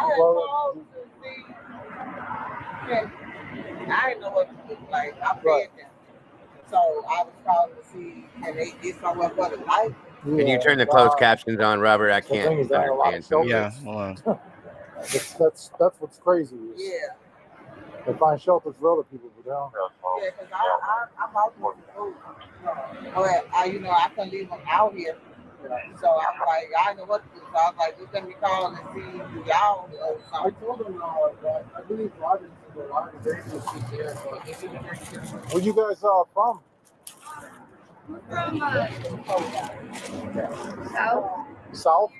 I didn't know what it looked like. I read them. So I was calling to see, can they get somewhere for the night? Can you turn the closed captions on, Robert? I can't understand. Yeah, hold on. That's what's crazy. Yeah. They find shelters for other people, but down. Yeah, because I'm out for food. But I couldn't leave them out here. So I'm like, I didn't know what to do. So I was like, just let me call and see if y'all or something. I told them that I believe Robin's in the line. Where you guys from? South. South?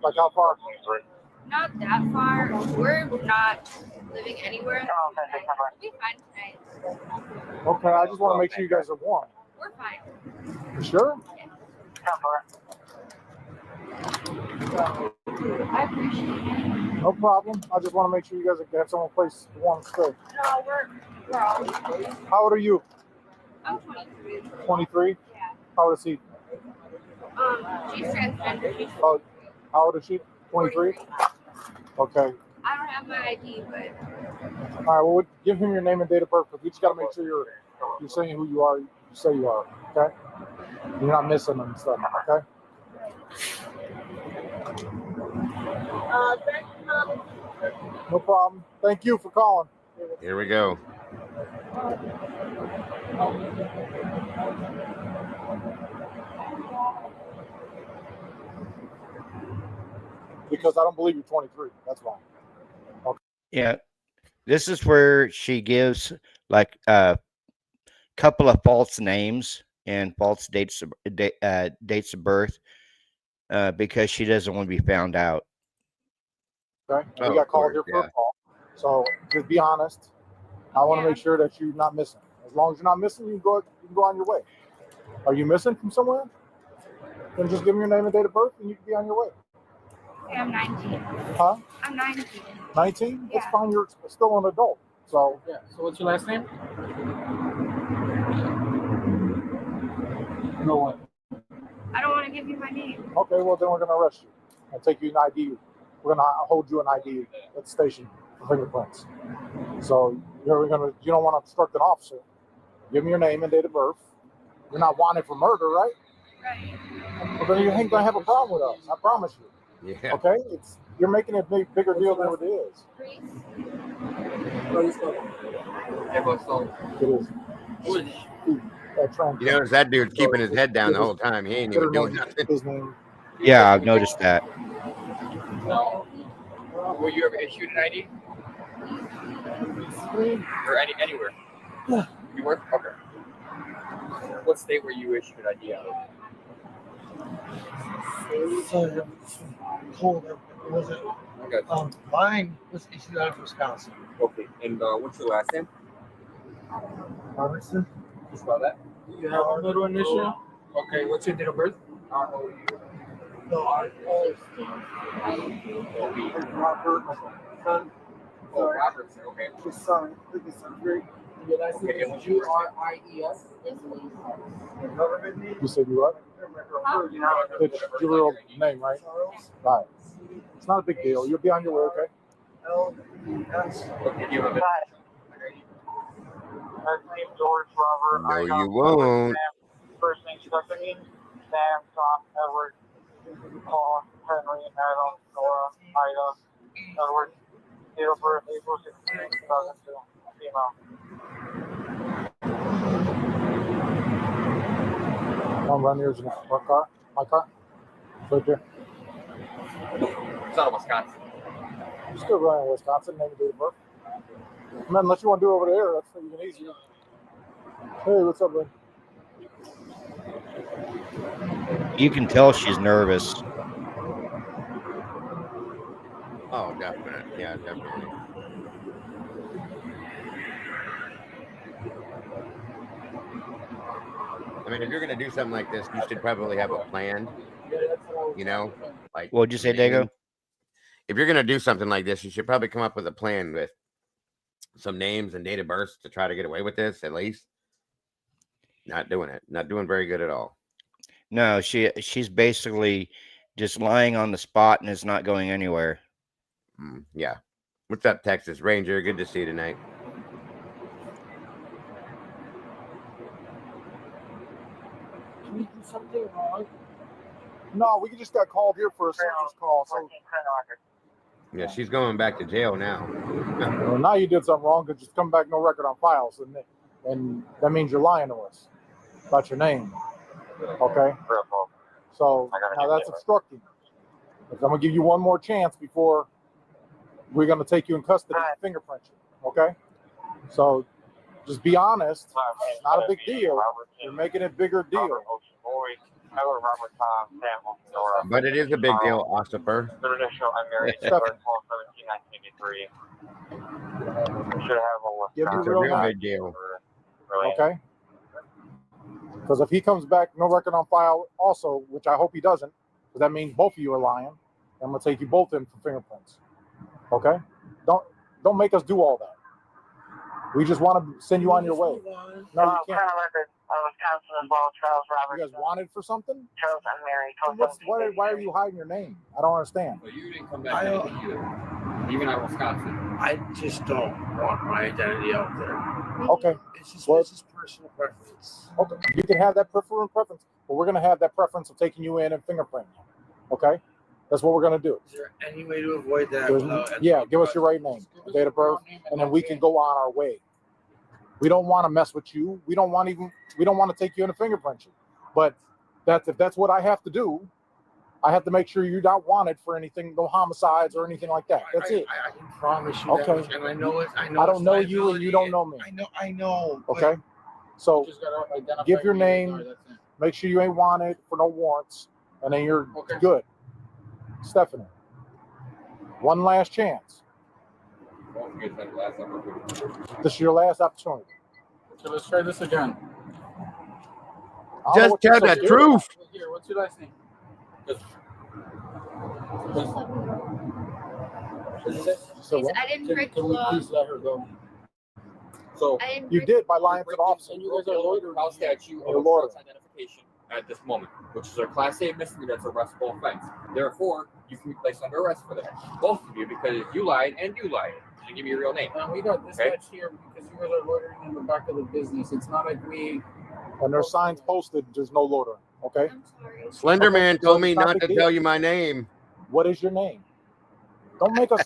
Like how far? Not that far. We're not living anywhere. We'll be fine tonight. Okay, I just want to make sure you guys are warm. We're fine. You sure? I appreciate it. No problem. I just want to make sure you guys have some place to warm and stay. No, we're all. How old are you? I'm 23. 23? Yeah. How old is he? She's transgender. She's Oh, how old is she? 23? Okay. I don't have my ID, but All right, well, give him your name and date of birth, but we just got to make sure you're saying who you are, you say you are, okay? You're not missing them and stuff, okay? No problem. Thank you for calling. Here we go. Because I don't believe you're 23. That's why. Okay. Yeah, this is where she gives like a couple of false names and false dates of birth because she doesn't want to be found out. Okay. Oh, We got of called course, here for yeah. a call. So just be honest. I want to make sure that you're not missing. As long as you're not missing, you can go on your way. Are you missing from somewhere? Then just give me your name and date of birth and you can be on your way. I'm 19. Huh? I'm 19. 19? That's Yeah. fine. You're still an adult. So Yeah. So what's your last name? No one. I don't want to give you my name. okay, well then we're gonna arrest you and take you an ID. We're gonna hold you an ID at the station for fingerprints. So you don't want to obstruct an officer. Give me your name and date of birth. You're not wanted for murder, right? Right. Well, then you ain't gonna have a problem with us. I promise you. Yeah. Okay? You're making it a bigger deal than it is. It is. You notice that dude's keeping his head down the whole time. He ain't even doing nothing. His name. Yeah, I've noticed that. No. Were you ever issued an ID? Or anywhere? Yeah. You were? Okay. What state were you issued an ID out of? Okay. Mine was issued out of Wisconsin. Okay. And what's your last name? Robertson. You spell that? You have a middle initial? Okay. What's your date of birth? No, I always Robert. Son. Oh, Robertson. Okay. His son. I think his son. Great. Your last name is G-R-I-E-S? Yes, please. Government name. You said you what? It's your real name, right? Right. It's not a big deal. You'll be on your way, okay? L-E-S. Okay. You have a Last name George Robert. No, you won't. First name Stephanie. Sam, Tom, Edward, Paul, Henry, Adam, Nora, Ida, Edward. Date of birth April 16, 2002. Female. Come run yours in my car. My car. Right there. It's out of Wisconsin. You're still running in Wisconsin, name and date of birth. I mean, unless you want to do it over there, that's even easier. Hey, what's up, bud? You can tell she's nervous. Oh, definitely. Yeah, definitely. I mean, if you're going to do something like this, you should probably have a plan. You know, like. What'd you say, Dago? If you're going to do something like this, you should probably come up with a plan with some names and date of birth to try to get away with this, at least. Not doing it. Not doing very good at all. No, she's basically just lying on the spot and is not going anywhere. Yeah. What's up, Texas Ranger? Good to see you tonight. Can we do something wrong? No, we just got called here for a service call. So Yeah, she's going back to jail now. well, now you did something wrong because just come back no record on files, and that means you're lying to us about your name. Okay. So now that's obstructing. I'm gonna give you one more chance before we're gonna take you in custody and fingerprint you. Okay. So just be honest. It's not a big deal. You're making it a bigger deal. But it is a big deal, Ossifer. Third initial, I'm married. Stephanie. 1983. Should have a Give you It's a real real name. big deal. Okay. Because if he comes back, no record on file, also, which I hope he doesn't, because that means both of you are lying. I'm gonna take you both in for fingerprints. Okay. Don't make us do all that. We just want to send you on your way. No, you can't. You guys wanted for something? Why are you hiding your name? I don't understand. So you didn't come back either, even out of Wisconsin. I just don't want my identity out there. Okay. It's just, Well, it's just personal preference. Okay. You can have that preference, but we're gonna have that preference of taking you in and fingerprinting you. Okay. That's what we're gonna do. Is there any way to avoid that? Yeah, give us your right name, date of birth, and then we can go on our way. We don't want to mess with you. We don't want to take you in and fingerprint you. But if that's what I have to do, I have to make sure you're not wanted for anything, no homicides or anything like that. That's it. I can promise you Okay. that much, and I know it. I don't know you and you don't know me. I know. but Okay. So Just gotta identify give your who you name, are, that's it. make sure you ain't wanted for no warrants, and then you're good. Stephanie, one last chance. Don't forget that last opportunity. This is your last opportunity. So let's try this again. I don't know what you're so scared about. Here, what's your last name? So what? I didn't break the Can we law. please let her go? So I didn't You break did by lying to the officer. and you guys are loitering without statute You're of loitering. false identification at this moment, which is a Class A misdemeanor that's a arrestable offense. Therefore, you can be placed under arrest for that. Both of you, because you lied and you lied. You give me your real name. And we got dispatched here because you guys are loitering in the back of the business. It's not like we. And there's signs posted, there's no loitering. Okay. I'm sorry. Slender Okay, Man so told it's me not a not big to deal. tell you my name. What is your name? Don't make us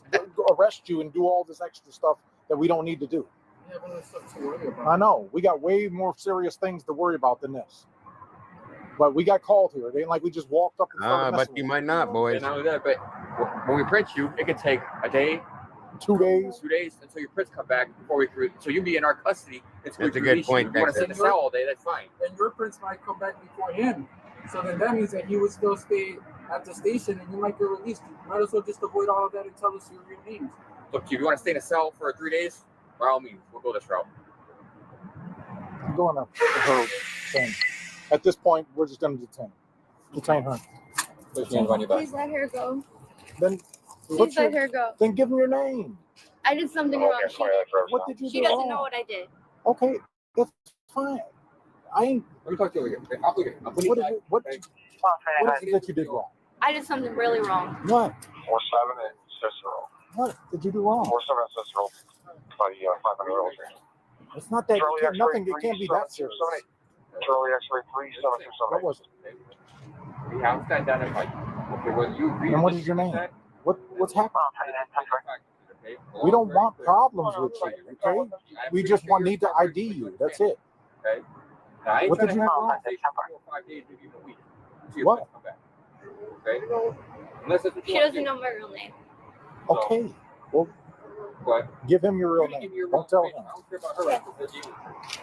arrest you and do all this extra stuff that we don't need to do. Yeah, but there's stuff to worry about. I know. We got way more serious things to worry about than this. But we got called here. It ain't like we just walked up and started But messing you with might not, boys. And not only that, but when we print you, it could take a day, 2 days. 2 days until your prints come back before we can. So you'll be in our custody until That's we a good release you. point, If you want to Dexter. sit in the cell all day, that's fine. Then your prints might come back before him. So then that means that he would still stay at the station and you might get released. You might as well just avoid all of that and tell us your real names. Look, if you want to stay in a cell for 3 days, by all means, we'll go this route. I'm going to her thing. At this point, we're just going to detain her. Put your hands on your back. Please let her go. Then, Please let her go. then give me your name. I did something wrong. What did you She do doesn't wrong? know what I did. Okay, that's fine. I ain't. Let me talk to you over here. Okay, I'll put What you is it, what is it that you did wrong? I did something really wrong. What? 47 and Cicero. What did you do wrong? 47 and Cicero. By 500 It's not that. Charlie It X-ray can't, nothing. It can't be that serious. Charlie X-ray 3727. What was it? We have to identify you. Okay, well, you agree. And what is your name? What's happening? We don't want problems with you. Okay. We just need to ID you. That's it. Okay. Now, I ain't What trying did to you have have wrong? a conversation for 4 or 5 days, maybe even a week. See if What? that's come back. Okay. Unless it's what She you want doesn't to know my real name. Okay. Well, do. But give him your real you can name. give me your Don't tell real him. name. I don't care about her rights.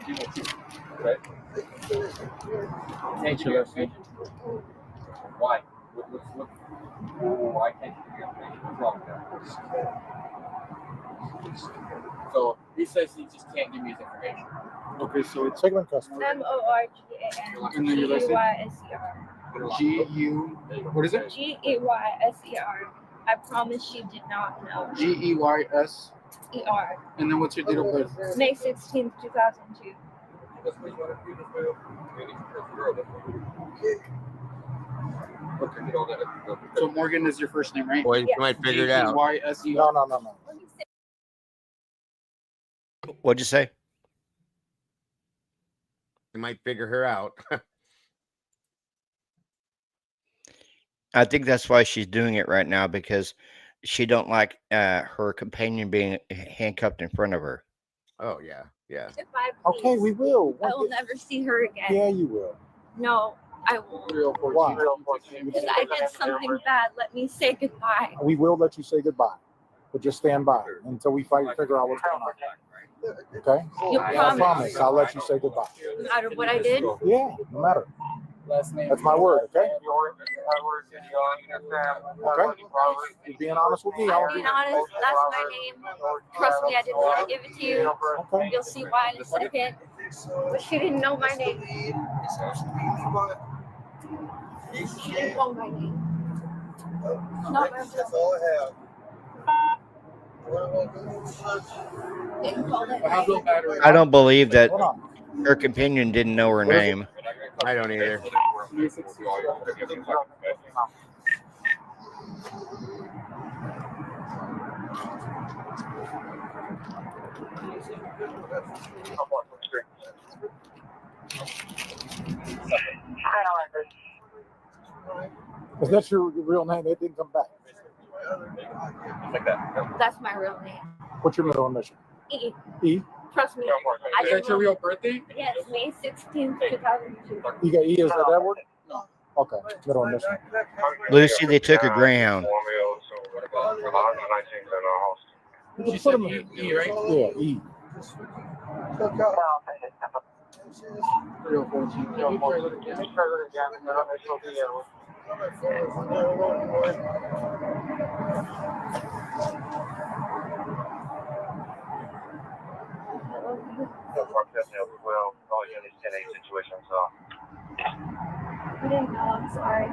You know, too. Okay. Can't you information? Why? Why can't you give me information? What's wrong with that? So he says he just can't give me his information. Okay, so it's taken in custody. And then your last name? G-E-Y-S-E-R. G-U. What is it? G-E-Y-S-E-R. I promise she did not know. G-E-Y-S. E-R. And then what's your date of birth? May 16th, 2002. So Morgan is your first name, right? Boys, you might figure it out. G-E-Y-S-E-R. No. What'd you say? You might figure her out. I think that's why she's doing it right now, because she don't like her companion being handcuffed in front of her. Oh yeah. Goodbye, please. Okay, we will. I will never see her again. Yeah, you will. No, I won't. Why? Because I did something bad. Let me say goodbye. We will let you say goodbye, but just stand by until we figure out what's going on. Okay? You I promise. promise. I'll let you say goodbye. No matter what I did. Yeah, no matter. Last name. That's my word, okay? Edward, Okay. You're being honest with me. I'm being honest, that's my name. Trust me, I didn't want to give it to you. Okay. You'll see why in a second. But she didn't know my name. She didn't know my name. Not my real name. I don't believe that her companion didn't know her name. I don't either. Is that your real name? It didn't come back. That's my real name. What's your middle initial? E. E? Trust me. Is that your real birthday? Yes, May 16th, 2002. You got E as that Edward? Okay, middle initial. Lucy, they took a Greyhound. You can put them in. E, right? Yeah, E. 314. I didn't know, I'm sorry.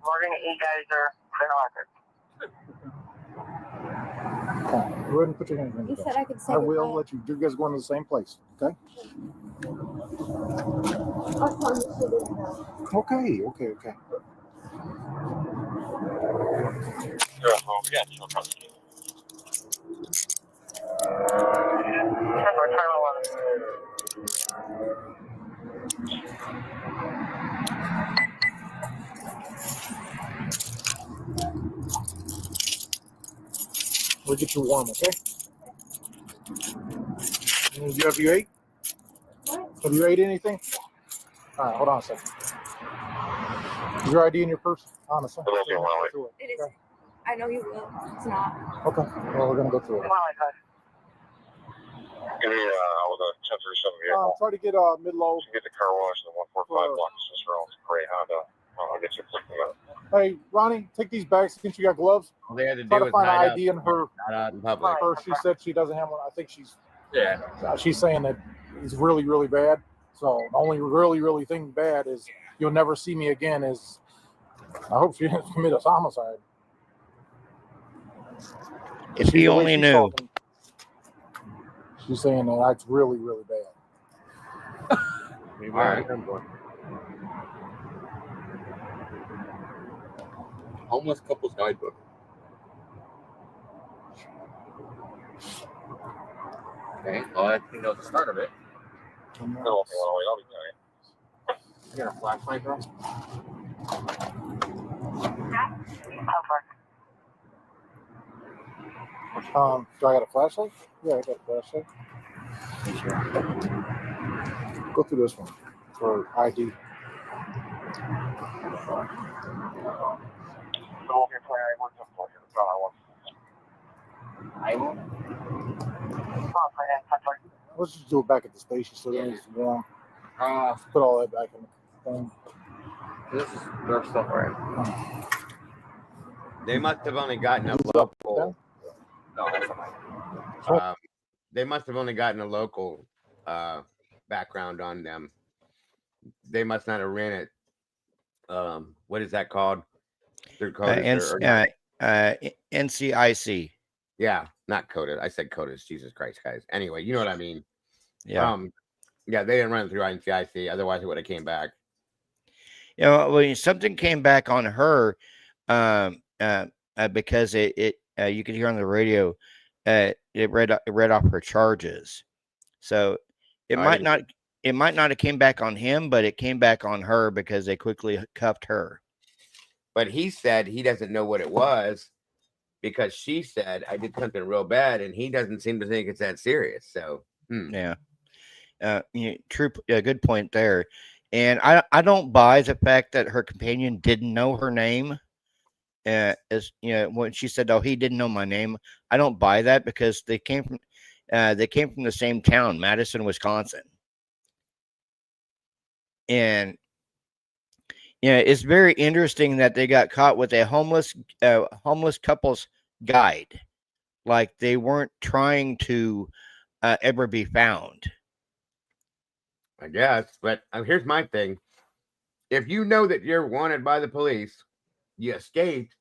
Morgan E. Geyser, Okay, go ahead and put your hands in. You said I could say I will goodbye. let you. You guys going to the same place, okay? I'll tell you she didn't know. Okay. We'll get you warm, okay? Have you ate? Have you ate anything? All right, hold on a second. Is your ID in your purse? Honestly. It is. I know you will. It's not. Okay. Well, we're gonna go through it. Try to get mid-low. Get the car wash in the 145 block of Cicero. Gray Honda. I'll get you quickly. Hey, Ronnie, take these bags since you got gloves. All they had to Try do to was find an hide ID in her. not out in public. Her, she said she doesn't have one. I think she's Yeah. she's saying that it's really, really bad. So the only really thing bad is you'll never see me again. Is I hope she didn't commit a homicide. If he only knew. She's saying that that's really bad. All right. Homeless couple's guidebook. Okay, well, I think that was the start of it. I'll be You got a flashlight, bro? Do I got a flashlight? Yeah, I got a flashlight. Go through this one for ID. Let's just do it back at the station so that it's warm. Put all that back in the thing. This is dark stuff, right? They must have only gotten a local. No, that's not They must have only gotten a local background on them. They must not have ran it. What is that called? Through CODIS NCIC. Yeah, not CODIS. I said CODIS. Jesus Christ, guys. Anyway, you know what I mean. Yeah. Yeah, they didn't run it through NCIC. Otherwise, it would have came back. You know, when something came back on her, because it you could hear on the radio, it read off her charges. So it might not have came back on him, but it came back on her because they quickly cuffed her. But he said he doesn't know what it was because she said I did something real bad, and he doesn't seem to think it's that serious. So yeah, true, good point there. And I don't buy the fact that her companion didn't know her name. As you know, when she said, "Oh, he didn't know my name," I don't buy that because they came from the same town, Madison, Wisconsin. And it's very interesting that they got caught with a homeless couple's guide. Like they weren't trying to ever be found. I guess, but here's my thing. If you know that you're wanted by the police, you escaped,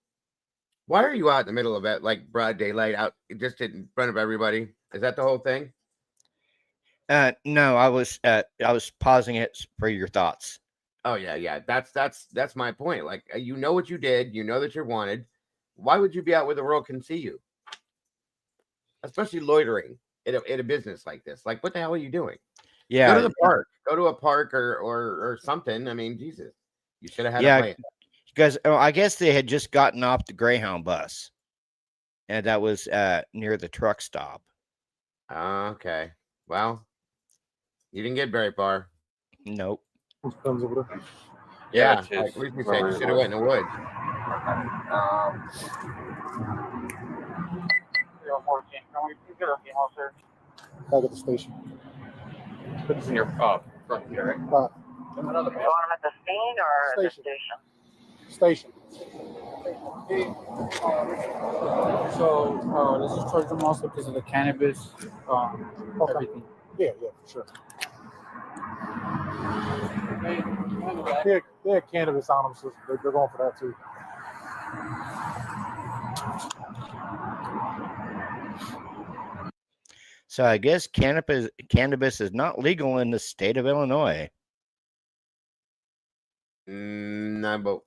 why are you out in the middle of it, like broad daylight, out just in front of everybody? Is that the whole thing? No, I was pausing it for your thoughts. Oh yeah. That's my point. Like, you know what you did, you know that you're wanted. Why would you be out where the world can see you? Especially loitering in a business like this. Like, what the hell are you doing? Yeah. Go to the park. Go to a park or something. I mean, Jesus. You should have had a plan. Because I guess they had just gotten off the Greyhound bus. And that was near the truck stop. Okay. Well, you didn't get very far. Nope. Yeah, like we said, you should have went in the woods. 014, can we get a female, sir? Back at the station. Put this in your front here, right? Another man. You want him at the scene or Station. the station? Station. So let's just charge them also because of the cannabis, everything. Yeah, for sure. They had cannabis on them, so they're going for that too. So I guess cannabis is not legal in the state of Illinois. No, but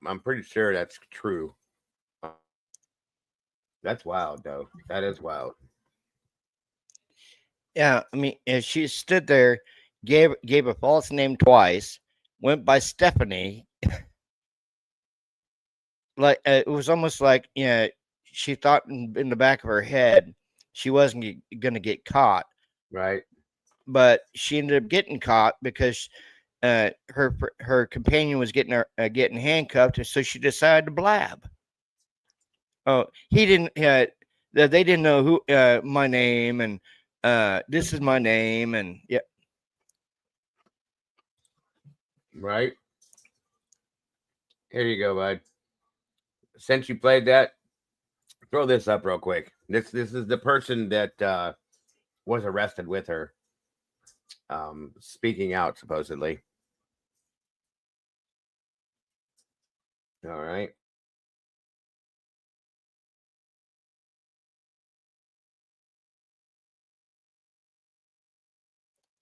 I'm pretty sure that's true. That's wild, though. That is wild. Yeah, I mean, she stood there, gave a false name twice, went by Stephanie. Like it was almost like she thought in the back of her head she wasn't going to get caught, right? But she ended up getting caught because her companion was getting handcuffed, so she decided to blab. Oh, he didn't. They didn't know who my name and this is my name and yeah. Right. Here you go, bud. Since you played that, throw this up real quick. This is the person that was arrested with her, speaking out supposedly. All right.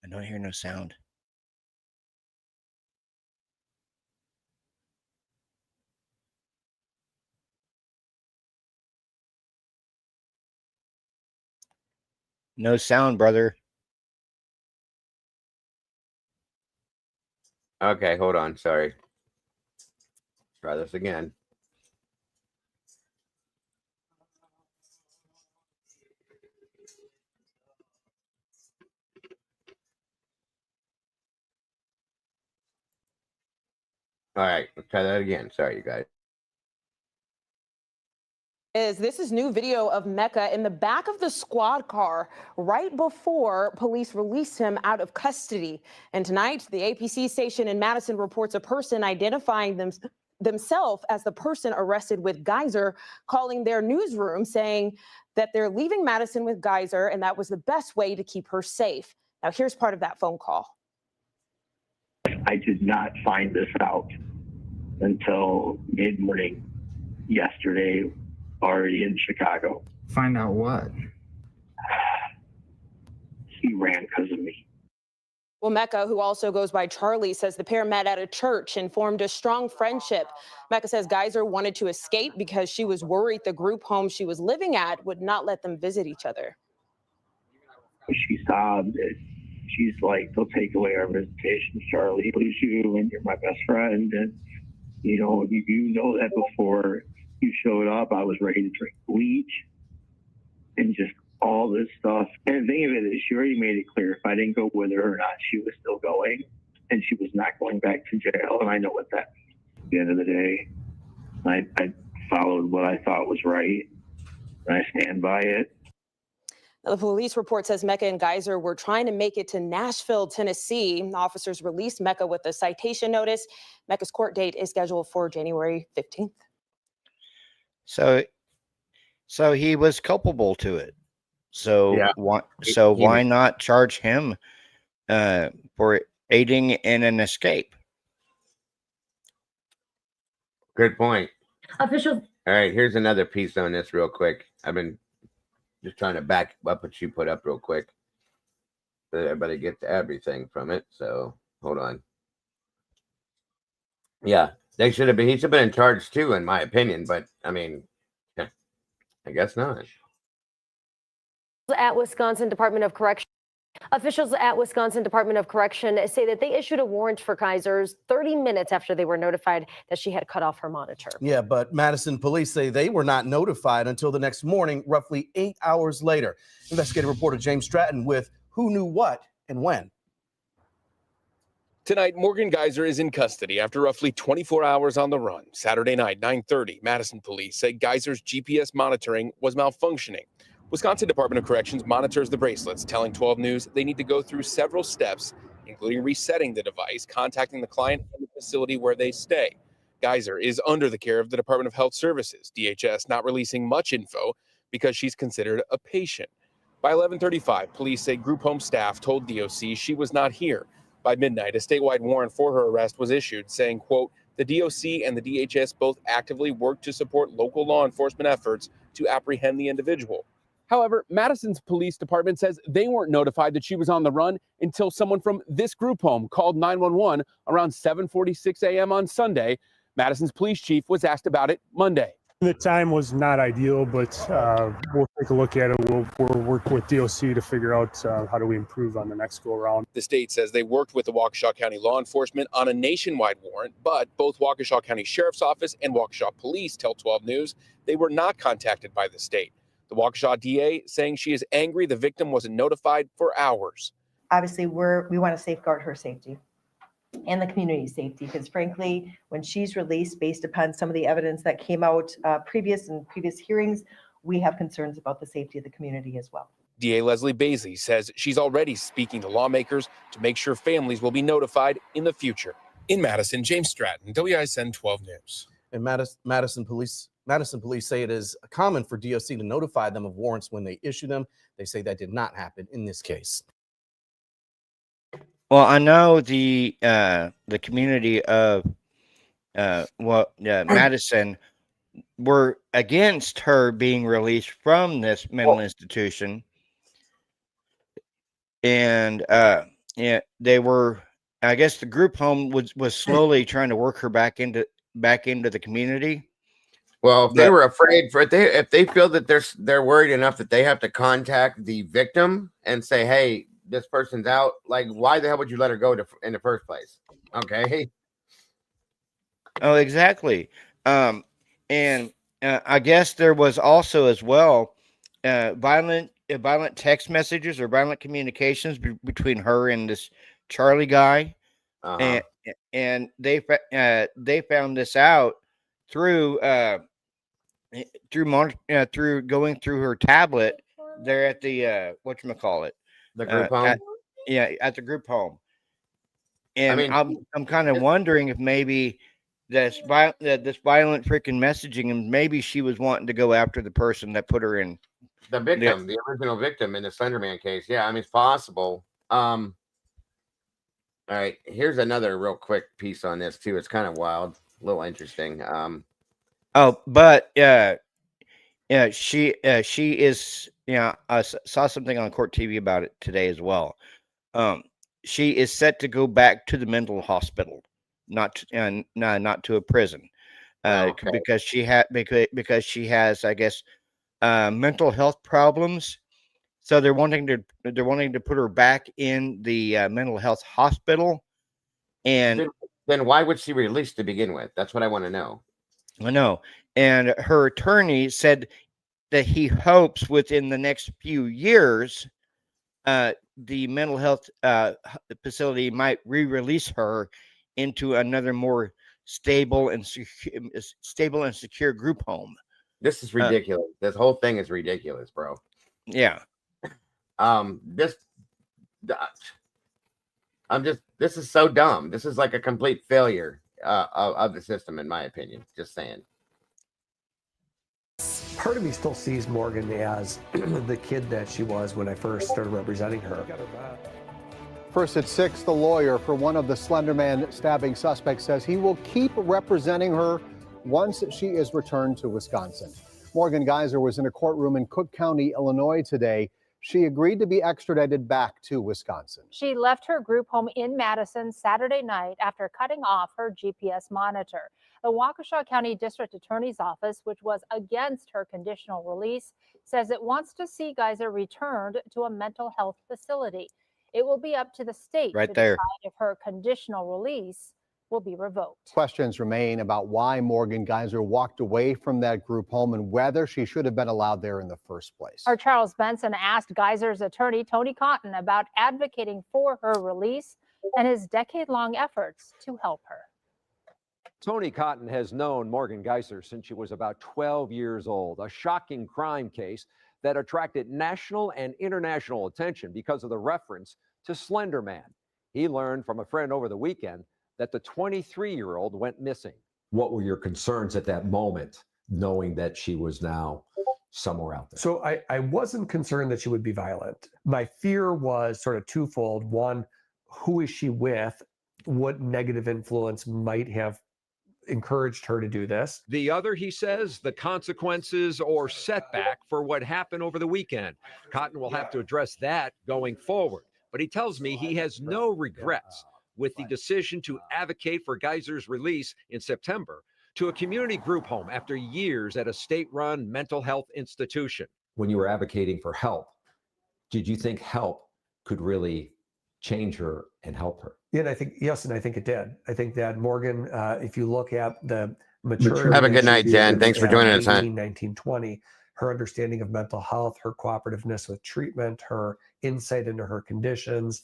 I don't hear no sound. No sound, brother. Okay, hold on. Sorry. Try this again. All right, let's try that again. Sorry, you guys. This is new video of Mecca in the back of the squad car right before police released him out of custody. And tonight, the APC station in Madison reports a person identifying themselves as the person arrested with Geyser, calling their newsroom saying that they're leaving Madison with Geyser and that was the best way to keep her safe. Now, here's part of that phone call. I did not find this out until mid-morning yesterday, already in Chicago. Find out what? He ran because of me. Well, Mecca, who also goes by Charlie, says the pair met at a church and formed a strong friendship. Mecca says Geyser wanted to escape because she was worried the group home she was living at would not let them visit each other. She sobbed. She's like, they'll take away our visitation, Charlie. Please, you, and you're my best friend. And, you know that before you showed up, I was ready to drink bleach and just all this stuff. And the thing of it is, she already made it clear if I didn't go with her or not, she was still going, and she was not going back to jail. And I know what that means. At the end of the day, I followed what I thought was right, and I stand by it. The police report says Mecca and Geyser were trying to make it to Nashville, Tennessee. Officers released Mecca with a citation notice. Mecca's court date is scheduled for January 15th. So he was culpable to it. So Yeah. why not charge him for aiding in an escape? Good point. Officials. All right, here's another piece on this real quick. I've been just trying to back up what you put up real quick, so everybody gets everything from it. So hold on. Yeah, they should have been. He should have been in charge too, in my opinion. But I mean, yeah, I guess not. At Wisconsin Department of Correction. Officials at Wisconsin Department of Correction say that they issued a warrant for Geysers 30 minutes after they were notified that she had cut off her monitor. Yeah, but Madison police say they were not notified until the next morning, roughly 8 hours later. Investigative reporter James Stratton with who knew what and when. Tonight, Morgan Geyser is in custody after roughly 24 hours on the run. Saturday night, 9:30, Madison police say Geyser's GPS monitoring was malfunctioning. Wisconsin Department of Corrections monitors the bracelets, telling 12 News they need to go through several steps, including resetting the device, contacting the client and the facility where they stay. Geyser is under the care of the Department of Health Services, DHS not releasing much info because she's considered a patient. By 11:35, police say group home staff told DOC she was not here. By midnight, a statewide warrant for her arrest was issued, saying, quote, the DOC and the DHS both actively work to support local law enforcement efforts to apprehend the individual. However, Madison's police department says they weren't notified that she was on the run until someone from this group home called 911 around 7:46 a.m. on Sunday. Madison's police chief was asked about it Monday. The time was not ideal, but we'll take a look at it. We'll work with DOC to figure out how do we improve on the next go around. The state says they worked with the Waukesha County law enforcement on a nationwide warrant, but both Waukesha County Sheriff's Office and Waukesha Police tell 12 News they were not contacted by the state. The Waukesha DA saying she is angry the victim wasn't notified for hours. Obviously, we want to safeguard her safety and the community's safety, because frankly, when she's released, based upon some of the evidence that came out previous hearings, we have concerns about the safety of the community as well. DA Leslie Baisley says she's already speaking to lawmakers to make sure families will be notified in the future. In Madison, James Stratton, WISN 12 News. And Madison police say it is common for DOC to notify them of warrants when they issue them. They say that did not happen in this case. Well, I know the community of Madison were against her being released from this mental institution, and yeah, they were. I guess the group home was slowly trying to work her back into the community. Well, if they were afraid if they feel that they're worried enough that they have to contact the victim and say, hey, this person's out, like, why the hell would you let her go in the first place? Okay. Oh, exactly. And I guess there was also as well violent text messages or violent communications between her and this Charlie guy. And they found this out through going through her tablet there at the whatchamacallit, the group home. At the group home. And I mean, I'm kind of wondering if maybe this violent freaking messaging, and maybe she was wanting to go after the person that put her in the victim, the original victim in the Slenderman case. Yeah, I mean, it's possible. All right, here's another real quick piece on this too. It's kind of wild, a little interesting. She is. I saw something on Court TV about it today as well. She is set to go back to the mental hospital, not to a prison, because she has, I guess, mental health problems. So they're wanting to put her back in the mental health hospital. And then why would she release to begin with? That's what I want to know. I know. And her attorney said that he hopes within the next few years, the mental health facility might re-release her into another more stable and secure group home. This is ridiculous. This whole thing is ridiculous, bro. Yeah. This this is so dumb. This is like a complete failure of the system, in my opinion. Just saying. Part of me still sees Morgan as the kid that she was when I first started representing her. First at 6, the lawyer for one of the Slenderman stabbing suspects says he will keep representing her once she is returned to Wisconsin. Morgan Geyser was in a courtroom in Cook County, Illinois today. She agreed to be extradited back to Wisconsin. She left her group home in Madison Saturday night after cutting off her GPS monitor. The Waukesha County District Attorney's Office, which was against her conditional release, says it wants to see Geyser returned to a mental health facility. It will be up to the state Right to there. decide if her conditional release will be revoked. Questions remain about why Morgan Geyser walked away from that group home and whether she should have been allowed there in the first place. Our Charles Benson asked Geyser's attorney, Tony Cotton, about advocating for her release and his decade-long efforts to help her. Tony Cotton has known Morgan Geyser since she was about 12 years old, a shocking crime case that attracted national and international attention because of the reference to Slender Man. He learned from a friend over the weekend that the 23-year-old went missing. What were your concerns at that moment, knowing that she was now somewhere out there? So I wasn't concerned that she would be violent. My fear was sort of twofold. One, who is she with? What negative influence might have encouraged her to do this? The other, he says, the consequences or setback for what happened over the weekend. Cotton will have to address that going forward. But he tells me he has no regrets with the decision to advocate for Geyser's release in September to a community group home after years at a state-run mental health institution. When you were advocating for help, did you think help could really change her and help her? Yeah, and I think, yes, and I think it did. I think that Morgan, if you look at the maturity. Have a good night, Jen. Thanks for joining us, huh? 1920, her understanding of mental health, her cooperativeness with treatment, her insight into her conditions,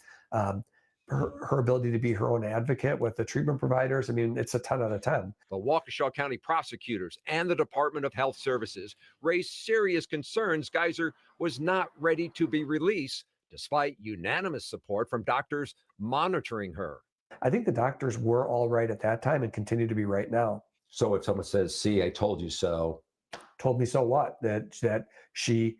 her ability to be her own advocate with the treatment providers. I mean, it's a 10 out of 10. The Waukesha County prosecutors and the Department of Health Services raised serious concerns Geyser was not ready to be released, despite unanimous support from doctors monitoring her. I think the doctors were all right at that time and continue to be right now. So if someone says, see, I told you so. Told me so what? That she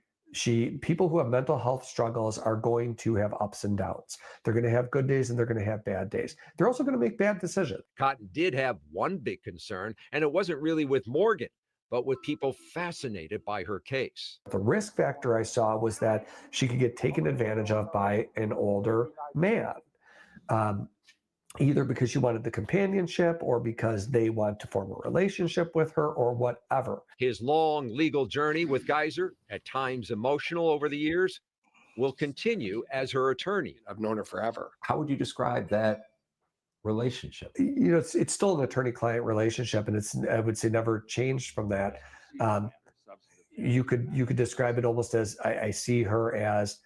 people who have mental health struggles are going to have ups and downs. They're going to have good days and they're going to have bad days. They're also going to make bad decisions. Cotton did have one big concern, and it wasn't really with Morgan, but with people fascinated by her case. The risk factor I saw was that she could get taken advantage of by an older man, either because she wanted the companionship or because they want to form a relationship with her or whatever. His long legal journey with Geyser, at times emotional over the years, will continue as her attorney. I've known her forever. How would you describe that relationship? You know, it's still an attorney-client relationship, and it's, I would say, never changed from that. You could describe it almost as I see her as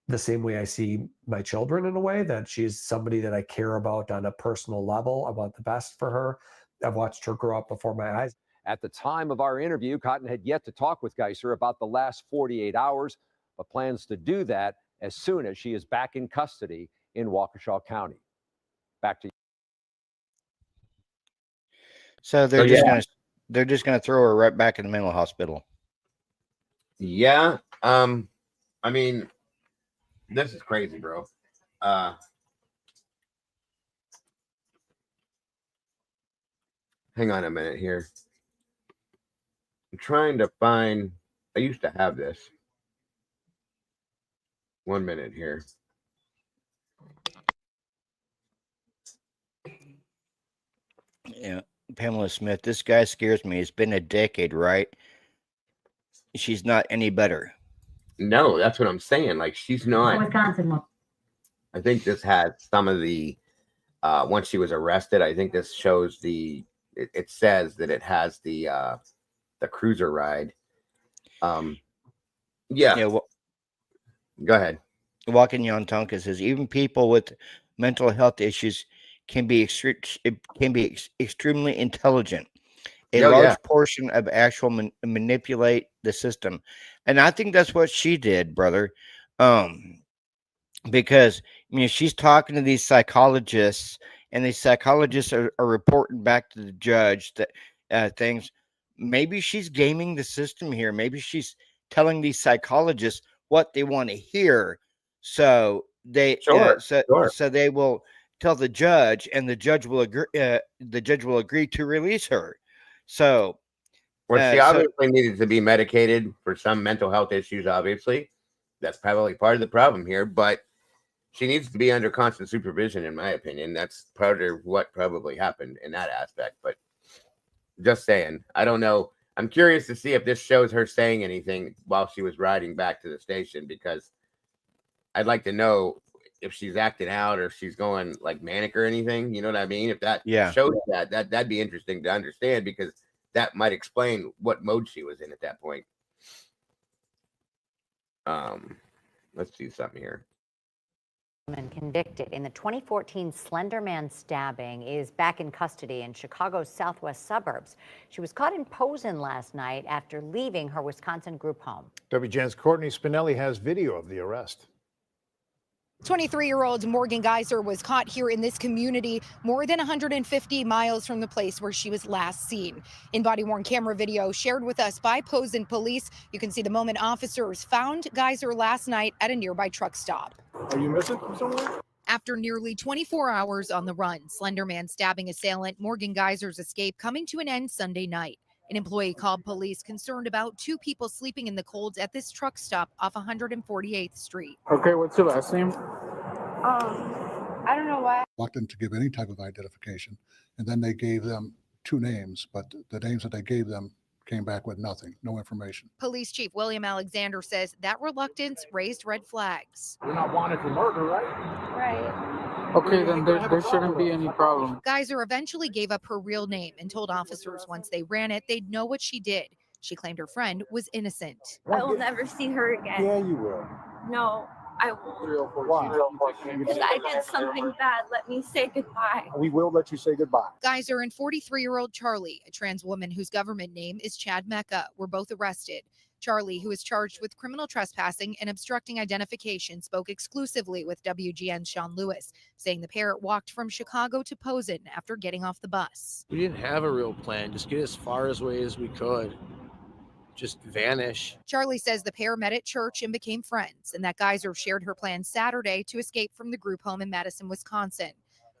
the same way I see my children, in a way that she's somebody that I care about on a personal level. I want the best for her. I've watched her grow up before my eyes. At the time of our interview, Cotton had yet to talk with Geyser about the last 48 hours, but plans to do that as soon as she is back in custody in Waukesha County. Back to you. So they're just gonna throw her right back in the mental hospital. Yeah. I mean, this is crazy, bro. Hang on a minute here. I'm trying to find, I used to have this. 1 minute here. Yeah, Pamela Smith, this guy scares me. It's been a decade, right? She's not any better. No, that's what I'm saying. Like, she's not. Wisconsin. I think this has some of the, once she was arrested, I think this shows it says that it has the cruiser ride. Yeah. Well, go ahead. Walking Yontonka says even people with mental health issues can be extremely intelligent. A large portion of actual manipulate the system, and I think that's what she did, brother. Because she's talking to these psychologists, and these psychologists are reporting back to the judge that things. Maybe she's gaming the system here. Maybe she's telling these psychologists what they want to hear, so they so they will tell the judge, and the judge will agree. The judge will agree to release her. So, well, she obviously needed to be medicated for some mental health issues. Obviously, that's probably part of the problem here. But she needs to be under constant supervision, in my opinion. That's part of what probably happened in that aspect. But just saying, I don't know. I'm curious to see if this shows her saying anything while she was riding back to the station, because I'd like to know if she's acting out or if she's going like manic or anything. You know what I mean? If that shows that'd be interesting to understand, because that might explain what mode she was in at that point. Let's see something here. Convicted in the 2014 Slender Man stabbing is back in custody in Chicago's southwest suburbs. She was caught in Posen last night after leaving her Wisconsin group home. WGN's Courtney Spinelli has video of the arrest. 23-year-old Morgan Geyser was caught here in this community more than 150 miles from the place where she was last seen. In body-worn camera video shared with us by Posen police, you can see the moment officers found Geyser last night at a nearby truck stop. Are you missing from somewhere? After nearly 24 hours on the run, Slender Man stabbing assailant Morgan Geyser's escape coming to an end Sunday night. An employee called police concerned about two people sleeping in the cold at this truck stop off 148th Street. Okay, what's your last name? I don't know why. Reluctant to give any type of identification, and then they gave them two names, but the names that they gave them came back with nothing, no information. Police Chief William Alexander says that reluctance raised red flags. You're not wanted for murder, right? Right. Okay, then there shouldn't be any problem. Geyser eventually gave up her real name and told officers once they ran it, they'd know what she did. She claimed her friend was innocent. I will never see her again. Yeah, you will. No, I won't. Why? If I did something bad, let me say goodbye. We will let you say goodbye. Geyser and 43-year-old Charlie, a trans woman whose government name is Chad Mecca, were both arrested. Charlie, who is charged with criminal trespassing and obstructing identification, spoke exclusively with WGN's Sean Lewis, saying the pair walked from Chicago to Posen after getting off the bus. We didn't have a real plan, just get as far away as we could. Just vanish. Charlie says the pair met at church and became friends, and that Geyser shared her plan Saturday to escape from the group home in Madison, Wisconsin.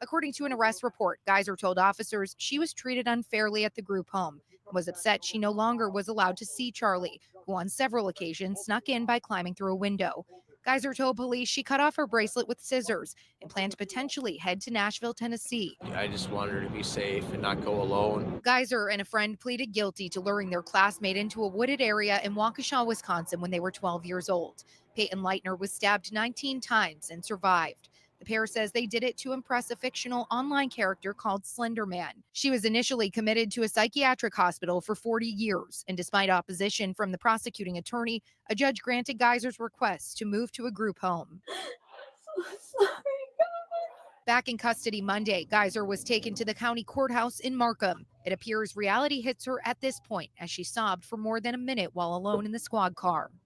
According to an arrest report, Geyser told officers she was treated unfairly at the group home and was upset she no longer was allowed to see Charlie, who on several occasions snuck in by climbing through a window. Geyser told police she cut off her bracelet with scissors and planned to potentially head to Nashville, Tennessee. I just wanted her to be safe and not go alone. Geyser and a friend pleaded guilty to luring their classmate into a wooded area in Waukesha, Wisconsin when they were 12 years old. Peyton Leitner was stabbed 19 times and survived. The pair says they did it to impress a fictional online character called Slender Man. She was initially committed to a psychiatric hospital for 40 years, and despite opposition from the prosecuting attorney, a judge granted Geyser's request to move to a group home. I'm so sorry, God. Back in custody Monday, Geyser was taken to the county courthouse in Markham. It appears reality hits her at this point as she sobbed for more than a minute while alone in the squad car. I'm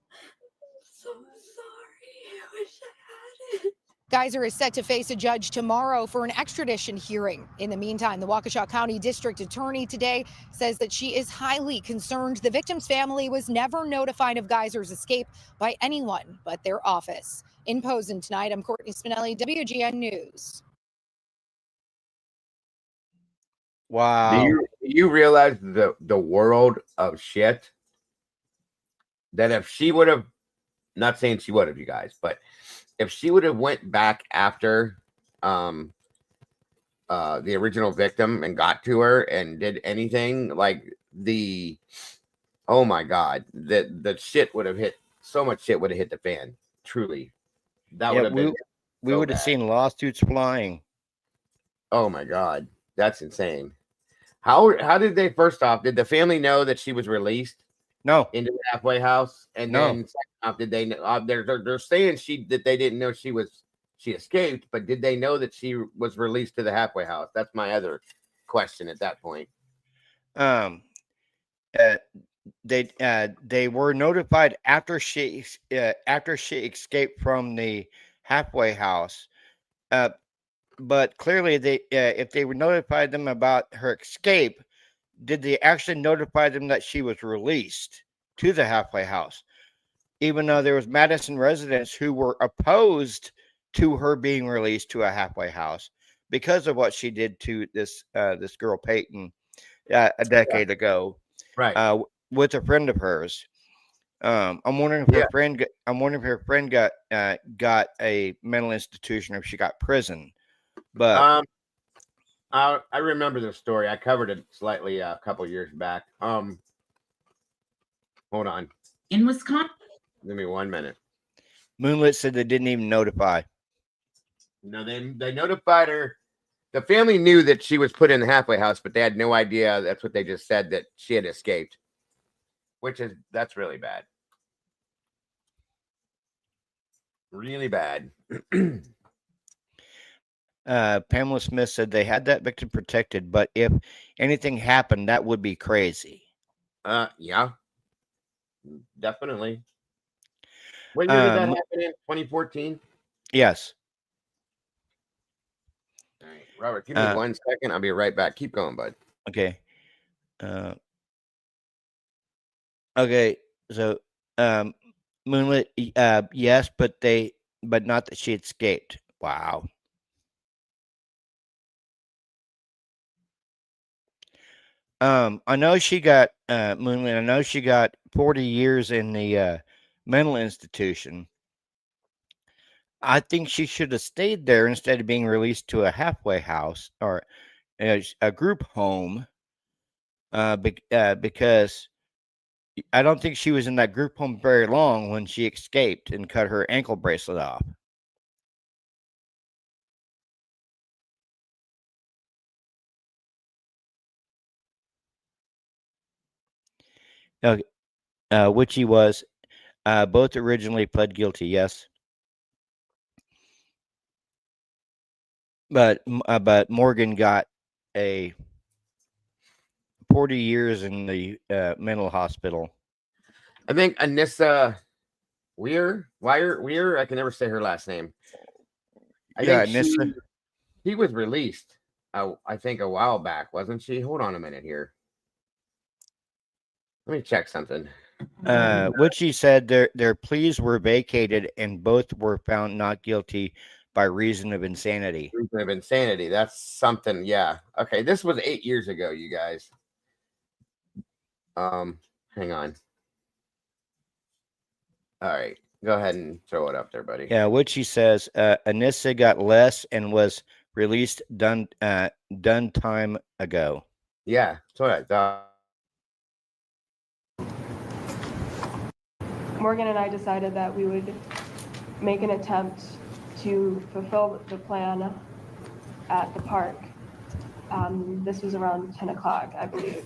so sorry. I wish I had it. Geyser is set to face a judge tomorrow for an extradition hearing. In the meantime, the Waukesha County District Attorney today says that she is highly concerned the victim's family was never notified of Geyser's escape by anyone but their office. In Posen tonight, I'm Courtney Spinelli, WGN News. Wow. Do you realize the world of shit that if she would have, not saying she would have, you guys, but if she would have went back after the original victim and got to her and did anything, like oh my God, the shit would have hit, so much shit would have hit the fan. Truly. That would have been we would have seen lawsuits flying. Oh my God. That's insane. How did they, first off, did the family know that she was released? No. Into the halfway house? And No. then second off, did they know they're saying that they didn't know she escaped, but did they know that she was released to the halfway house? That's my other question at that point. they were notified after she escaped from the halfway house. But clearly, if they were notified them about her escape, did they actually notify them that she was released to the halfway house? Even though there was Madison residents who were opposed to her being released to a halfway house because of what she did to this girl Peyton a decade ago, right? With a friend of hers. I'm wondering if her friend. I'm wondering if her friend got a mental institution or if she got prison. But I remember the story. I covered it slightly a couple years back. Hold on. In Wisconsin. Give me 1 minute. Moonlit said they didn't even notify. No, they notified her. The family knew that she was put in the halfway house, but they had no idea. That's what they just said, that she had escaped, that's really bad. Really bad. Pamela Smith said they had that victim protected, but if anything happened, that would be crazy. Yeah, definitely. When year did that happen in? 2014? Yes. All right, Robert, give me 1 second. I'll be right back. Keep going, bud. Okay. Okay. So, Moonlit, yes, but not that she escaped. Wow. I know she got Moonlit. I know she got 40 years in the mental institution. I think she should have stayed there instead of being released to a halfway house or a group home. Because I don't think she was in that group home very long when she escaped and cut her ankle bracelet off. Okay. Which he was. Both originally pled guilty, yes. But Morgan got a 40 years in the mental hospital. I think Anissa Weir. I can never say her last name. I think Anissa. She was released, I think, a while back, wasn't she? Hold on a minute here. Let me check something. Which he said their pleas were vacated and both were found not guilty by reason of insanity. Reason of insanity. That's something. Yeah. Okay. This was 8 years ago, you guys. Hang on. All right. Go ahead and throw it up there, buddy. Yeah, which he says Anissa got less and was released done time ago. Yeah, that's what I thought. Morgan and I decided that we would make an attempt to fulfill the plan at the park. This was around 10 o'clock, I believe.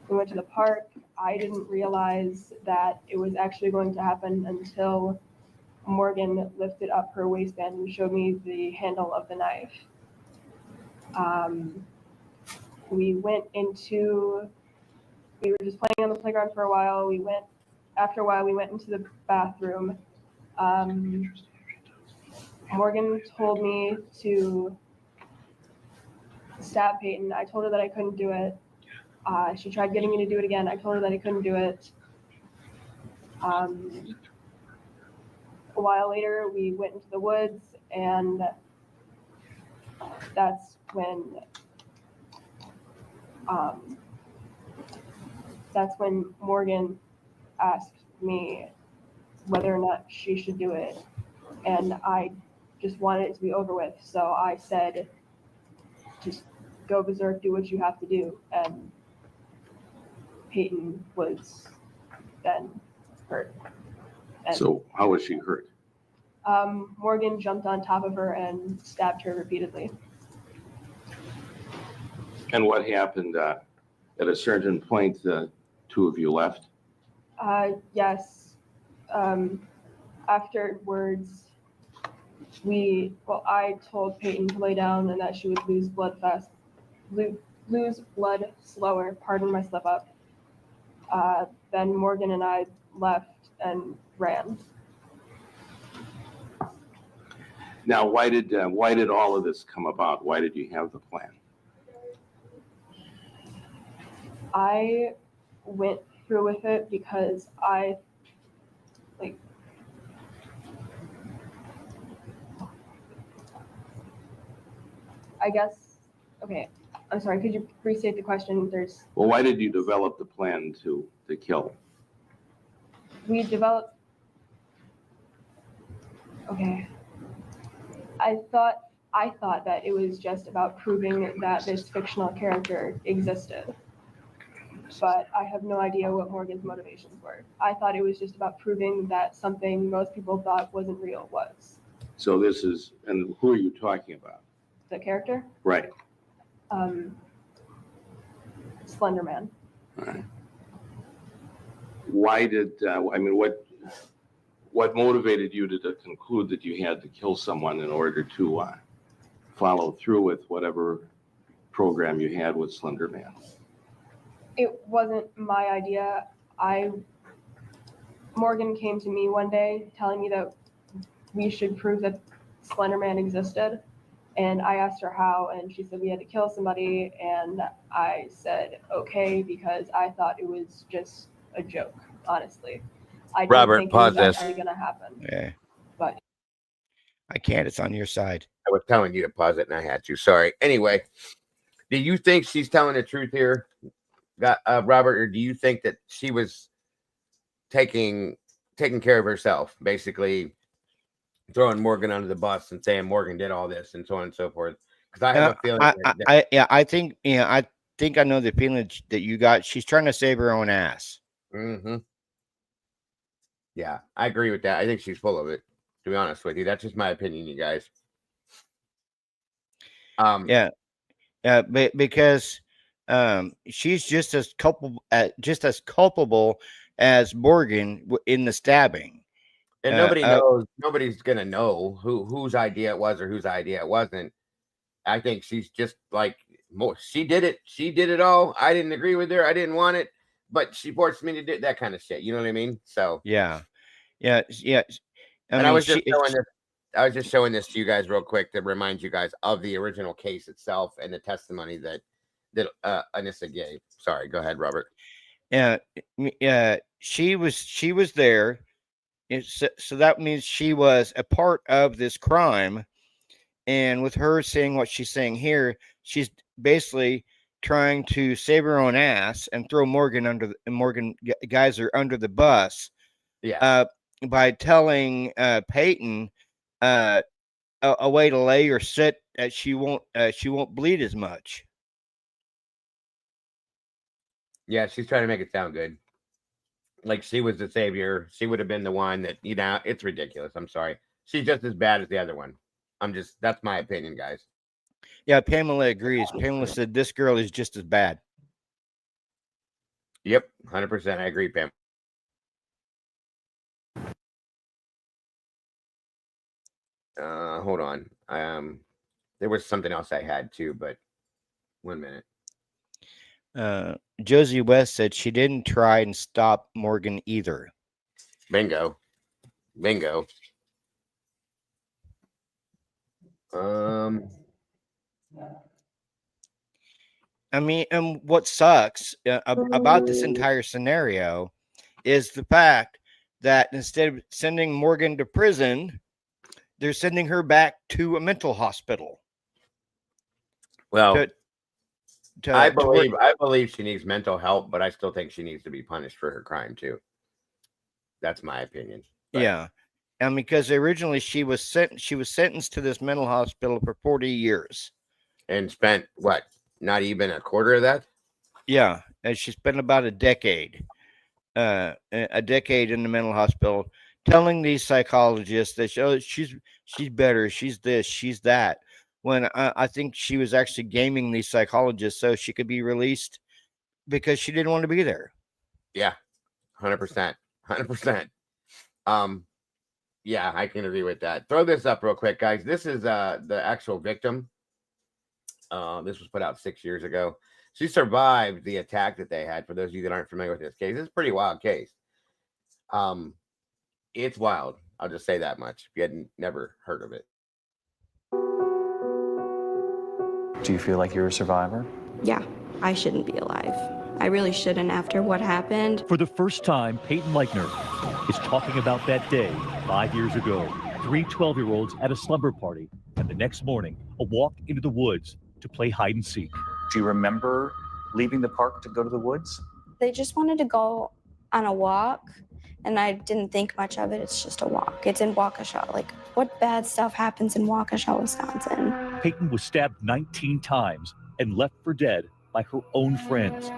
We went to the park. I didn't realize that it was actually going to happen until Morgan lifted up her waistband and showed me the handle of the knife. We were just playing on the playground for a while. After a while, we went into the bathroom. Morgan told me to stab Peyton. I told her that I couldn't do it. She tried getting me to do it again. I told her that I couldn't do it. A while later, we went into the woods, and that's when Morgan asked me whether or not she should do it, and I just wanted it to be over with. So I said, just go berserk, do what you have to do. And Peyton was then hurt. And, so how was she hurt? Morgan jumped on top of her and stabbed her repeatedly. And what happened at a certain point, the two of you left? Yes. Afterwards, I told Peyton to lay down and that she would lose blood lose blood slower, pardon my slip up. Then Morgan and I left and ran. Now, why did all of this come about? Why did you have the plan? I went through with it because I guess, okay, I'm sorry, could you restate the question? Well, why did you develop the plan to kill? We developed, okay. I thought that it was just about proving that this fictional character existed. But I have no idea what Morgan's motivations were. I thought it was just about proving that something most people thought wasn't real was. So this is, and who are you talking about? The character? Right. Slender Man. All right. Why did, what motivated you to conclude that you had to kill someone in order to follow through with whatever program you had with Slender Man? It wasn't my idea. Morgan came to me one day telling me that we should prove that Slender Man existed. And I asked her how, and she said we had to kill somebody. And I said, okay, because I thought it was just a joke, honestly. I didn't Robert, think pause it was this. actually going to happen. Yeah. But I can't. It's on your side. I was telling you to pause it and I had to. Sorry. Anyway, do you think she's telling the truth here, Robert, or do you think that she was taking care of herself, basically throwing Morgan under the bus and saying Morgan did all this and so on and so forth? Because I have a feeling. I think I know the feeling that you got. She's trying to save her own ass. Mm-hmm. Yeah, I agree with that. I think she's full of it, to be honest with you. That's just my opinion, you guys. Because she's just as culpable as Morgan in the stabbing. And nobody knows. Nobody's gonna know whose idea it was or whose idea it wasn't. I think she's just like, she did it. She did it all. I didn't agree with her. I didn't want it, but she forced me to do that kind of shit. You know what I mean? So yeah. I was just showing this to you guys real quick to remind you guys of the original case itself and the testimony that Anissa gave. Sorry, go ahead, Robert. She was there. So that means she was a part of this crime. And with her saying what she's saying here, she's basically trying to save her own ass and throw Morgan Geyser under the bus. Yeah. By telling Peyton a way to lay or sit that she won't bleed as much. Yeah, she's trying to make it sound good. Like she was the savior. She would have been the one that, it's ridiculous. I'm sorry. She's just as bad as the other one. That's my opinion, guys. Yeah, Pamela agrees. Pamela said this girl is just as bad. Yep, 100%. I agree, Pam. Hold on. There was something else I had too, but 1 minute. Josie West said she didn't try and stop Morgan either. Bingo. I mean, and what sucks about this entire scenario is the fact that instead of sending Morgan to prison, they're sending her back to a mental hospital. Well, I believe she needs mental help, but I still think she needs to be punished for her crime too. That's my opinion. But. Yeah, and because originally she was sentenced to this mental hospital for 40 years, and spent what? Not even a quarter of that. Yeah, and she spent about a decade in the mental hospital, telling these psychologists that she's better, she's this, she's that. When I think she was actually gaming these psychologists so she could be released because she didn't want to be there. Yeah, 100%. Yeah, I can agree with that. Throw this up real quick, guys. This is the actual victim. This was put out 6 years ago. She survived the attack that they had. For those of you that aren't familiar with this case, it's a pretty wild case. It's wild. I'll just say that much. If you hadn't never heard of it. Do you feel like you're a survivor? Yeah, I shouldn't be alive. I really shouldn't after what happened. For the first time, Peyton Leichner is talking about that day 5 years ago. 3 12-year-olds at a slumber party, and the next morning, a walk into the woods to play hide and seek. Do you remember leaving the park to go to the woods? They just wanted to go on a walk, and I didn't think much of it. It's just a walk. It's in Waukesha. Like, what bad stuff happens in Waukesha, Wisconsin? Peyton was stabbed 19 times and left for dead by her own friends,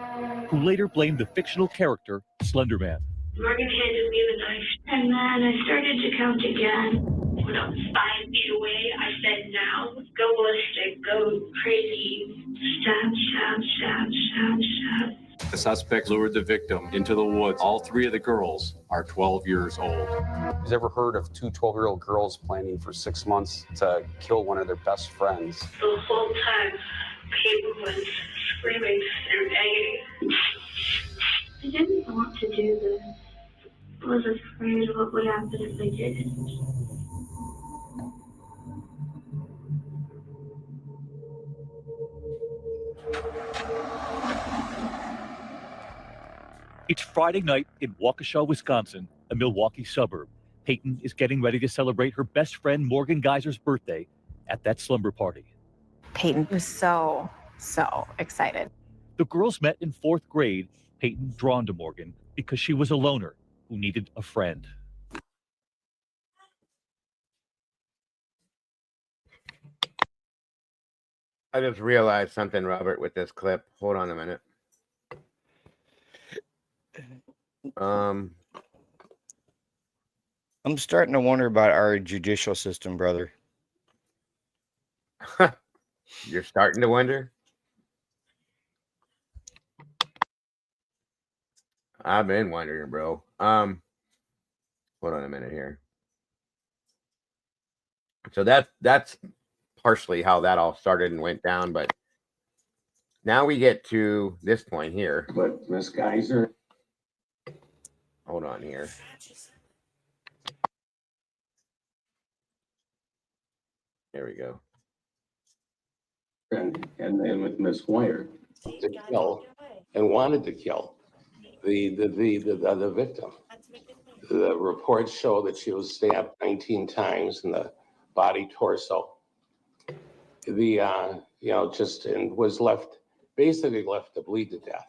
who later blamed the fictional character Slender Man. Morgan handed me the knife, and then I started to count again. When I was 5 feet away, I said, now, go ballistic, go crazy, stab, stab, stab, stab, stab. The suspect lured the victim into the woods. All 3 of the girls are 12 years old. Who's ever heard of 2 12-year-old girls planning for 6 months to kill one of their best friends? The whole time, Peyton was screaming through agony. I didn't want to do this. I was afraid of what would happen if I didn't. It's Friday night in Waukesha, Wisconsin, a Milwaukee suburb. Peyton is getting ready to celebrate her best friend Morgan Geyser's birthday at that slumber party. Peyton was so excited. The girls met in 4th grade, Peyton drawn to Morgan because she was a loner who needed a friend. I just realized something, Robert, with this clip. Hold on a minute. I'm starting to wonder about our judicial system, brother. You're starting to wonder? I've been wondering, bro. Hold on a minute here. So that's partially how that all started and went down, but now we get to this point here. But Miss Geyser, hold on here. There we go. and with Miss Wire to kill and wanted to kill the victim. The reports show that she was stabbed 19 times in the body, torso. And was basically left to bleed to death.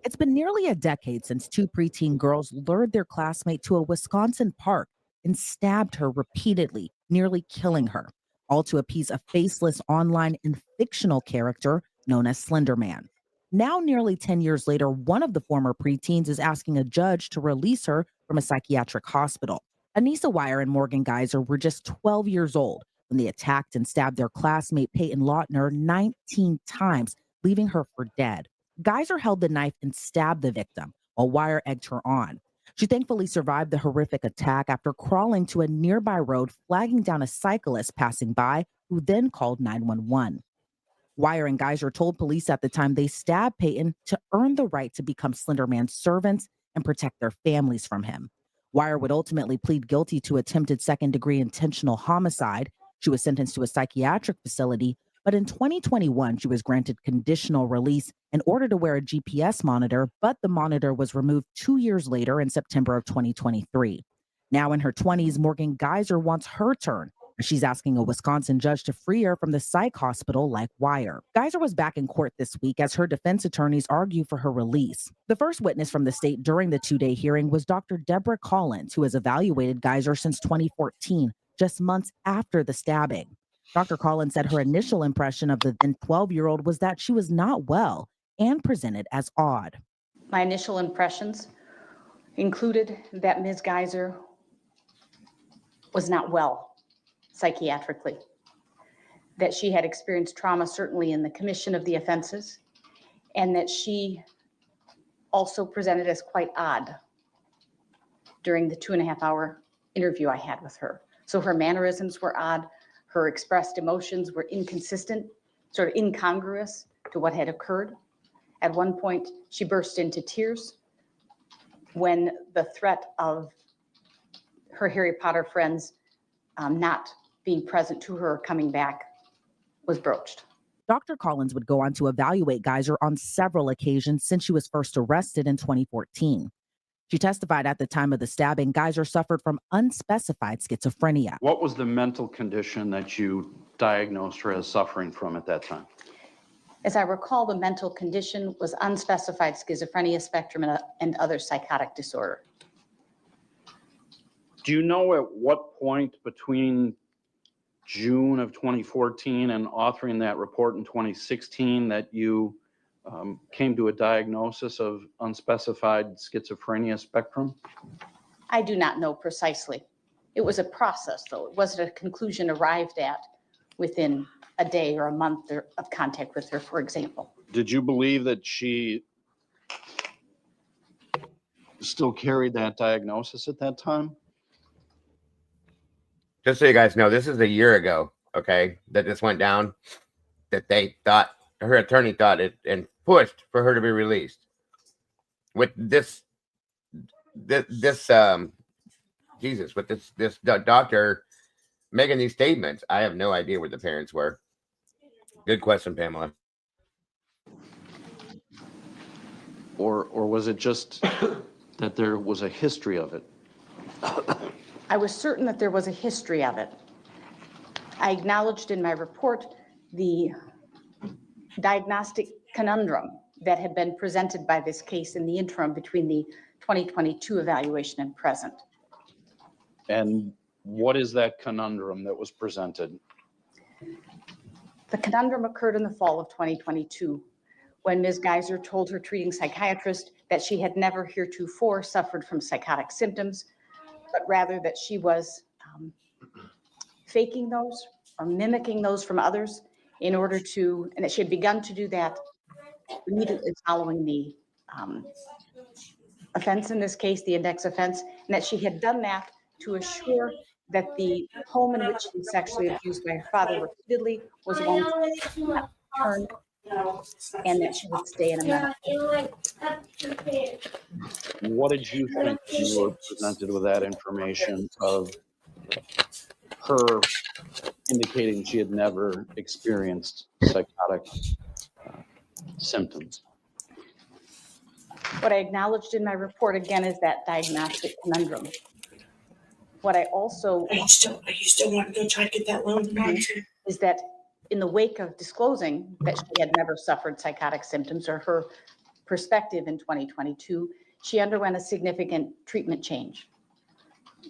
It's been nearly a decade since 2 preteen girls lured their classmate to a Wisconsin park and stabbed her repeatedly, nearly killing her, all to appease a faceless online and fictional character known as Slender Man. Now, nearly 10 years later, one of the former preteens is asking a judge to release her from a psychiatric hospital. Anissa Wire and Morgan Geyser were just 12 years old when they attacked and stabbed their classmate Peyton Leichner 19 times, leaving her for dead. Geyser held the knife and stabbed the victim, while Wire egged her on. She thankfully survived the horrific attack after crawling to a nearby road, flagging down a cyclist passing by, who then called 911. Wire and Geyser told police at the time they stabbed Peyton to earn the right to become Slender Man's servants and protect their families from him. Wire would ultimately plead guilty to attempted second-degree intentional homicide. She was sentenced to a psychiatric facility, but in 2021, she was granted conditional release and ordered to wear a GPS monitor, but the monitor was removed 2 years later in September of 2023. Now in her 20s, Morgan Geyser wants her turn. She's asking a Wisconsin judge to free her from the psych hospital like Wire. Geyser was back in court this week as her defense attorneys argue for her release. The first witness from the state during the 2-day hearing was Dr. Deborah Collins, who has evaluated Geyser since 2014, just months after the stabbing. Dr. Collins said her initial impression of the then 12-year-old was that she was not well and presented as odd. My initial impressions included that Ms. Geyser was not well psychiatrically, that she had experienced trauma certainly in the commission of the offenses, and that she also presented as quite odd during the 2.5-hour interview I had with her. So her mannerisms were odd, her expressed emotions were inconsistent, sort of incongruous to what had occurred. At one point, she burst into tears when the threat of her Harry Potter friends not being present to her coming back was broached. Dr. Collins would go on to evaluate Geyser on several occasions since she was first arrested in 2014. She testified at the time of the stabbing, Geyser suffered from unspecified schizophrenia. What was the mental condition that you diagnosed her as suffering from at that time? As I recall, the mental condition was unspecified schizophrenia spectrum and other psychotic disorder. Do you know at what point between June of 2014 and authoring that report in 2016 that you came to a diagnosis of unspecified schizophrenia spectrum? I do not know precisely. It was a process, though. It wasn't a conclusion arrived at within a day or a month of contact with her, for example. Did you believe that she still carried that diagnosis at that time? Just so you guys know, this is a year ago, okay, that this went down, that they thought, her attorney thought it and pushed for her to be released. With this doctor making these statements, I have no idea where the parents were. Good question, Pamela. Or was it just that there was a history of it? I was certain that there was a history of it. I acknowledged in my report the diagnostic conundrum that had been presented by this case in the interim between the 2022 evaluation and present. And what is that conundrum that was presented? The conundrum occurred in the fall of 2022 when Ms. Geyser told her treating psychiatrist that she had never heretofore suffered from psychotic symptoms, but rather that she was faking those or mimicking those from others in order to, and that she had begun to do that immediately following the offense, in this case, the index offense, and that she had done that to assure that the home in which she was sexually abused by her father repeatedly was one to turn, and that she would stay in a mental. What did you think when you were presented with that information of her indicating she had never experienced psychotic symptoms? What I acknowledged in my report again is that diagnostic conundrum. What I also Are you still want to go try to get that loan is that in the wake of disclosing that she had never suffered psychotic symptoms, or her perspective in 2022, she underwent a significant treatment change.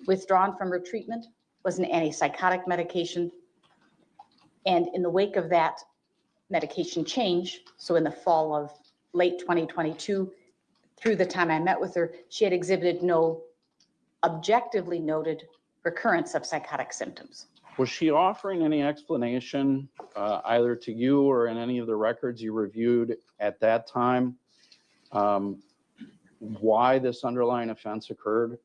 Withdrawn from her treatment was an antipsychotic medication. And in the wake of that medication change, so in the fall of late 2022, through the time I met with her, she had exhibited no objectively noted recurrence of psychotic symptoms. Was she offering any explanation either to you or in any of the records you reviewed at that time why this underlying offense occurred?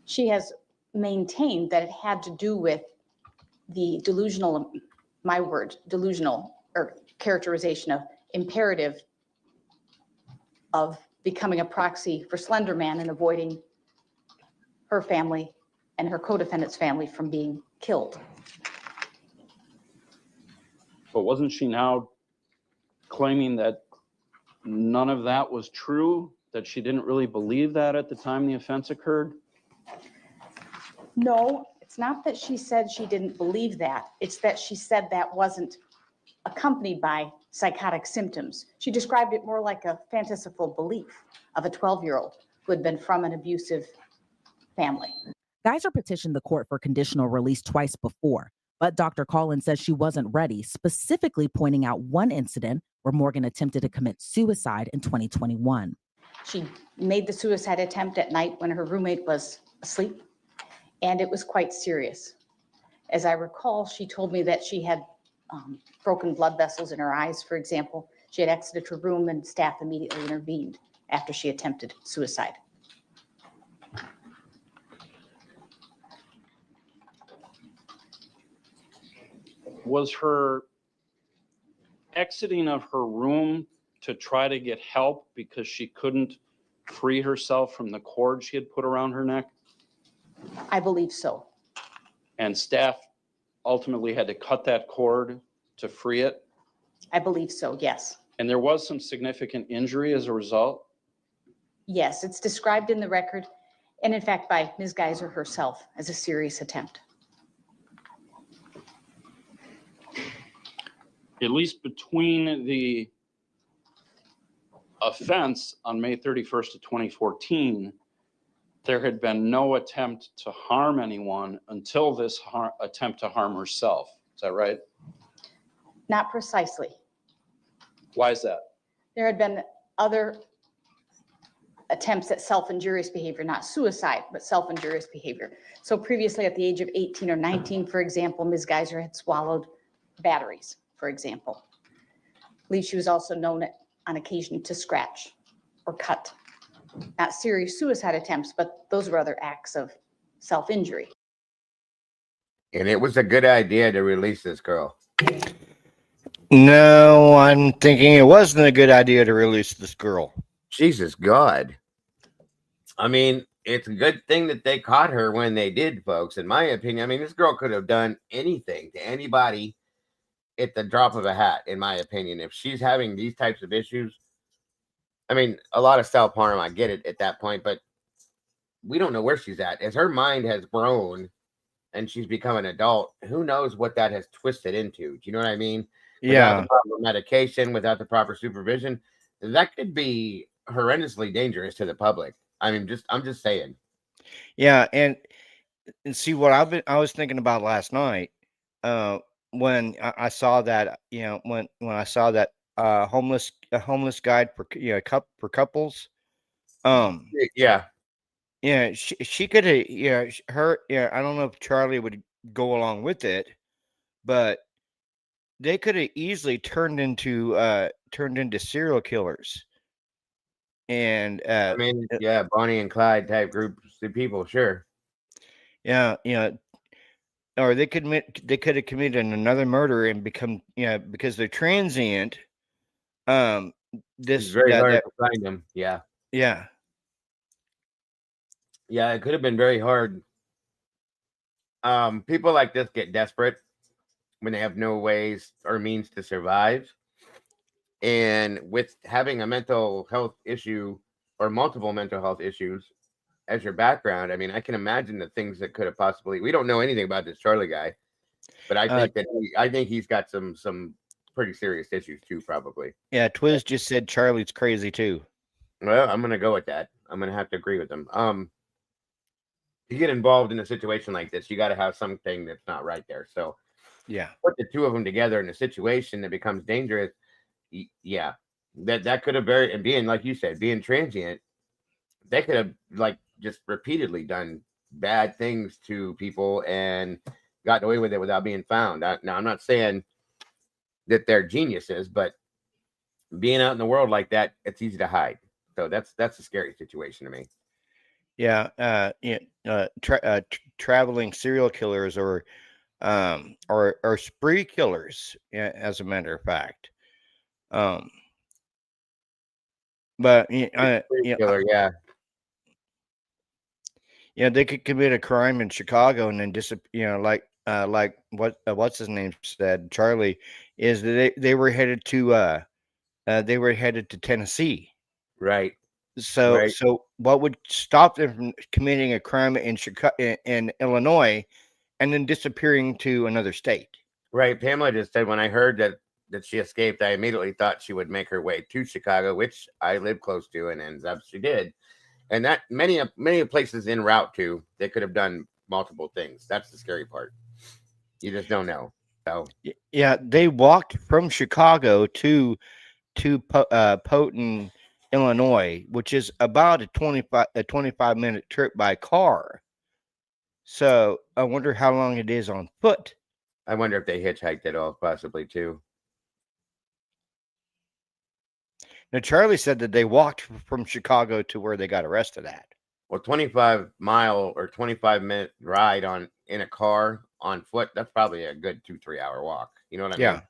She has maintained that it had to do with the delusional, my word, delusional or characterization of imperative of becoming a proxy for Slender Man and avoiding her family and her co-defendant's family from being killed. But wasn't she now claiming that none of that was true, that she didn't really believe that at the time the offense occurred? No, it's not that she said she didn't believe that. It's that she said that wasn't accompanied by psychotic symptoms. She described it more like a fanciful belief of a 12-year-old who had been from an abusive family. Geyser petitioned the court for conditional release twice before, but Dr. Collins says she wasn't ready, specifically pointing out one incident where Morgan attempted to commit suicide in 2021. She made the suicide attempt at night when her roommate was asleep, and it was quite serious. As I recall, she told me that she had broken blood vessels in her eyes, for example. She had exited her room and staff immediately intervened after she attempted suicide. Was her exiting of her room to try to get help because she couldn't free herself from the cord she had put around her neck? I believe so. And staff ultimately had to cut that cord to free it? I believe so, yes. And there was some significant injury as a result? Yes, it's described in the record, and in fact by Ms. Geiser herself as a serious attempt. At least between the offense on May 31st of 2014, there had been no attempt to harm anyone until this attempt to harm herself. Is that right? Not precisely. Why is that? There had been other attempts at self-injurious behavior, not suicide, but self-injurious behavior. So previously at the age of 18 or 19, for example, Ms. Geiser had swallowed batteries, for example. I believe she was also known on occasion to scratch or cut. Not serious suicide attempts, but those were other acts of self-injury. And it was a good idea to release this girl. No, I'm thinking it wasn't a good idea to release this girl. Jesus God. I mean, it's a good thing that they caught her when they did, folks, in my opinion. I mean, this girl could have done anything to anybody at the drop of a hat, in my opinion. If she's having these types of issues, I mean, a lot of self-harm, I get it at that point, but we don't know where she's at. As her mind has grown and she's become an adult, who knows what that has twisted into? Do you know what I mean? Without Yeah. the proper medication, without the proper supervision, that could be horrendously dangerous to the public. I mean, I'm just saying. Yeah, and see what I was thinking about last night, when I saw that, when I saw that homeless guide for for couples. Yeah. Yeah, she could have, I don't know if Charlie would go along with it, but they could have easily turned into serial killers. And I mean, yeah, Bonnie and Clyde type groups of people, sure. Yeah, or they could have committed another murder and become, because they're transient. It's very hard to find them. Yeah. Yeah. Yeah, it could have been very hard. People like this get desperate when they have no ways or means to survive. And with having a mental health issue or multiple mental health issues as your background, I mean, I can imagine the things that could have possibly, we don't know anything about this Charlie guy, but I think I think he's got some pretty serious issues too, probably. Yeah, Twiz just said Charlie's crazy too. Well, I'm gonna go with that. I'm gonna have to agree with him. You get involved in a situation like this, you got to have something that's not right there. So, yeah, put the two of them together in a situation that becomes dangerous. Yeah, that could have and being, like you said, being transient, they could have like just repeatedly done bad things to people and gotten away with it without being found. Now, I'm not saying that they're geniuses, but being out in the world like that, it's easy to hide. So that's a scary situation to me. Yeah, traveling serial killers or spree killers, as a matter of fact. But killer, yeah. Yeah, they could commit a crime in Chicago and then disappear. Like what's his name said, Charlie, is that they were headed to Tennessee. Right. So what would stop them from committing a crime in in Illinois and then disappearing to another state? Right. Pamela just said, when I heard that she escaped, I immediately thought she would make her way to Chicago, which I live close to, and ends up she did. And that many places en route to, they could have done multiple things. That's the scary part. You just don't know. So yeah, they walked from Chicago to Poton, Illinois, which is about a 25-minute trip by car. So I wonder how long it is on foot. I wonder if they hitchhiked at all, possibly too. Now, Charlie said that they walked from Chicago to where they got arrested at. Well, 25-mile or 25-minute ride in a car on foot, that's probably a good 2-3 hour walk. You know what I Yeah. mean?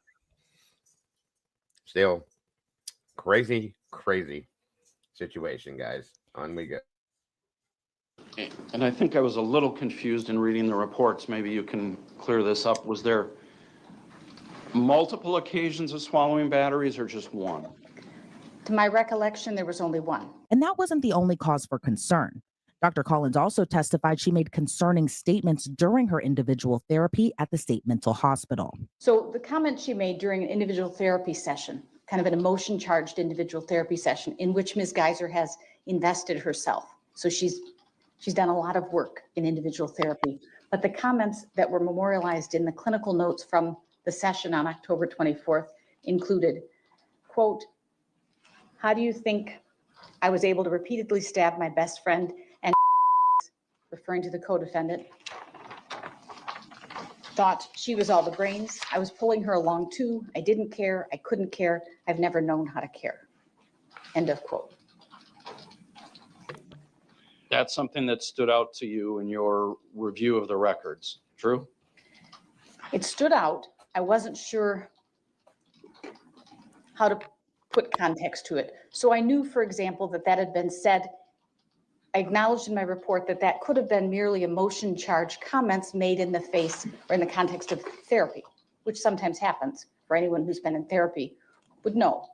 Still crazy situation, guys. On we go. And I think I was a little confused in reading the reports. Maybe you can clear this up. Was there multiple occasions of swallowing batteries or just one? To my recollection, there was only one. And that wasn't the only cause for concern. Dr. Collins also testified she made concerning statements during her individual therapy at the state mental hospital. So the comment she made during an individual therapy session, kind of an emotion-charged individual therapy session in which Ms. Geiser has invested herself. So she's done a lot of work in individual therapy. But the comments that were memorialized in the clinical notes from the session on October 24th included, quote, "How do you think I was able to repeatedly stab my best friend and," referring to the co-defendant, "thought she was all the brains. I was pulling her along too. I didn't care. I couldn't care. I've never known how to care." End of quote. That's something that stood out to you in your review of the records, true? It stood out. I wasn't sure how to put context to it. So I knew, for example, that had been said. I acknowledged in my report that could have been merely emotion-charged comments made in the face or in the context of therapy, which sometimes happens. For anyone who's been in therapy would know.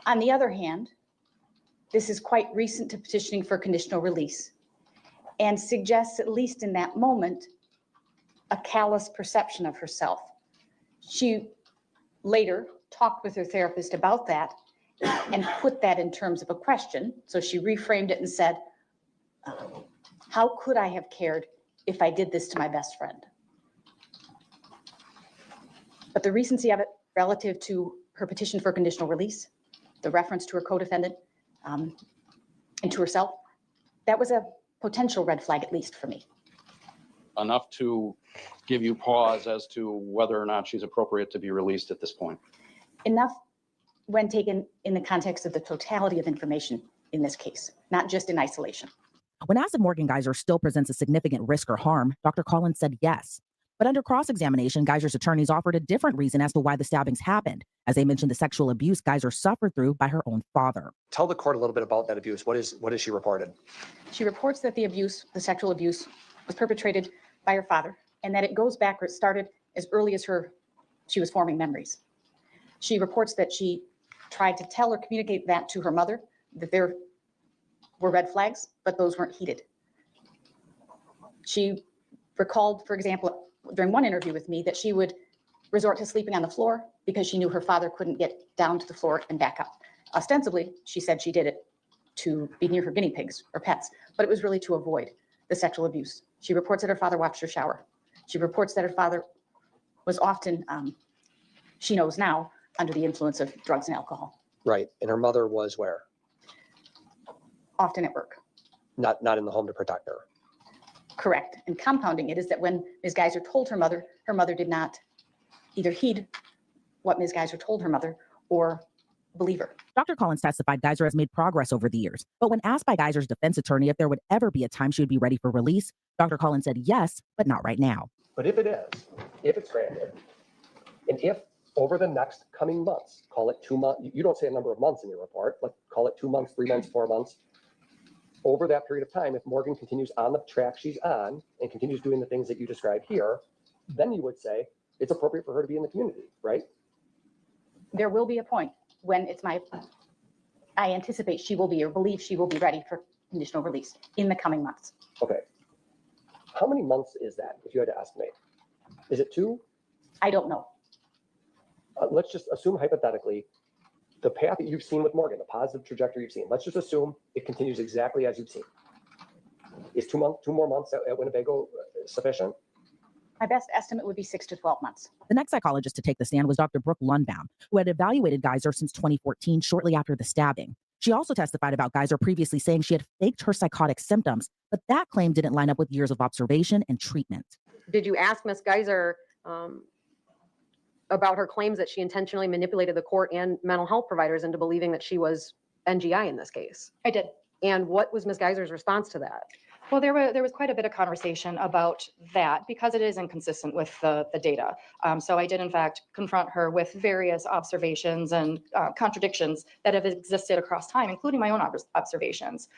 On the other hand, this is quite recent to petitioning for conditional release and suggests, at least in that moment, a callous perception of herself. She later talked with her therapist about that and put that in terms of a question. So she reframed it and said, "How could I have cared if I did this to my best friend?" But the recency of it relative to her petition for conditional release, the reference to her co-defendant, and to herself, that was a potential red flag, at least for me. Enough to give you pause as to whether or not she's appropriate to be released at this point. Enough when taken in the context of the totality of information in this case, not just in isolation. When asked if Morgan Geiser still presents a significant risk or harm, Dr. Collins said yes. But under cross-examination, Geiser's attorneys offered a different reason as to why the stabbings happened, as they mentioned the sexual abuse Geiser suffered through by her own father. Tell the court a little bit about that abuse. What is she reported? She reports that the sexual abuse, was perpetrated by her father, and that it goes back, or it started as early as she was forming memories. She reports that she tried to tell or communicate that to her mother, that there were red flags, but those weren't heeded. She recalled, for example, during one interview with me, that she would resort to sleeping on the floor because she knew her father couldn't get down to the floor and back up. Ostensibly, she said she did it to be near her guinea pigs or pets, but it was really to avoid the sexual abuse. She reports that her father watched her shower. She reports that her father was often, she knows now, under the influence of drugs and alcohol. Right. And her mother was where? Often at work. Not in the home to protect her. Correct. And compounding it is that when Ms. Geiser told her mother did not either heed what Ms. Geiser told her mother or believe her. Dr. Collins testified Geiser has made progress over the years, but when asked by Geiser's defense attorney if there would ever be a time she would be ready for release, Dr. Collins said yes, but not right now. But if it is, if it's granted, and if over the next coming months, call it 2 months, you don't say a number of months in your report, but call it 2 months, 3 months, 4 months. Over that period of time, if Morgan continues on the track she's on and continues doing the things that you described here, then you would say it's appropriate for her to be in the community, right? There will be a point when I anticipate she will be, or believe she will be ready for conditional release in the coming months. Okay. How many months is that, if you had to estimate? Is it 2? I don't know. Let's just assume hypothetically, the path that you've seen with Morgan, the positive trajectory you've seen, let's just assume it continues exactly as you've seen. Is 2 more months at Winnebago sufficient? My best estimate would be 6 to 12 months. The next psychologist to take the stand was Dr. Brooke Lundbaum, who had evaluated Geiser since 2014, shortly after the stabbing. She also testified about Geiser previously saying she had faked her psychotic symptoms, but that claim didn't line up with years of observation and treatment. Did you ask Ms. Geiser about her claims that she intentionally manipulated the court and mental health providers into believing that she was NGI in this case? I did. And what was Ms. Geiser's response to that? Well, there was quite a bit of conversation about that because it is inconsistent with the data. So I did in fact confront her with various observations and contradictions that have existed across time, including my own observations.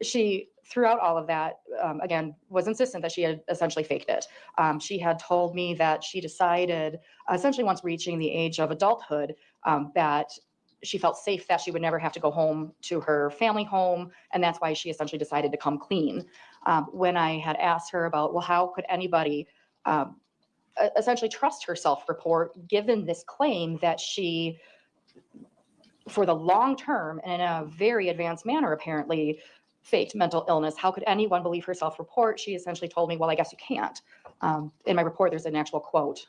She, throughout all of that, again, was insistent that she had essentially faked it. She had told me that she decided, essentially once reaching the age of adulthood, that she felt safe that she would never have to go home to her family home, and that's why she essentially decided to come clean. When I had asked her about, well, how could anybody essentially trust her self-report given this claim that she, for the long term and in a very advanced manner apparently, faked mental illness. How could anyone believe her self-report? She essentially told me, well, I guess you can't. In my report, there's an actual quote,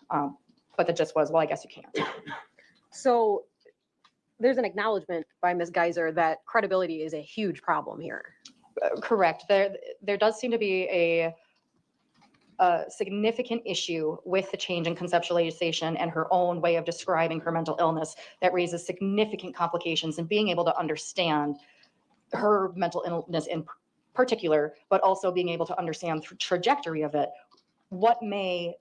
but the gist was, well, I guess you can't. So there's an acknowledgement by Ms. Geiser that credibility is a huge problem here. Correct. There does seem to be a significant issue with the change in conceptualization and her own way of describing her mental illness that raises significant complications in being able to understand her mental illness in particular, but also being able to understand the trajectory of it, what may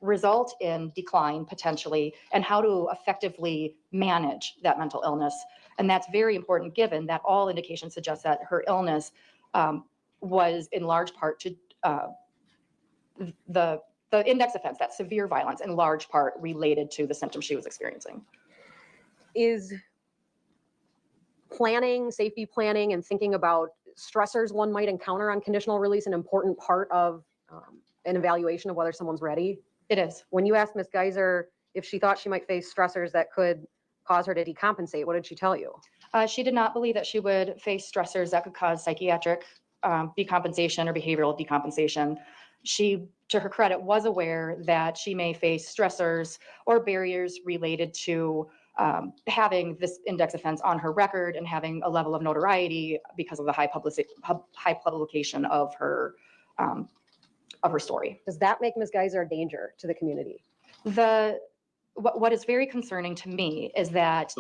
result in decline potentially, and how to effectively manage that mental illness. And that's very important given that all indications suggest that her illness was in large part to the index offense, that severe violence, in large part related to the symptoms she was experiencing. Is planning, safety planning, and thinking about stressors one might encounter on conditional release an important part of an evaluation of whether someone's ready? It is. When you asked Ms. Geiser if she thought she might face stressors that could cause her to decompensate, what did she tell you? She did not believe that she would face stressors that could cause psychiatric decompensation or behavioral decompensation. She, to her credit, was aware that she may face stressors or barriers related to having this index offense on her record and having a level of notoriety because of the high publication of her story. Does that make Ms. Geiser a danger to the community? What is very concerning to me is that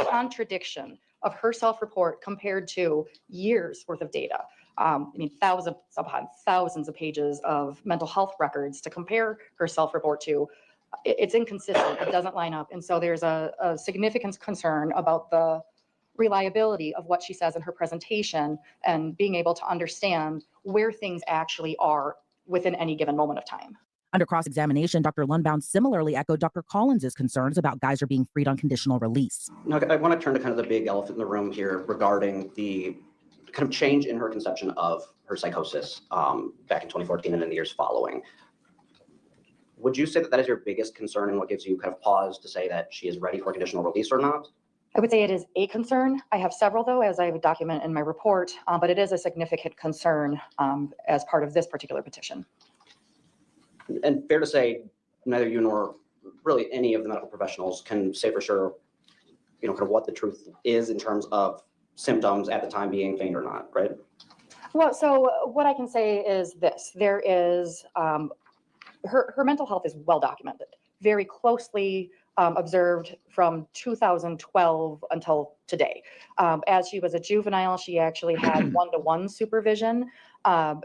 contradiction of her self-report compared to years worth of data. I mean, thousands upon thousands of pages of mental health records to compare her self-report to. It's inconsistent. It doesn't line up. And so there's a significant concern about the reliability of what she says in her presentation and being able to understand where things actually are within any given moment of time. Under cross-examination, Dr. Lundbound similarly echoed Dr. Collins's concerns about Geiser being freed on conditional release. Now, I want to turn to kind of the big elephant in the room here regarding the kind of change in her conception of her psychosis back in 2014 and in the years following. Would you say that that is your biggest concern and what gives you kind of pause to say that she is ready for conditional release or not? I would say it is a concern. I have several, though, as I would document in my report, but it is a significant concern as part of this particular petition. And fair to say, neither you nor really any of the medical professionals can say for sure, you know, kind of what the truth is in terms of symptoms at the time being feigned or not, right? Well, so what I can say is this. There is, her mental health is well documented, very closely observed from 2012 until today. As she was a juvenile, she actually had one-to-one supervision,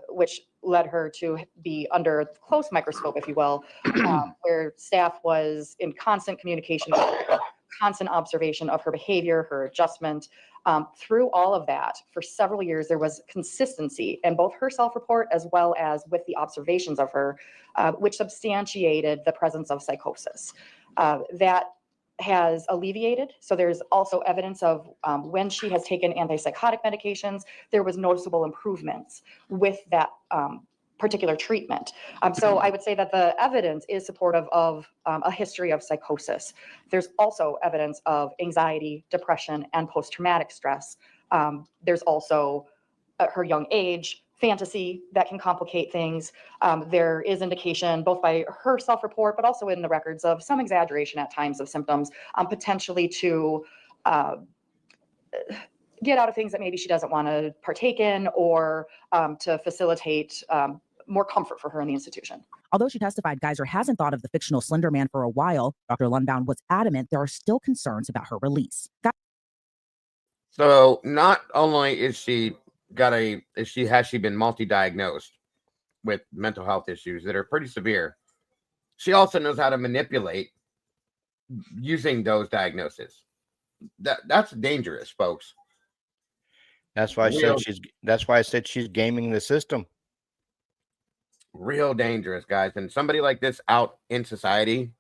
which led her to be under close microscope, if you will, where staff was in constant communication, constant observation of her behavior, her adjustment. Through all of that, for several years, there was consistency in both her self-report as well as with the observations of her, which substantiated the presence of psychosis. That has alleviated. So there's also evidence of when she has taken antipsychotic medications, there was noticeable improvements with that particular treatment. So I would say that the evidence is supportive of a history of psychosis. There's also evidence of anxiety, depression, and post-traumatic stress. There's also her young age, fantasy that can complicate things. There is indication both by her self-report, but also in the records of some exaggeration at times of symptoms, potentially to get out of things that maybe she doesn't want to partake in or to facilitate more comfort for her in the institution. Although she testified Geiser hasn't thought of the fictional Slender Man for a while, Dr. Lundbound was adamant there are still concerns about her release. So not only is she has she been multi-diagnosed with mental health issues that are pretty severe. She also knows how to manipulate using those diagnoses. That's dangerous, folks. That's why I said she's gaming the system. Real dangerous, guys. And somebody like this out in society,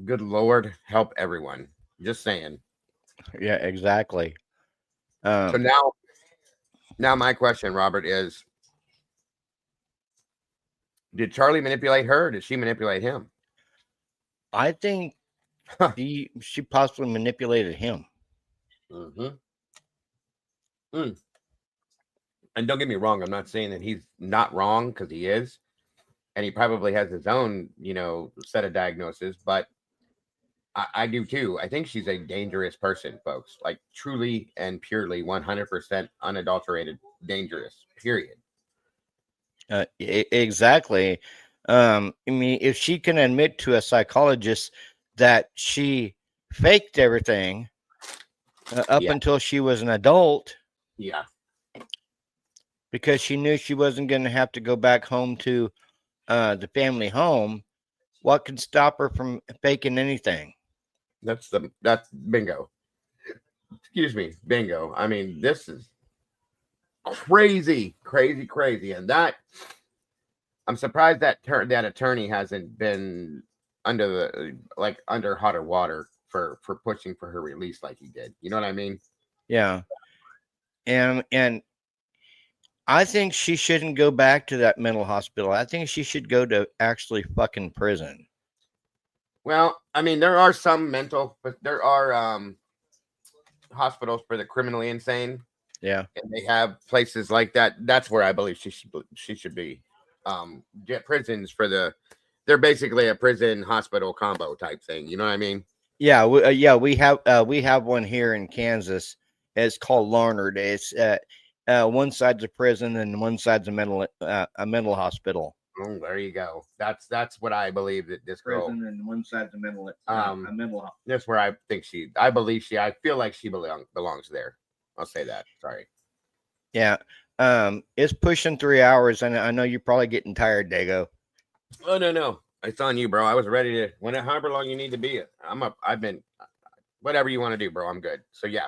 good Lord, help everyone. Just saying. Yeah, exactly. So now my question, Robert, is did Charlie manipulate her? Or did she manipulate him? I think she possibly manipulated him. And don't get me wrong, I'm not saying that he's not wrong, because he is, and he probably has his own, set of diagnoses, but I do too. I think she's a dangerous person, folks, like truly and purely 100% unadulterated dangerous, period. Exactly. I mean, if she can admit to a psychologist that she faked everything up until she was an adult. Yeah. Because she knew she wasn't going to have to go back home to the family home. What could stop her from faking anything? That's bingo. Excuse me, bingo. I mean, this is crazy. And that, I'm surprised that that attorney hasn't been under hotter water for pushing for her release like he did. You know what I mean? Yeah. And I think she shouldn't go back to that mental hospital. I think she should go to actually fucking prison. Well, I mean, there are hospitals for the criminally insane. Yeah. And they have places like that. That's where I believe she should be. Prisons they're basically a prison hospital combo type thing. You know what I mean? Yeah. We have one here in Kansas. It's called Larned. It's one side's a prison and one side's a mental hospital. Oh, there you go. That's what I believe that this girl. Prison and one side's a mental hospital. That's where I think I feel like she belongs there. I'll say that. Sorry. Yeah. It's pushing 3 hours, and I know you're probably getting tired, Dago. Oh no. It's on you, bro. I was ready to however long you need to be. I've been whatever you want to do, bro. I'm good. So yeah.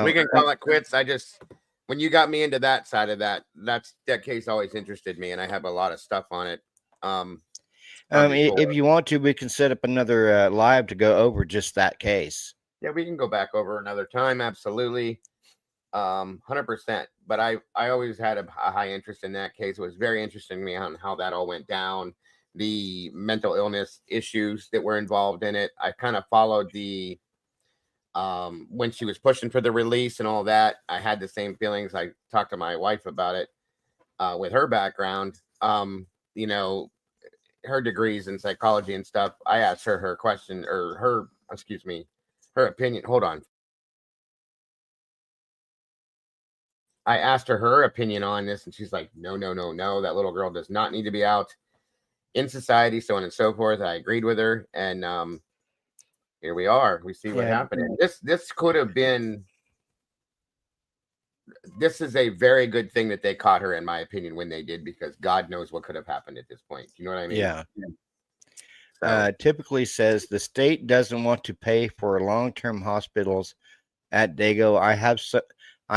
We can call it quits. When you got me into that side of that case always interested me, and I have a lot of stuff on it. If you want to, we can set up another live to go over just that case. Yeah, we can go back over another time. Absolutely. 100%. But I always had a high interest in that case. It was very interesting to me on how that all went down, the mental illness issues that were involved in it. I kind of followed the when she was pushing for the release and all that. I had the same feelings. I talked to my wife about it with her background, her degrees in psychology and stuff. I asked her her opinion. Hold on. I asked her opinion on this, and she's like, no, that little girl does not need to be out in society, so on and so forth. I agreed with her, and here we are. We see what happened. And this could have been. This is a very good thing that they caught her, in my opinion, when they did, because God knows what could have happened at this point. You know what I mean? Yeah. Typically says the state doesn't want to pay for long-term hospitals at Dago. I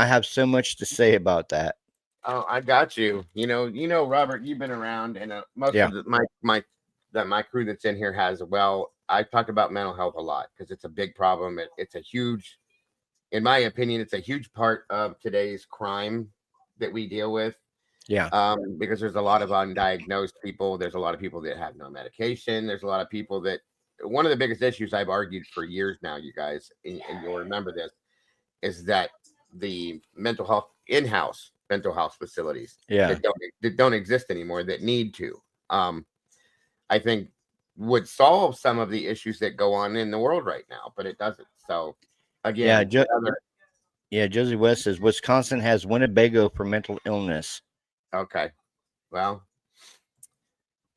have so much to say about that. Oh, I got you. Robert, you've been around, and most of my crew that's in here has. Well, I talk about mental health a lot because it's a big problem. It's a huge, in my opinion, it's a huge part of today's crime that we deal with. Yeah. Because there's a lot of undiagnosed people. There's a lot of people that have no medication. There's a lot of people that. One of the biggest issues I've argued for years now, you guys, and you'll remember this, is that the mental health in-house mental health facilities that don't exist anymore, that need to, I think would solve some of the issues that go on in the world right now, but it doesn't. So again, Josie West says Wisconsin has Winnebago for mental illness. Okay. Well,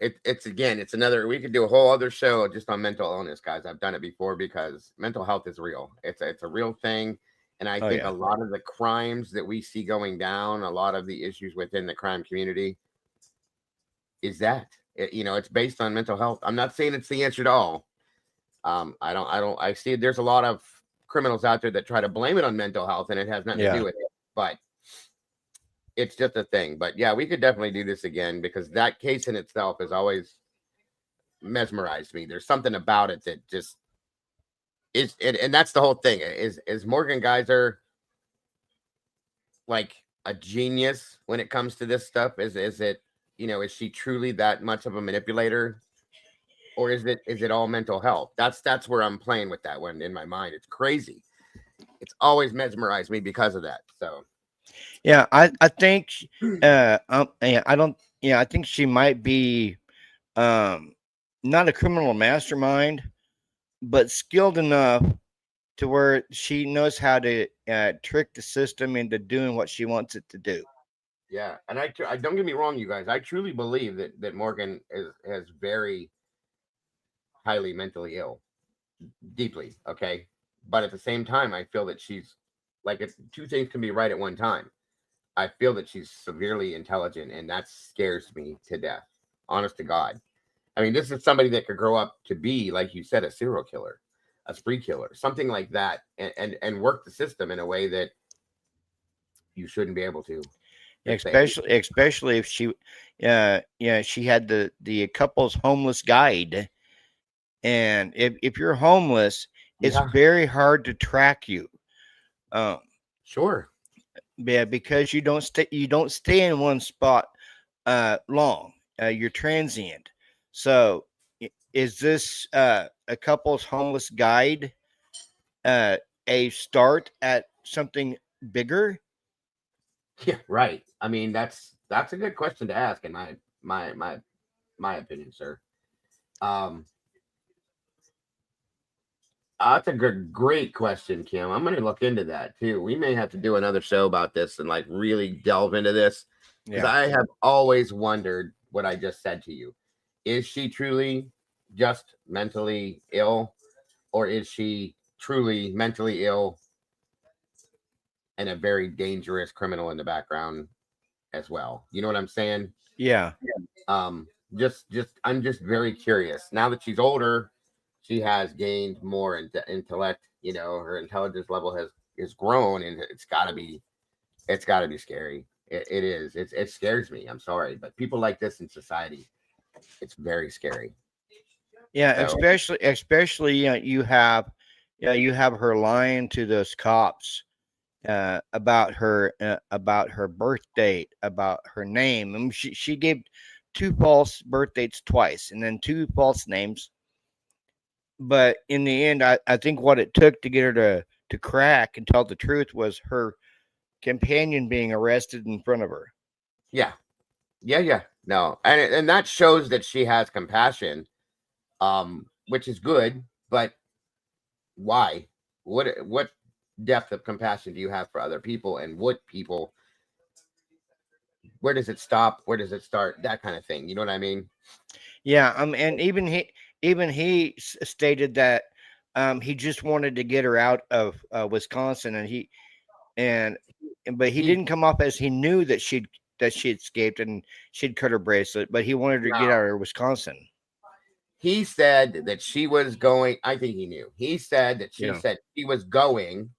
it's another, we could do a whole other show just on mental illness, guys. I've done it before because mental health is real. It's a real thing. And I Oh, think yeah. a lot of the crimes that we see going down, a lot of the issues within the crime community is that, it's based on mental health. I'm not saying it's the answer to all. I see there's a lot of criminals out there that try to blame it on mental health, and it has nothing to Yeah. do with it, but it's just a thing. But yeah, we could definitely do this again, because that case in itself has always mesmerized me. There's something about it that just is, and that's the whole thing. Is Morgan Geyser like a genius when it comes to this stuff? Is it, is she truly that much of a manipulator, or is it all mental health? That's where I'm playing with that one in my mind. It's crazy. It's always mesmerized me because of that. So Yeah, I think I think she might be not a criminal mastermind, but skilled enough to where she knows how to trick the system into doing what she wants it to do. yeah, and I don't get me wrong, you guys. I truly believe that Morgan is very highly mentally ill, deeply. Okay, but at the same time, I feel that she's two things can be right at one time. I feel that she's severely intelligent, and that scares me to death. Honest to God. I mean, this is somebody that could grow up to be, like you said, a serial killer, a spree killer, something like that, and work the system in a way that you shouldn't be able to. Especially if she she had the couple's homeless guide, and if you're homeless, it's very hard to track you. Sure. Yeah, because you don't stay in one spot long. You're transient. So is this a couple's homeless guide a start at something bigger? Yeah, right. I mean, that's a good question to ask, in my opinion, sir. That's a great question, Kim. I'm going to look into that too. We may have to do another show about this and really delve into this, because I have always wondered what I just said to you. Is she truly just mentally ill, or is she truly mentally ill and a very dangerous criminal in the background as well? You know what I'm saying? Yeah. I'm just very curious. Now that she's older, she has gained more intellect. Her intelligence level has grown, and it's got to be scary. It is. It scares me. I'm sorry, but people like this in society, it's very scary. Yeah, So, especially you have her lying to those cops about her birth date, about her name. I mean, she gave 2 false birth dates twice, and then 2 false names. But in the end, I think what it took to get her to crack and tell the truth was her companion being arrested in front of her. Yeah. No, and that shows that she has compassion, which is good. But why? What depth of compassion do you have for other people, and what people? Where does it stop? Where does it start? That kind of thing. You know what I mean? Yeah. And even he stated that he just wanted to get her out of Wisconsin, but he didn't come off as he knew that she escaped and she'd cut her bracelet, but he wanted her to get out of Wisconsin. He said that she was going. I think he knew. He said that she said she was going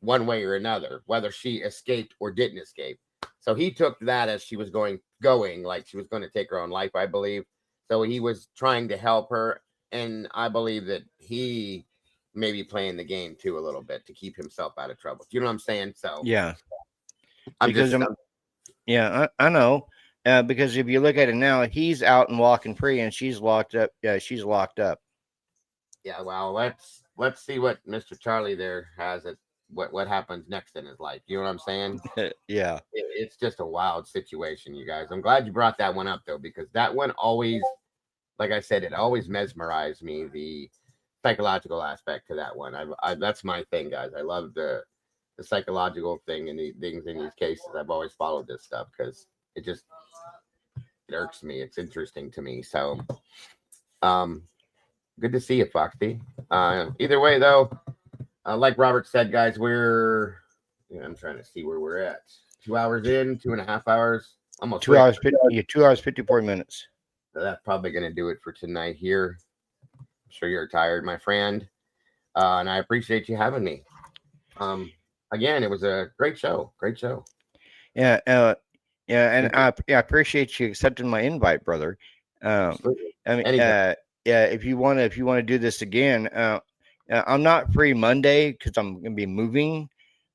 one way or another, whether she escaped or didn't escape. So he took that as she was going, like she was going to take her own life, I believe. So he was trying to help her, and I believe that he may be playing the game too a little bit to keep himself out of trouble. Do you know what I'm saying? So yeah, I know. Because if you look at it now, he's out and walking free, and she's locked up. Yeah, she's locked up. Yeah, well, let's see what Mr. Charlie there has it. What happens next in his life? You know what I'm saying? Yeah, it's just a wild situation, you guys. I'm glad you brought that one up though, because that one always, like I said, it always mesmerized me. The psychological aspect to that one. That's my thing, guys. I love the psychological thing and the things in these cases. I've always followed this stuff because it irks me. It's interesting to me. So, good to see you, Foxy. Either way, though, Like Robert said, guys, I'm trying to see where we're at. 2 hours in, 2.5 hours, almost 2 hours, 2 hours, 54 minutes. So that's probably going to do it for tonight here. I'm sure you're tired, my friend. And I appreciate you having me. Again, it was a great show. Great show. Yeah. And I appreciate you accepting my invite, brother. I mean, yeah, if you want to do this again, I'm not free Monday because I'm going to be moving,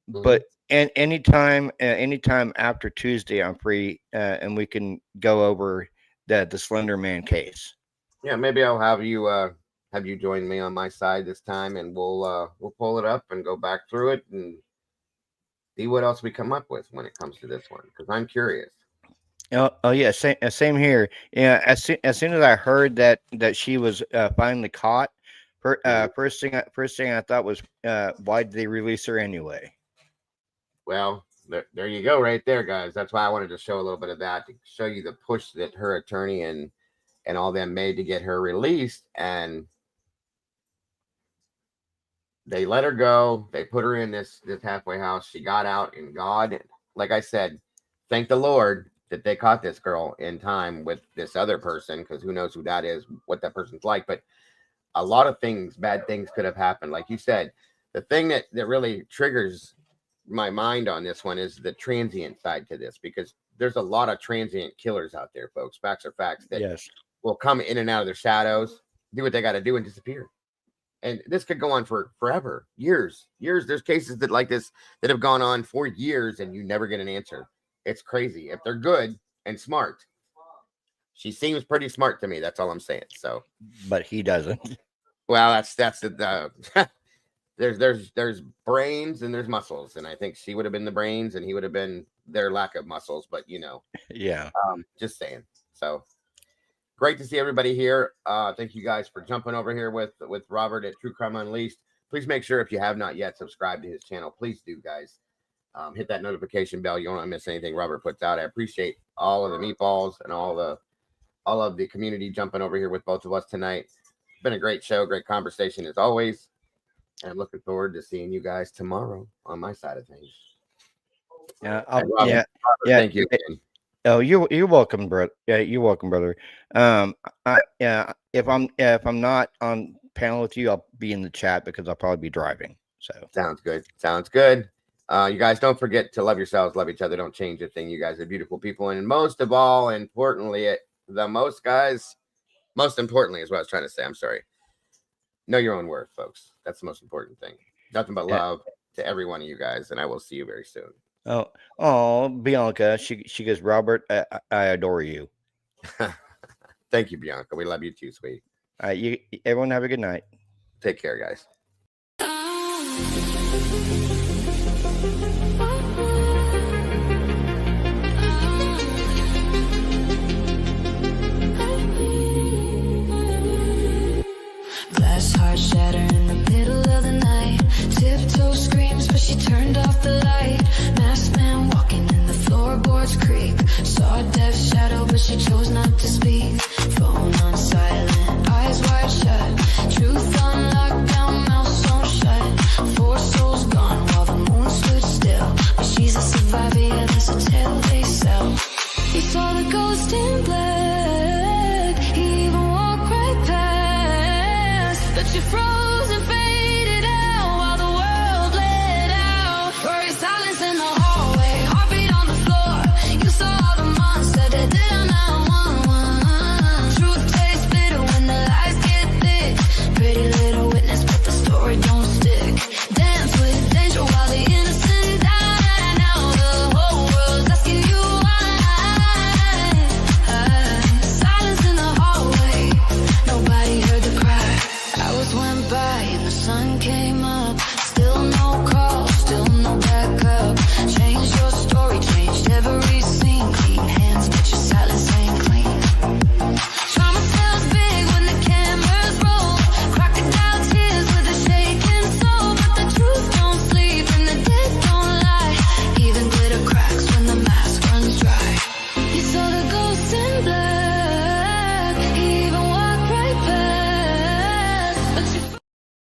but anytime after Tuesday, I'm free, and we can go over the Slender Man case. Yeah, maybe I'll have you join me on my side this time, and we'll pull it up and go back through it and see what else we come up with when it comes to this one, because I'm curious. Oh yeah, same here. Yeah, as soon as I heard that she was finally caught, first thing I thought was, why did they release her anyway? Well, there you go, right there, guys. That's why I wanted to show a little bit of that, to show you the push that her attorney and all them made to get her released, and they let her go. They put her in this halfway house. She got out, and God, like I said, thank the Lord that they caught this girl in time with this other person, because who knows who that is, what that person's like. But a lot of things, bad things could have happened. Like you said, the thing that really triggers my mind on this one is the transient side to this, because there's a lot of transient killers out there, folks. Facts are facts that will come in and out of their shadows, do what they got to do, and disappear. And this could go on for forever, years. There's cases that like this that have gone on for years, and you never get an answer. It's crazy. If they're good and smart, she seems pretty smart to me. That's all I'm saying. So, but he doesn't. Well, that's the there's brains and there's muscles, and I think she would have been the brains, and he would have been their lack of muscles. But yeah. Just saying. So great to see everybody here. Thank you guys for jumping over here with Robert at True Crime Unleashed. Please make sure, if you have not yet subscribed to his channel, please do, guys. Hit that notification bell. You don't want to miss anything Robert puts out. I appreciate all of the meatballs and all of the community jumping over here with both of us tonight. It's been a great show, great conversation as always. And I'm looking forward to seeing you guys tomorrow on my side of things. Yeah, Robert, thank you again. Oh, you're welcome, brother. Yeah, you're welcome, brother. If I'm not on panel with you, I'll be in the chat because I'll probably be driving. So sounds good. Sounds good. You guys don't forget to love yourselves, love each other. Don't change a thing. You guys are beautiful people. And most of all, importantly, most importantly is what I was trying to say. I'm sorry. Know your own worth, folks. That's the most important thing. Nothing but love to every one of you guys. And I will see you very soon. Oh, Bianca. She goes, Robert, I adore you. Thank you, Bianca. We love you too, sweet. Everyone have a good night. Take care, guys. Glass heart shatter in the middle of the night. Tiptoe screams, but she turned off the light. Masked man walking in the floorboards creak. Saw a death shadow, but she chose not to speak. Phone on silent, eyes wide shut. Truth on lockdown, mouth sewn shut. 4 souls gone while the moon stood still. But she's a survivor, yeah, that's a tale they sell. We saw the ghost in black. He even walked right past. But you froze and faded out while the world let out. Worry silence in the hallway, heartbeat on the floor. You saw the monster that did 911. Truth tastes bitter when the lies get thick. Pretty little witness, but the story don't stick. Dance with danger while the innocent die. Now the whole world's asking you why. Silence in the hallway, nobody heard the cry. Hours went by and the sun came up.